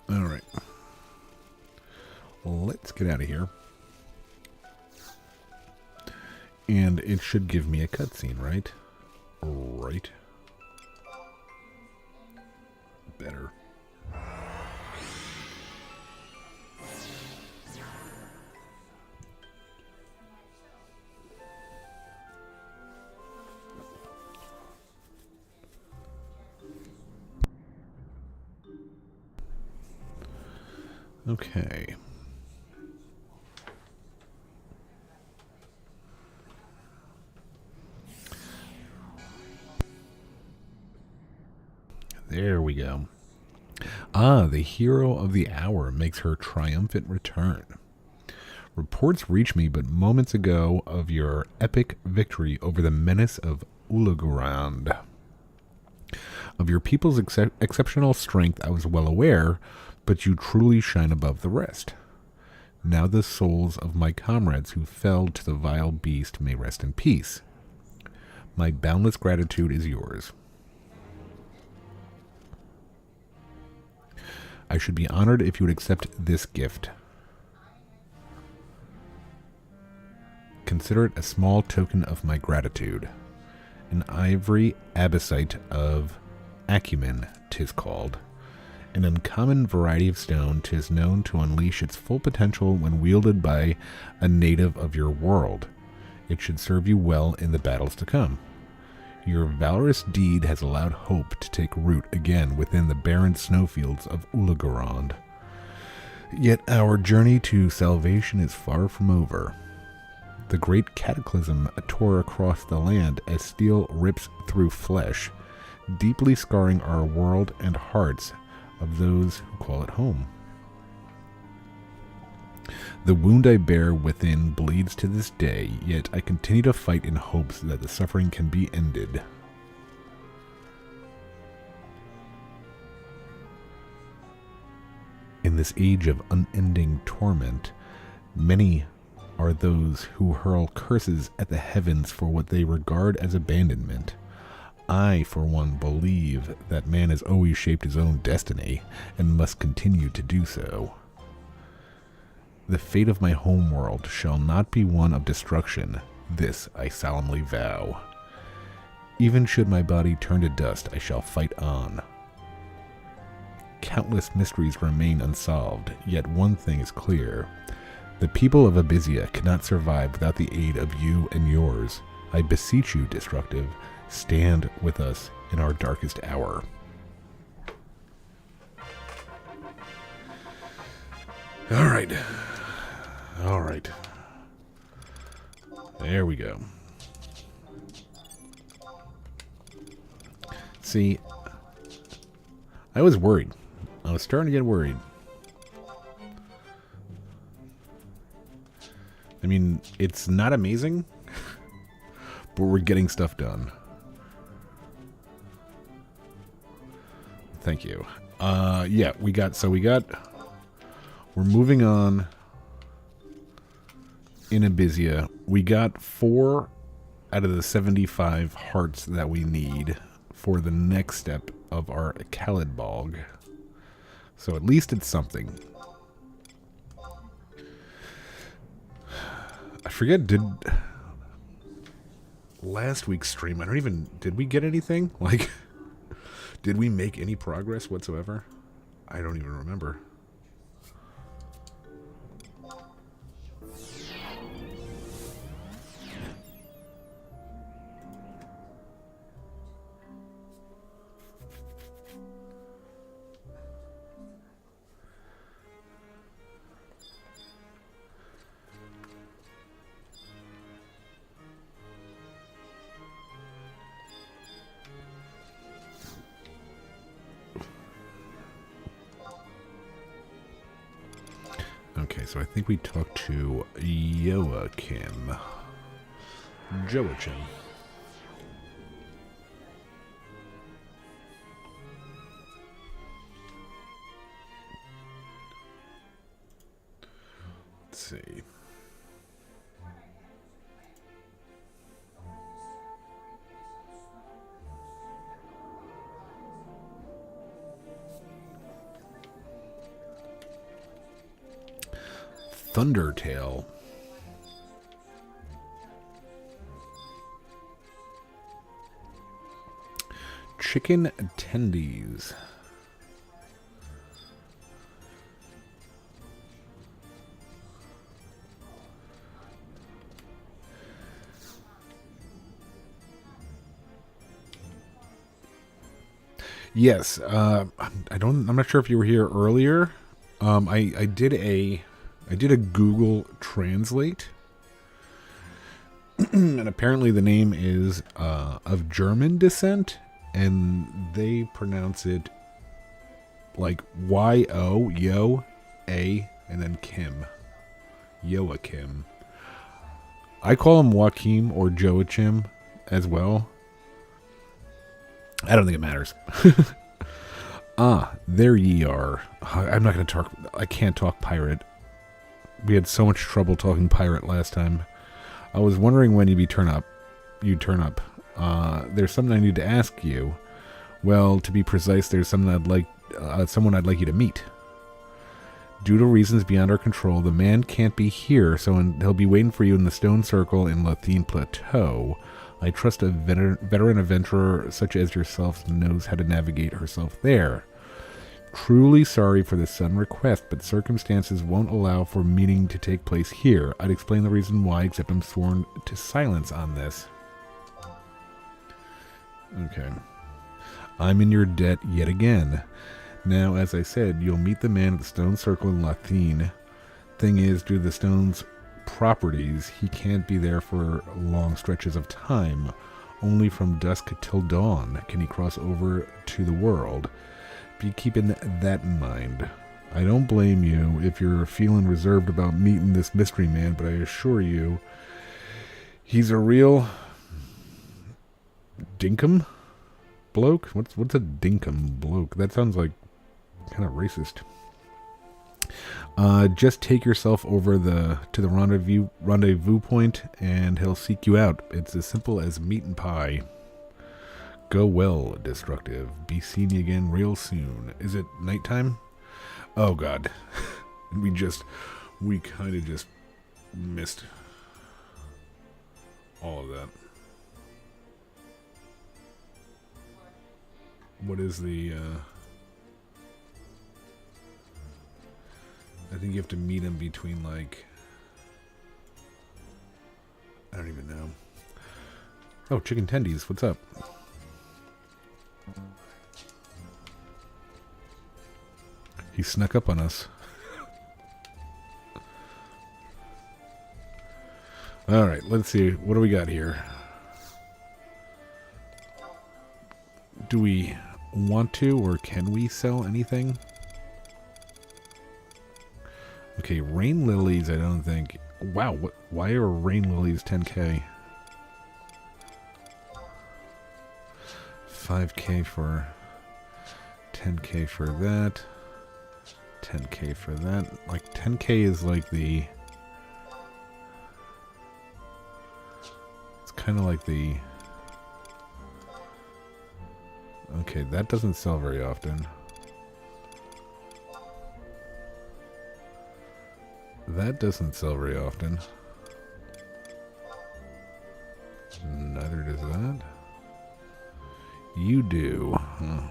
All right. Let's get out of here. And it should give me a cutscene, right? Right. Better. Okay. There we go. Ah, the hero of the hour makes her triumphant return. Reports reach me but moments ago of your epic victory over the menace of Ulagorand. Of your people's exceptional strength I was well aware, but you truly shine above the rest. Now the souls of my comrades who fell to the vile beast may rest in peace. My boundless gratitude is yours. I should be honored if you would accept this gift. Consider it a small token of my gratitude. An ivory abyssite of acumen, 'tis called. An uncommon variety of stone, 'tis known to unleash its full potential when wielded by a native of your world. It should serve you well in the battles to come. Your valorous deed has allowed hope to take root again within the barren snowfields of Ulagorand. Yet our journey to salvation is far from over. The great cataclysm tore across the land as steel rips through flesh, deeply scarring our world and hearts of those who call it home. The wound I bear within bleeds to this day, yet I continue to fight in hopes that the suffering can be ended. In this age of unending torment, many are those who hurl curses at the heavens for what they regard as abandonment. I, for one, believe that man has always shaped his own destiny and must continue to do so. The fate of my homeworld shall not be one of destruction. This I solemnly vow. Even should my body turn to dust, I shall fight on. Countless mysteries remain unsolved, yet one thing is clear. The people of Abyssea cannot survive without the aid of you and yours. I beseech you, Destructive, stand with us in our darkest hour. Alright. Alright. There we go. See, I was worried. I was starting to get worried. I mean, it's not amazing, but we're getting stuff done. Thank you. Yeah, we're moving on in Abyssea. We got 4 out of the 75 hearts that we need for the next step of our Khalid Bog. So at least it's something. I forget, did last week's stream, did we get anything? Like, did we make any progress whatsoever? I don't even remember. Okay, so I think we talked to Joachim. Let's see. Thundertail. Chicken attendees. Yes, I'm not sure if you were here earlier. I did a Google Translate, and apparently the name is of German descent, and they pronounce it like Y-O, Yo, A, and then Kim. Joachim. I call him Joachim or Joachim as well. I don't think it matters. There ye are. I'm not going to talk. I can't talk pirate. We had so much trouble talking pirate last time. I was wondering when you'd turn up. There's something I need to ask you. Well, to be precise, there's someone I'd like you to meet. Due to reasons beyond our control, the man can't be here, so he'll be waiting for you in the stone circle in Lathine Plateau. I trust a veteran adventurer such as yourself knows how to navigate herself there. Truly sorry for this sudden request, but circumstances won't allow for meeting to take place here. I'd explain the reason why, except I'm sworn to silence on this. Okay. I'm in your debt yet again. Now, as I said, you'll meet the man at the stone circle in Lathine. Thing is, due to the stone's properties, he can't be there for long stretches of time. Only from dusk till dawn can he cross over to the world. Be keeping that in mind. I don't blame you if you're feeling reserved about meeting this mystery man, but I assure you, he's a real dinkum bloke. What's a dinkum bloke? That sounds like kind of racist. Just take yourself over to the rendezvous point, and he'll seek you out. It's as simple as meat and pie. Go well, destructive. Be seeing you again real soon. Is it nighttime? Oh god. we kind of just missed all of that. What is the I think you have to meet him between, like, I don't even know. Oh, chicken tendies, what's up? He snuck up on us. Alright, let's see. What do we got here? Do we want to, or can we sell anything? Okay, rain lilies, I don't think. Wow, why are rain lilies 10k? 5k for 10k for that. 10k for that. Like 10k is like the, it's kind of like the, okay, that doesn't sell very often. That doesn't sell very often. Neither does that. You do. Huh.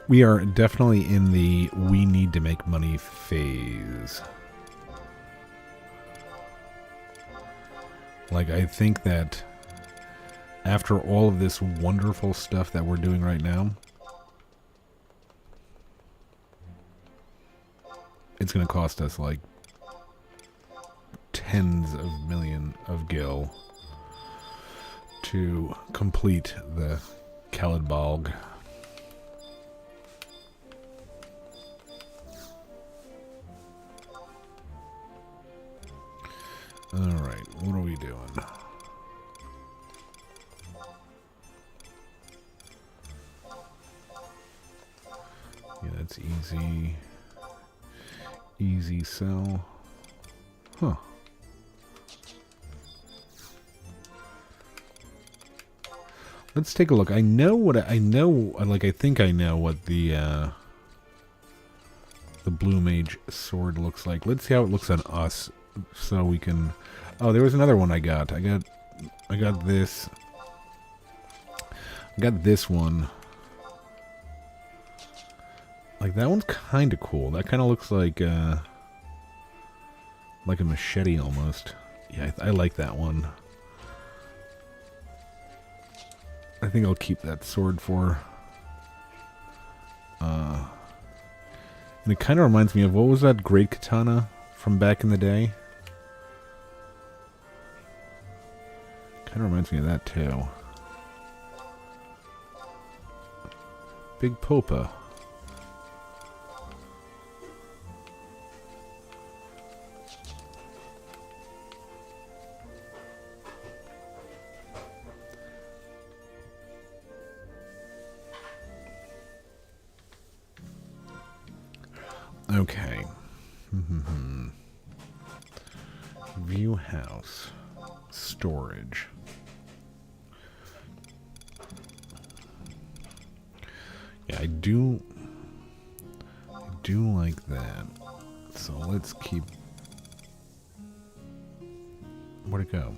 We are definitely in the we need to make money phase. Like, I think that after all of this wonderful stuff that we're doing right now, it's going to cost us like tens of million of gil to complete the Kalidbalg. Alright, what are we doing? Yeah, that's easy. Easy sell. Huh. Let's take a look. I know what I know, like I think I know what the blue mage sword looks like. Let's see how it looks on us. So we can... Oh, there was another one I got. I got this. I got this one. Like, that one's kind of cool. That kind of looks like a machete almost. Yeah, I like that one. I think I'll keep that sword for... and it kind of reminds me of... What was that great katana from back in the day? Kind of reminds me of that too. Big Popa. Okay. View house. Storage. Yeah, I do like that. So let's keep... Where'd it go?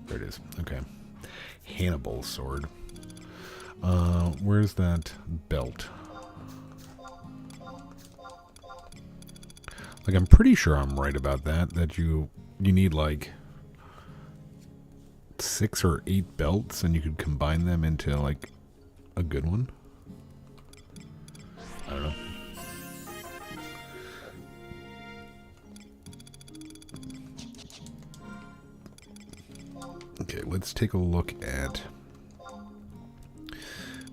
There it is. Okay. Hannibal's sword. Where's that belt? Like, I'm pretty sure I'm right about that. That you need like 6 or 8 belts, and you could combine them into like a good one. I don't know. Okay, let's take a look at...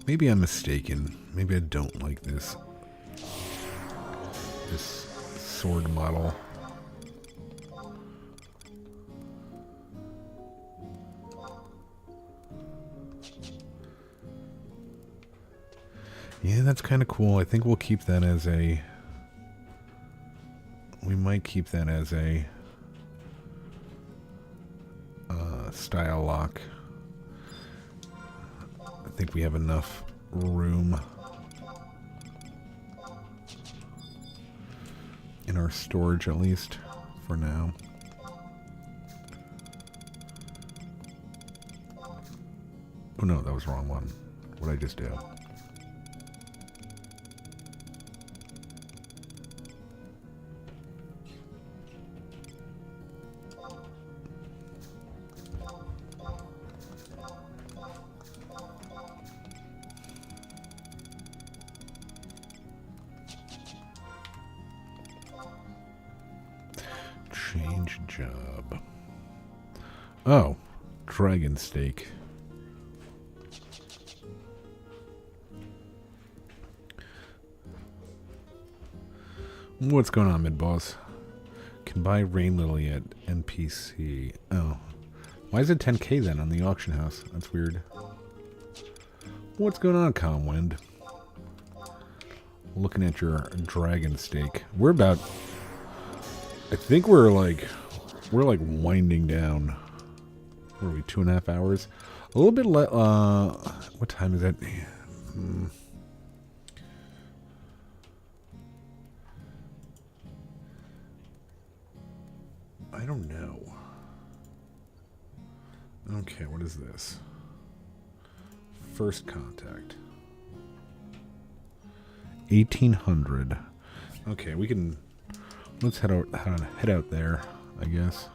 Maybe I'm mistaken. Maybe I don't like this sword model. Yeah, that's kind of cool. I think we'll keep that as a... We might keep that as a style lock. I think we have enough room in our storage, at least for now. Oh no, that was the wrong one. What did I just do? Change job. Oh, dragon steak. What's going on, mid-boss? Can buy Rain Lily at NPC. Oh. Why is it 10k then on the auction house? That's weird. What's going on, Comwind? Looking at your dragon steak. We're about... I think we're like winding down. What are we, 2.5 hours? A little bit what time is that? I don't know. Okay, what is this? First contact. 1800. Okay, we can... Let's head out there, I guess.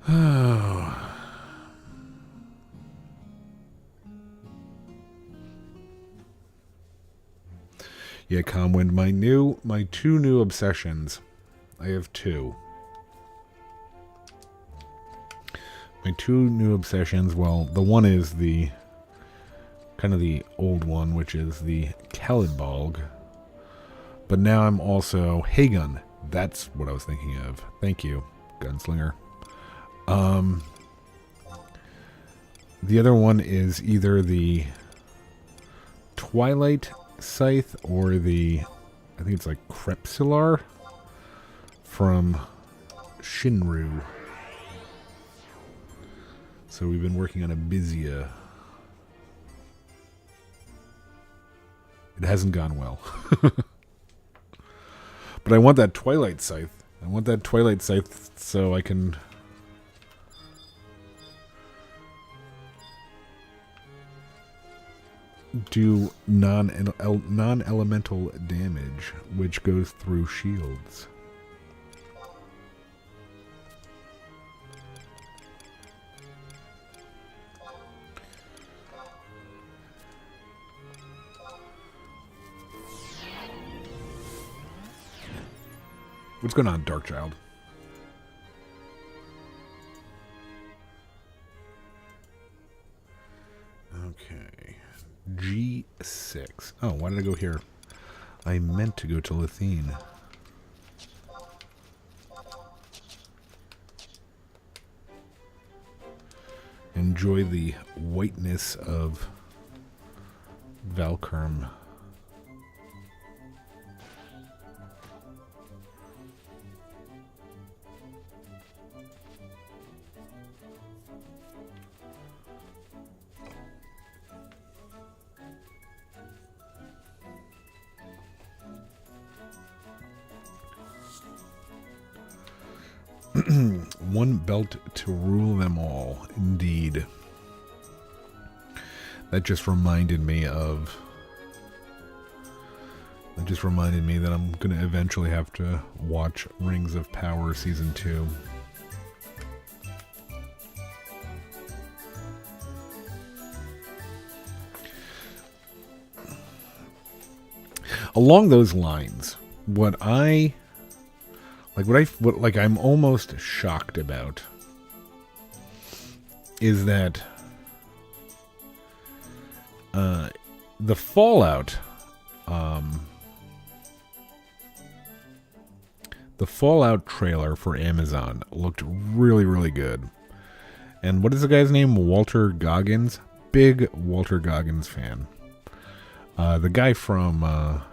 Oh. Yeah, Comwind, my two new obsessions. I have two. My two new obsessions, well, the one is the kind of the old one, which is the Kalidbolg. But now I'm also Haygun. That's what I was thinking of. Thank you, Gunslinger. The other one is either the Twilight Scythe or the, I think it's like Crepsilar from Shinru. So we've been working on Abyssea. It hasn't gone well. But I want that Twilight Scythe. I want that Twilight Scythe so I can... do non-elemental damage, which goes through shields. What's going on, Darkchild? Okay. G6. Oh, why did I go here? I meant to go to Lithene. Enjoy the whiteness of Valkurm. One belt to rule them all, indeed. That just reminded me of... That just reminded me that I'm going to eventually have to watch Rings of Power Season 2. Along those lines, what I Like I'm almost shocked about is that the Fallout trailer for Amazon looked really, really good. And what is the guy's name? Walter Goggins? Big Walter Goggins fan. The guy from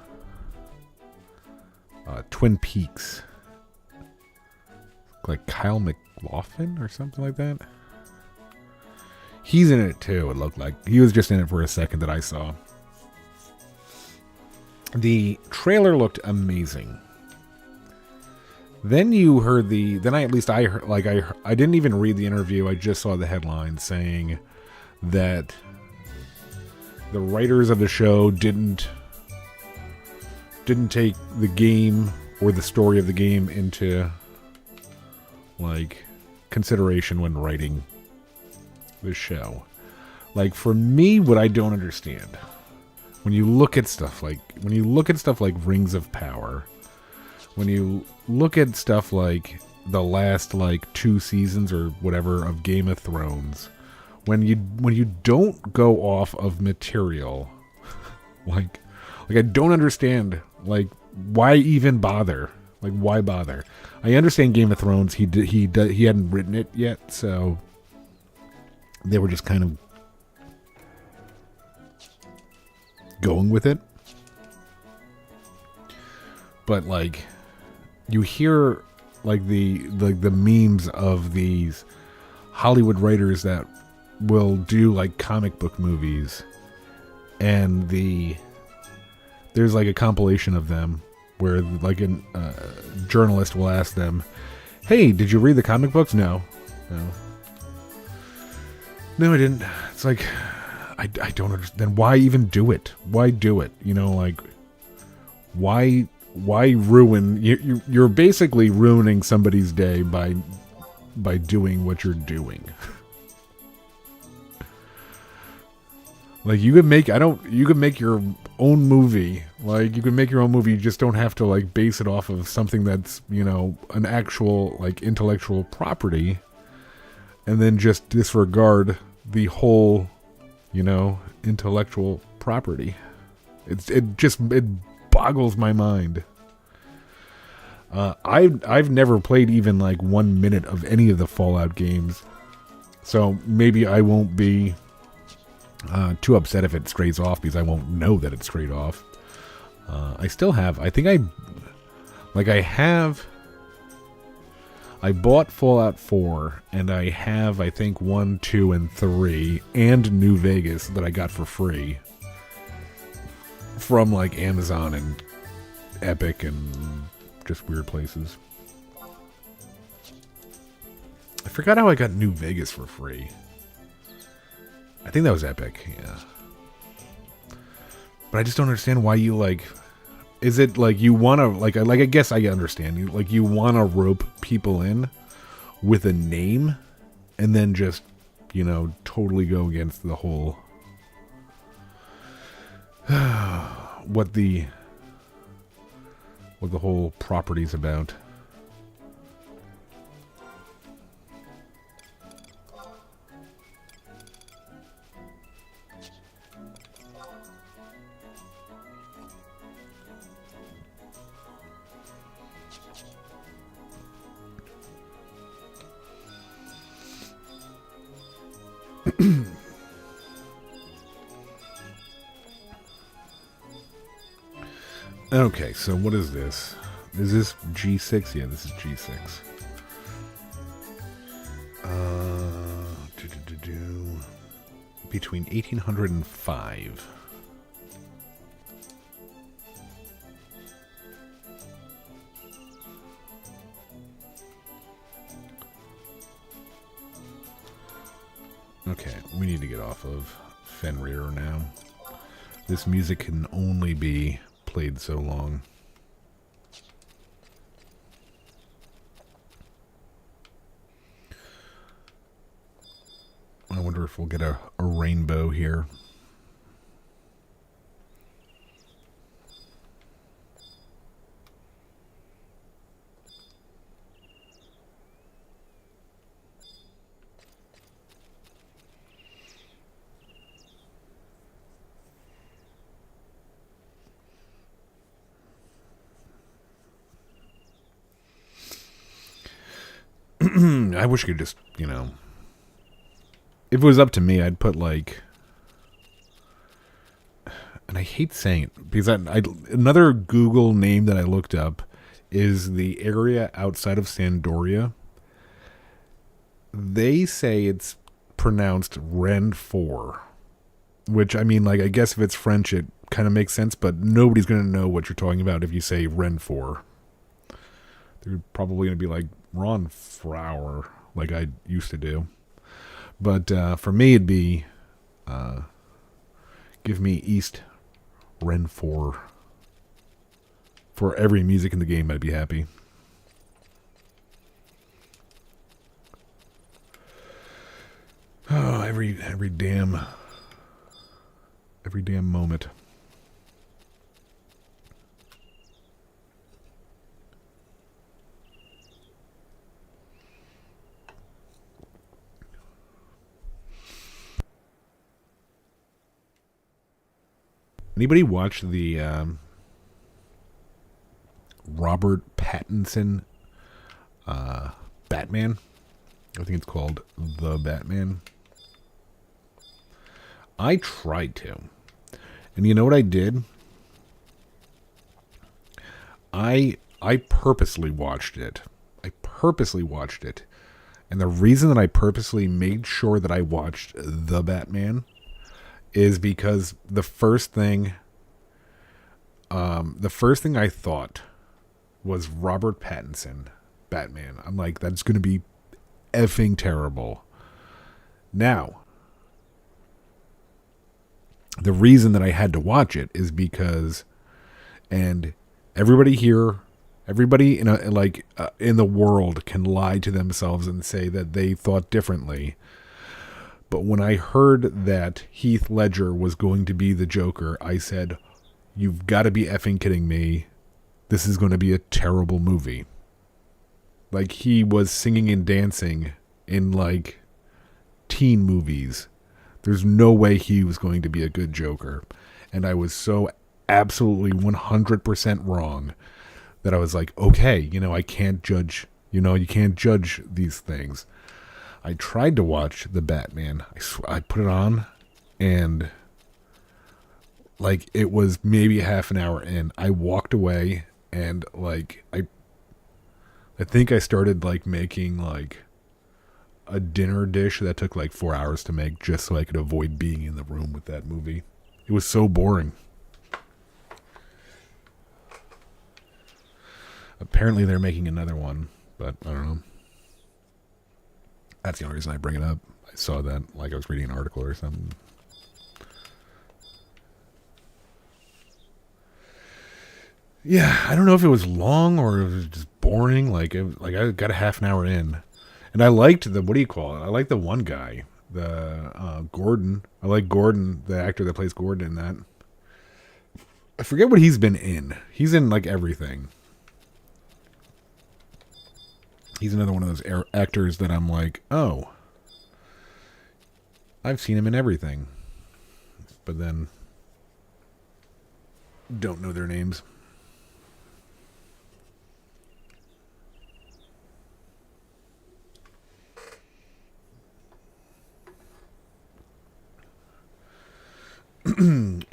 Twin Peaks. Like Kyle MacLachlan or something like that. He's in it too, it looked like. He was just in it for a second that I saw. The trailer looked amazing. Then you heard I didn't even read the interview. I just saw the headline saying that the writers of the show didn't take the game or the story of the game into like consideration when writing the show. Like for me, what I don't understand when you look at stuff like Rings of Power, when you look at stuff like the last like 2 seasons or whatever of Game of Thrones, when you don't go off of material, like I don't understand like why even bother? Like why bother? I understand Game of Thrones. He hadn't written it yet, so they were just kind of going with it. But like you hear like the memes of these Hollywood writers that will do like comic book movies, and there's like a compilation of them where like a journalist will ask them, "Hey, did you read the comic books?" No, I didn't. It's like I don't understand. Why even do it? Why do it? You know, like why ruin? You're basically ruining somebody's day by doing what you're doing. Like you could make your own movie. Like you can make your own movie. You just don't have to like base it off of something that's, you know, an actual like intellectual property, and then just disregard the whole, you know, intellectual property. It boggles my mind. I've never played even like 1 minute of any of the Fallout games, so maybe I won't be too upset if it strays off, because I won't know that it's strayed off. I still have, I bought Fallout 4, and I have, I think, 1, 2, and 3, and New Vegas that I got for free from like Amazon and Epic and just weird places. I forgot how I got New Vegas for free. I think that was Epic, yeah. But I just don't understand why you like. Is it like you want to like I guess I understand you like you want to rope people in with a name, and then just, you know, totally go against the whole what the whole property's about. Okay, so what is this? Is this G6? Yeah, this is G6. Between 1800 and 5. Okay, we need to get off of Fenrir now. This music can only be played so long. I wonder if we'll get a rainbow here. I wish I could just, you know, if it was up to me, I'd put like, and I hate saying it because another Google name that I looked up is the area outside of Sandoria. They say it's pronounced Renfort, which, I mean, like, I guess if it's French, it kind of makes sense, but nobody's going to know what you're talking about if you say Renfort. They're probably going to be like Ron Flower, like I used to do. But for me, it'd be give me East Renfort. For every music in the game, I'd be happy. Oh, every damn moment. Anybody watch the Robert Pattinson Batman? I think it's called The Batman. I tried to. And you know what I did? I purposely watched it. And the reason that I purposely made sure that I watched The Batman is because the first thing I thought was Robert Pattinson Batman. I'm like, that's going to be effing terrible. Now, the reason that I had to watch it is because, and everybody here, everybody in the world can lie to themselves and say that they thought differently. But when I heard that Heath Ledger was going to be the Joker, I said, you've got to be effing kidding me. This is going to be a terrible movie. Like, he was singing and dancing in, like, teen movies. There's no way he was going to be a good Joker. And I was so absolutely 100% wrong that I was like, okay, you know, I can't judge, you know, you can't judge these things. I tried to watch The Batman. I put it on, and like, it was maybe half an hour in. I walked away, and like, I think I started like making like a dinner dish that took like 4 hours to make just so I could avoid being in the room with that movie. It was so boring. Apparently they're making another one, but I don't know. That's the only reason I bring it up. I saw that, like, I was reading an article or something. Yeah, I don't know if it was long or it was just boring. Like, I got a half an hour in. And I liked the, what do you call it? I like the one guy, the Gordon. I like Gordon, the actor that plays Gordon in that. I forget what he's been in. He's in, like, everything. He's another one of those actors that I'm like, oh, I've seen him in everything. But then, don't know their names. In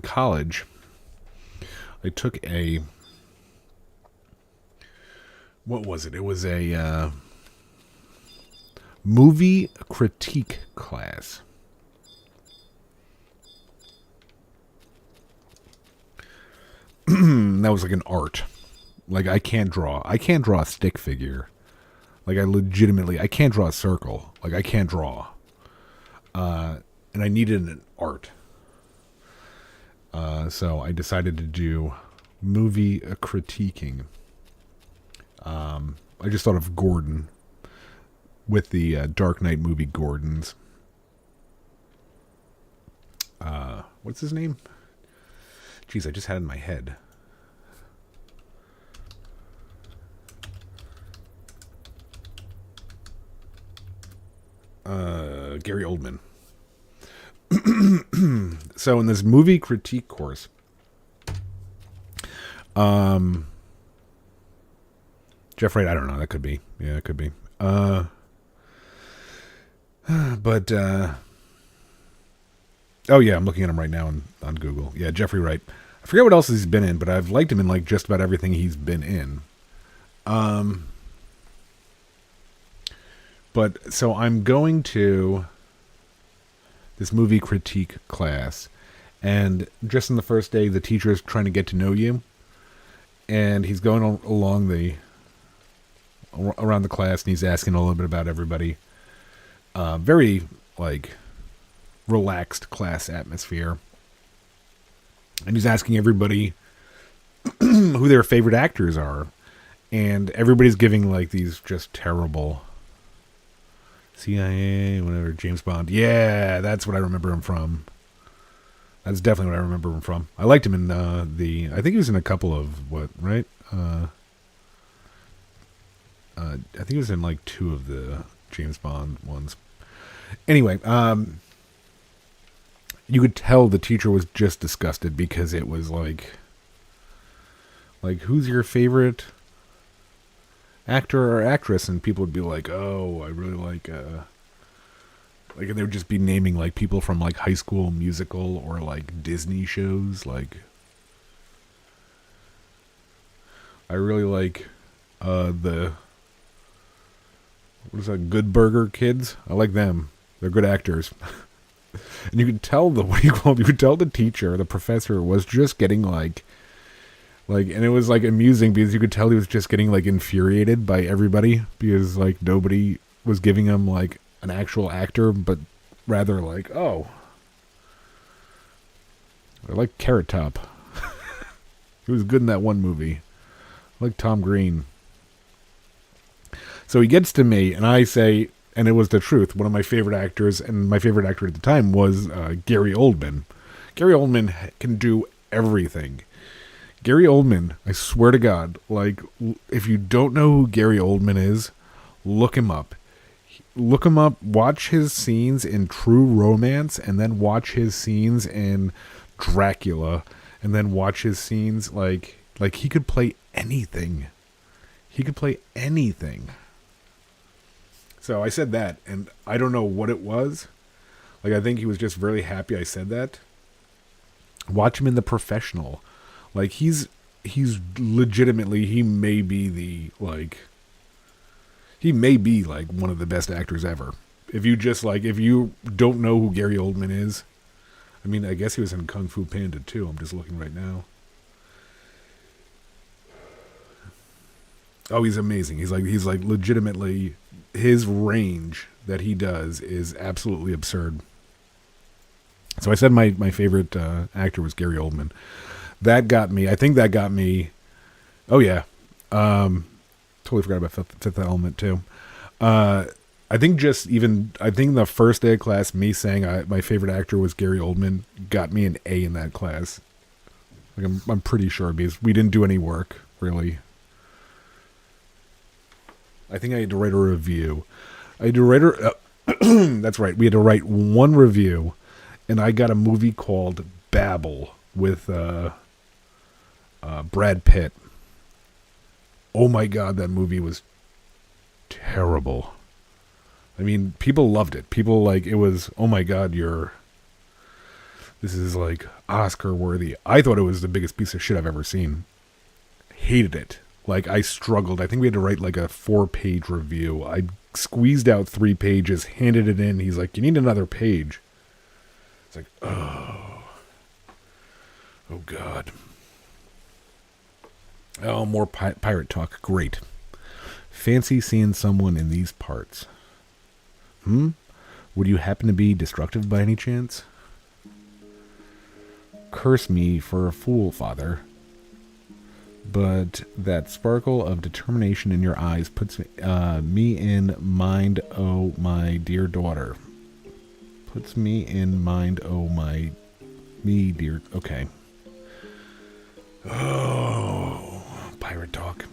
college, what was it? It was a movie critique class. That was like an art. Like, I can't draw a stick figure. Like, I can't draw a circle. Like, I can't draw. And I needed an art. So I decided to do movie critiquing. I just thought of Gordon with the Dark Knight movie Gordons. What's his name? Jeez, I just had it in my head. Gary Oldman. So in this movie critique course, Jeff Wright, I don't know, that could be. Yeah, it could be. But oh yeah, I'm looking at him right now on Google. Yeah, Jeffrey Wright. I forget what else he's been in, but I've liked him in like just about everything he's been in. But so I'm going to this movie critique class, and just in the first day, the teacher is trying to get to know you, and he's going around the class, and he's asking a little bit about everybody. Very like relaxed class atmosphere, and he's asking everybody who their favorite actors are, and everybody's giving like these just terrible CIA, whatever, James Bond. Yeah, that's what I remember him from. That's definitely what I remember him from. I liked him in I think he was in a couple of right? I think he was in like 2 of the James Bond ones. Anyway, you could tell the teacher was just disgusted because it was like who's your favorite actor or actress? And people would be like, oh, I really like, and they would just be naming like people from like High School Musical or like Disney shows. Like, I really like what is that, Good Burger Kids? I like them. They're good actors. And you could tell you could tell the teacher, the professor, was just getting like, and it was like amusing because you could tell he was just getting like infuriated by everybody because like nobody was giving him like an actual actor, but rather like, oh, I like Carrot Top. He was good in that one movie. I like Tom Green. So he gets to me, and I say, and it was the truth, one of my favorite actors, and my favorite actor at the time was Gary Oldman. Gary Oldman can do everything. Gary Oldman, I swear to God, like, if you don't know who Gary Oldman is, look him up. Look him up, watch his scenes in True Romance, and then watch his scenes in Dracula, and then watch his scenes, like he could play anything. He could play anything. So I said that, and I don't know what it was. Like, I think he was just really happy I said that. Watch him in The Professional. Like, he's legitimately, he may be one of the best actors ever. If you don't know who Gary Oldman is, I mean, I guess he was in Kung Fu Panda too. I'm just looking right now. Oh, he's amazing. He's like legitimately, his range that he does is absolutely absurd. So I said my favorite actor was Gary Oldman. I think that got me. Oh yeah, totally forgot about Fifth Element too. I think the first day of class, me saying my favorite actor was Gary Oldman got me an A in that class. Like I'm pretty sure because we didn't do any work really. I think I had to write a review. That's right. We had to write one review, and I got a movie called Babel with Brad Pitt. Oh my God, that movie was terrible. I mean, people loved it. People it was, oh my God, this is like Oscar worthy. I thought it was the biggest piece of shit I've ever seen. Hated it. Like, I struggled. I think we had to write like a 4-page review. I squeezed out 3 pages, handed it in. He's like, you need another page. It's like, oh God. Oh, more pirate talk. Great. Fancy seeing someone in these parts. Would you happen to be destructive by any chance? Curse me for a fool, father. But that sparkle of determination in your eyes puts me in mind, oh my dear daughter. Puts me in mind, oh me dear. Okay. Oh, pirate talk.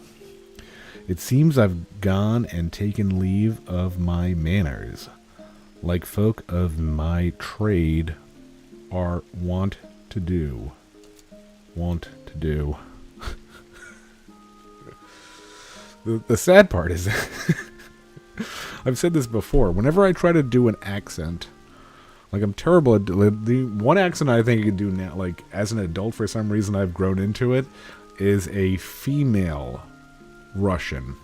It seems I've gone and taken leave of my manners, like folk of my trade are wont to do. The sad part is I've said this before. Whenever I try to do an accent, like I'm terrible at the one accent I think I can do now, like as an adult for some reason I've grown into it, is a female Russian.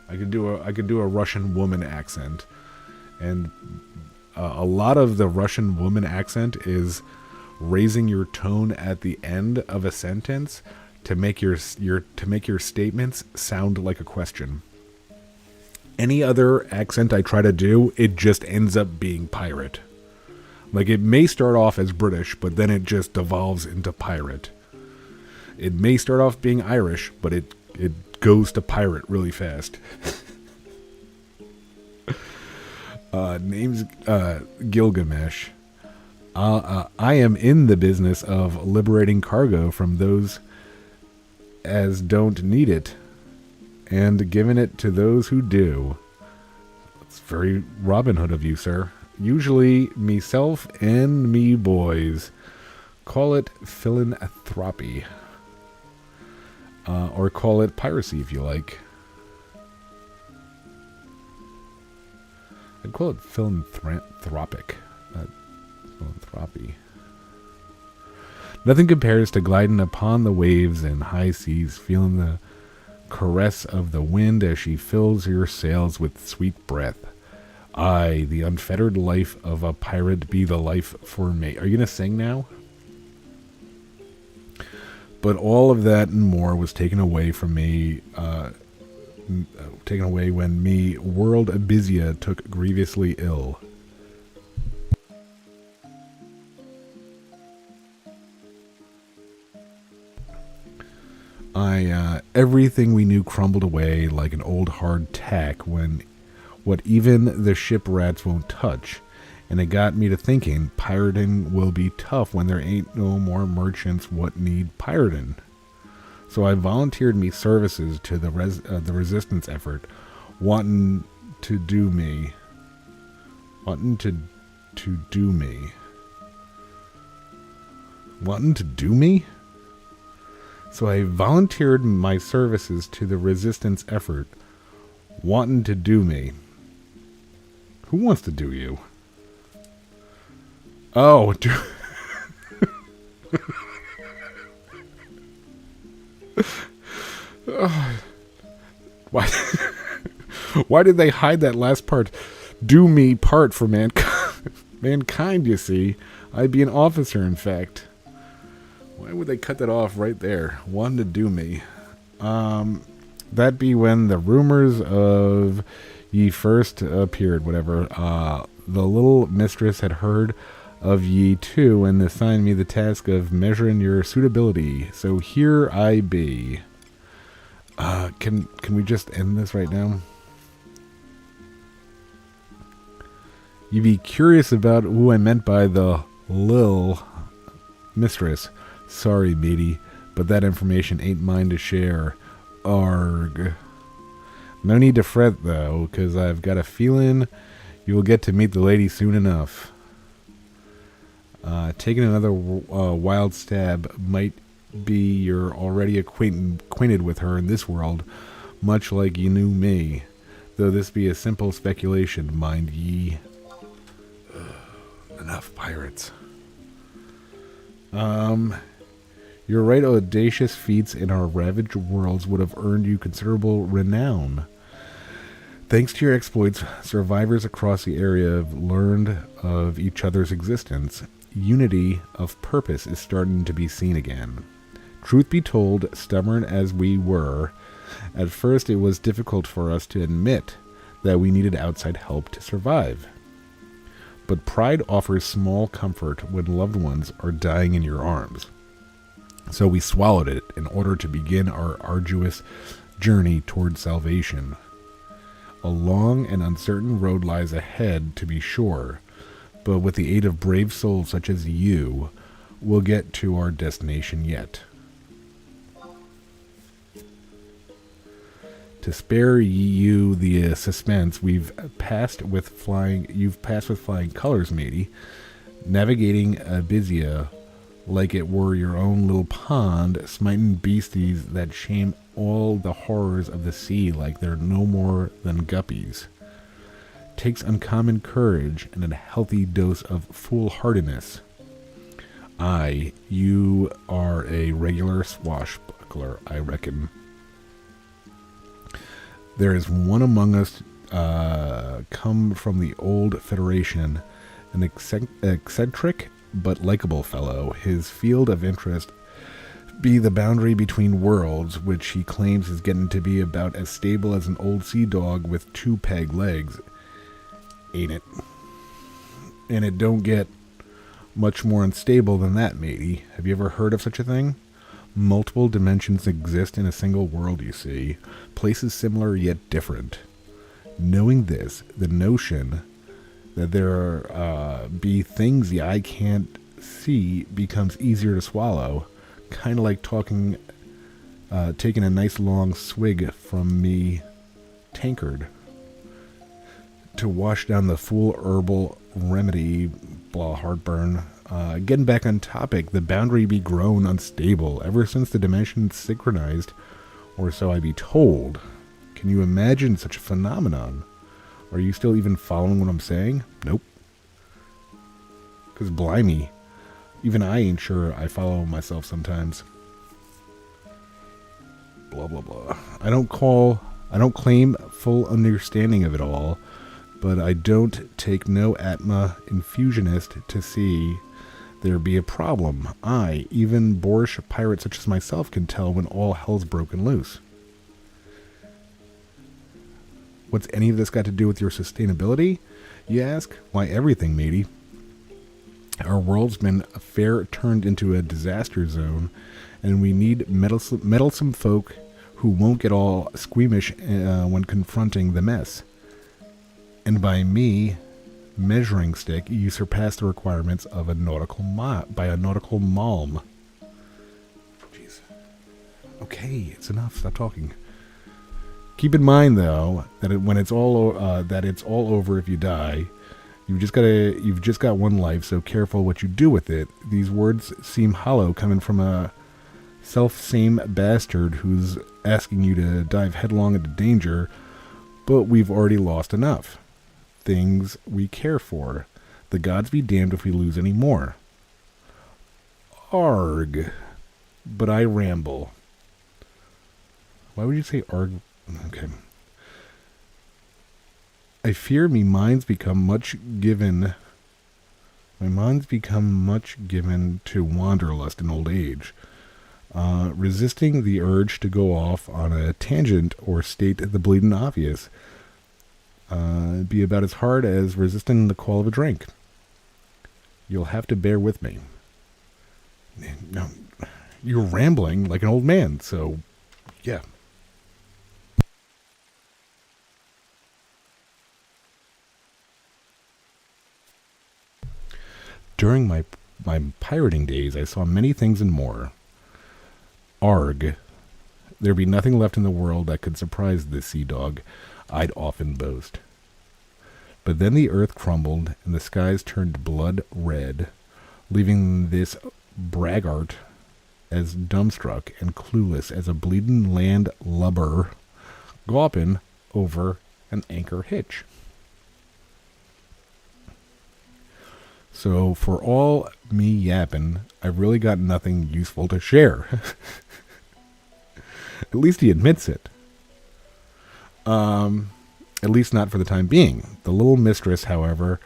I could do a Russian woman accent, and a lot of the Russian woman accent is raising your tone at the end of a sentence to make your statements sound like a question. Any other accent I try to do, it just ends up being pirate. Like, it may start off as British, but then it just devolves into pirate. It may start off being Irish, but it goes to pirate really fast. Name's Gilgamesh. I am in the business of liberating cargo from those as don't need it, and giving it to those who do. It's very Robin Hood of you, sir. Usually meself and me boys. Call it philanthropy. Or call it piracy if you like. I'd call it philanthropic, not philanthropy. Nothing compares to gliding upon the waves and high seas, feeling the caress of the wind as she fills your sails with sweet breath. Aye, the unfettered life of a pirate be the life for me. Are you going to sing now? But all of that and more was taken away from me, taken away when me world Abyssea took grievously ill. Everything we knew crumbled away like an old hard tack when what even the ship rats won't touch. And it got me to thinking, pirating will be tough when there ain't no more merchants what need pirating. So I volunteered me services to the resistance effort, wanting to do me. Wanting to do me. Wanting to do me? So I volunteered my services to the resistance effort, wanting to do me. Who wants to do you? Oh, why? Why did they hide that last part? Do me part for mankind. Mankind, you see. I'd be an officer, in fact. Why would they cut that off right there? Wanted to do me. That be when the rumors of ye first appeared, whatever. The little mistress had heard of ye too, and assigned me the task of measuring your suitability. So here I be. Can we just end this right now? You be curious about who I meant by the lil mistress. Sorry, matey, but that information ain't mine to share. Arg. No need to fret, though, because I've got a feeling you will get to meet the lady soon enough. Taking another wild stab might be you're already acquainted with her in this world, much like you knew me. Though this be a simple speculation, mind ye. Enough pirates. Your right audacious feats in our ravaged worlds would have earned you considerable renown. Thanks to your exploits, survivors across the area have learned of each other's existence. Unity of purpose is starting to be seen again. Truth be told, stubborn as we were, at first it was difficult for us to admit that we needed outside help to survive. But pride offers small comfort when loved ones are dying in your arms. So we swallowed it in order to begin our arduous journey toward salvation. A long and uncertain road lies ahead, to be sure, but with the aid of brave souls such as you, we'll get to our destination yet. To spare you the suspense, you've passed with flying colors, matey, navigating Abyssea like it were your own little pond, smiting beasties that shame all the horrors of the sea like they're no more than guppies. takes uncommon courage and a healthy dose of foolhardiness. Aye, you are a regular swashbuckler, I reckon. There is one among us come from the old Federation, an eccentric but likable fellow. His field of interest be the boundary between worlds, which he claims is getting to be about as stable as an old sea dog with 2 peg legs. Ain't it? And it don't get much more unstable than that, matey. Have you ever heard of such a thing? Multiple dimensions exist in a single world, you see. Places similar yet different. Knowing this, the notion that there be things the eye can't see becomes easier to swallow. Kind of like taking a nice long swig from me tankard to wash down the fool herbal remedy, blah, heartburn. Getting back on topic, the boundary be grown unstable ever since the dimensions synchronized, or so I be told. Can you imagine such a phenomenon? Are you still even following what I'm saying? Nope. Because blimey, even I ain't sure I follow myself sometimes. Blah, blah, blah. I don't claim full understanding of it all, but I don't take no Atma infusionist to see there be a problem. I, even boorish pirate such as myself, can tell when all hell's broken loose. What's any of this got to do with your sustainability, you ask? Why, everything, matey. Our world's been fair turned into a disaster zone, and we need meddlesome folk who won't get all squeamish when confronting the mess. And by me, measuring stick, you surpass the requirements of a nautical by a nautical malm. Jeez. Okay, it's enough. Stop talking. Keep in mind, though, that when it's all over if you die. You've just got one life, so careful what you do with it. These words seem hollow coming from a self-same bastard who's asking you to dive headlong into danger, but we've already lost enough. Things we care for. The gods be damned if we lose any more. Arg. But I ramble. Why would you say arg? Okay. I fear my mind's become much given to wanderlust in old age, resisting the urge to go off on a tangent or state the bleeding obvious. Be about as hard as resisting the call of a drink. You'll have to bear with me. No, you're rambling like an old man, so yeah. During my pirating days, I saw many things and more. Arg. There be nothing left in the world that could surprise this sea dog, I'd often boast. But then the earth crumbled, and the skies turned blood red, leaving this braggart as dumbstruck and clueless as a bleeding land lubber gawping over an anchor hitch. So for all me yapping, I've really got nothing useful to share. At least he admits it. At least not for the time being. The little mistress, however,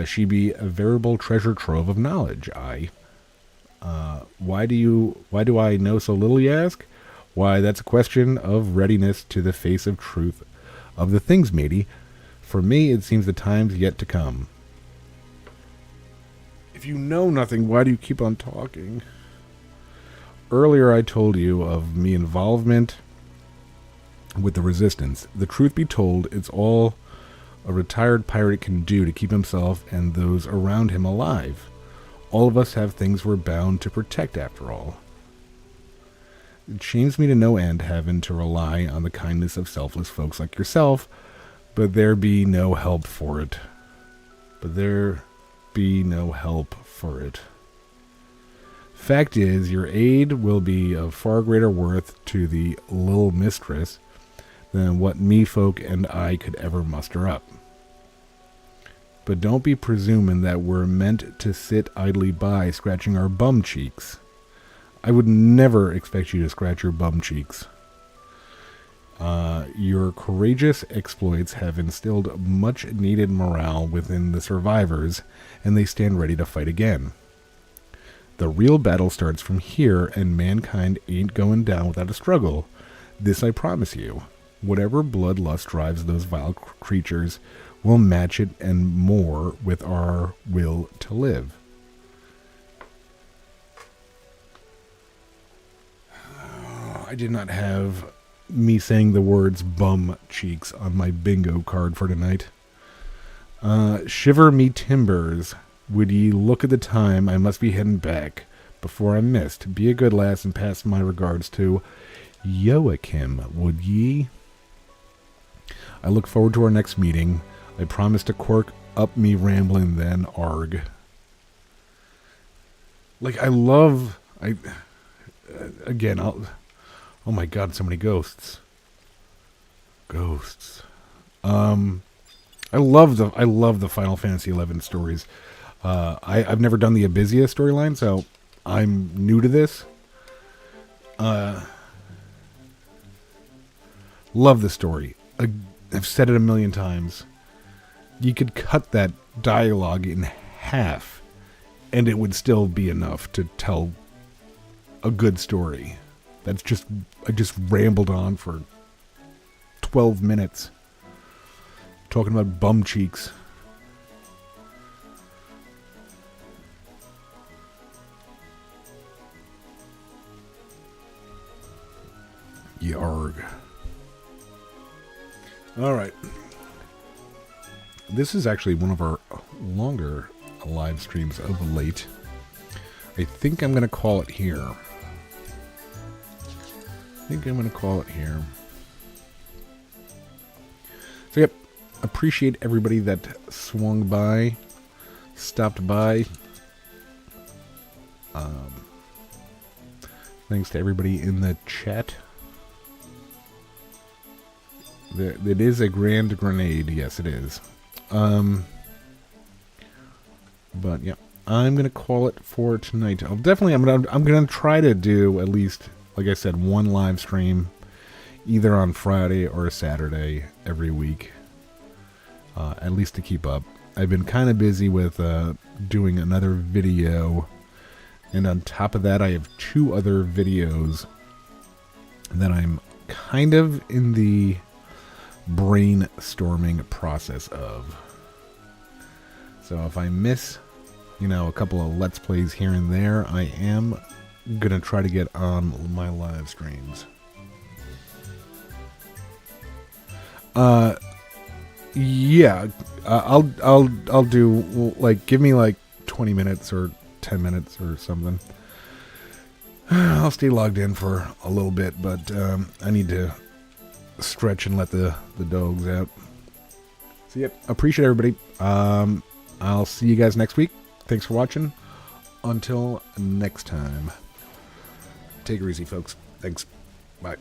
she be a veritable treasure trove of knowledge. Why do I know so little, you ask? Why, that's a question of readiness to the face of truth of the things, matey. For me, it seems the time's yet to come. If you know nothing, why do you keep on talking? Earlier I told you of me involvement with the resistance. The truth be told, it's all a retired pirate can do to keep himself and those around him alive. All of us have things we're bound to protect, after all. It shames me to no end having to rely on the kindness of selfless folks like yourself, but there be no help for it. Fact is, your aid will be of far greater worth to the little mistress than what me folk and I could ever muster up. But don't be presuming that we're meant to sit idly by scratching our bum cheeks. I would never expect you to scratch your bum cheeks. Your courageous exploits have instilled much needed morale within the survivors, and they stand ready to fight again. The real battle starts from here, and mankind ain't going down without a struggle. This I promise you. Whatever bloodlust drives those vile creatures, we'll match it and more with our will to live. I did not have me saying the words bum cheeks on my bingo card for tonight. Shiver me timbers. Would ye look at the time? I must be heading back before I'm missed. Be a good lass and pass my regards to Joachim, would ye? I look forward to our next meeting. I promise to cork up me rambling then, arg. Like, I love... again, oh my god, so many ghosts. Ghosts. I love the Final Fantasy XI stories. I've never done the Abyssea storyline, so I'm new to this. Love the story. I've said it a million times. You could cut that dialogue in half, and it would still be enough to tell a good story. I just rambled on for 12 minutes talking about bum cheeks. Yarg. Alright. This is actually one of our longer live streams of late. I think I'm going to call it here. So, yep. Appreciate everybody that swung by, stopped by. Thanks to everybody in the chat. It is a grand grenade. Yes, it is. But yeah, I'm gonna call it for tonight. I'm gonna try to do at least, like I said, one live stream, either on Friday or Saturday every week. At least to keep up. I've been kind of busy with doing another video, and on top of that, I have 2 other videos that I'm kind of in the brainstorming process of. So if I miss, a couple of Let's Plays here and there, I am gonna try to get on my live streams. Yeah, I'll do, like, give me like 20 minutes or 10 minutes or something. I'll stay logged in for a little bit, but I need to stretch and let the dogs out. So yep, appreciate everybody. I'll see you guys next week. Thanks for watching. Until next time. Take it easy, folks. Thanks. Bye.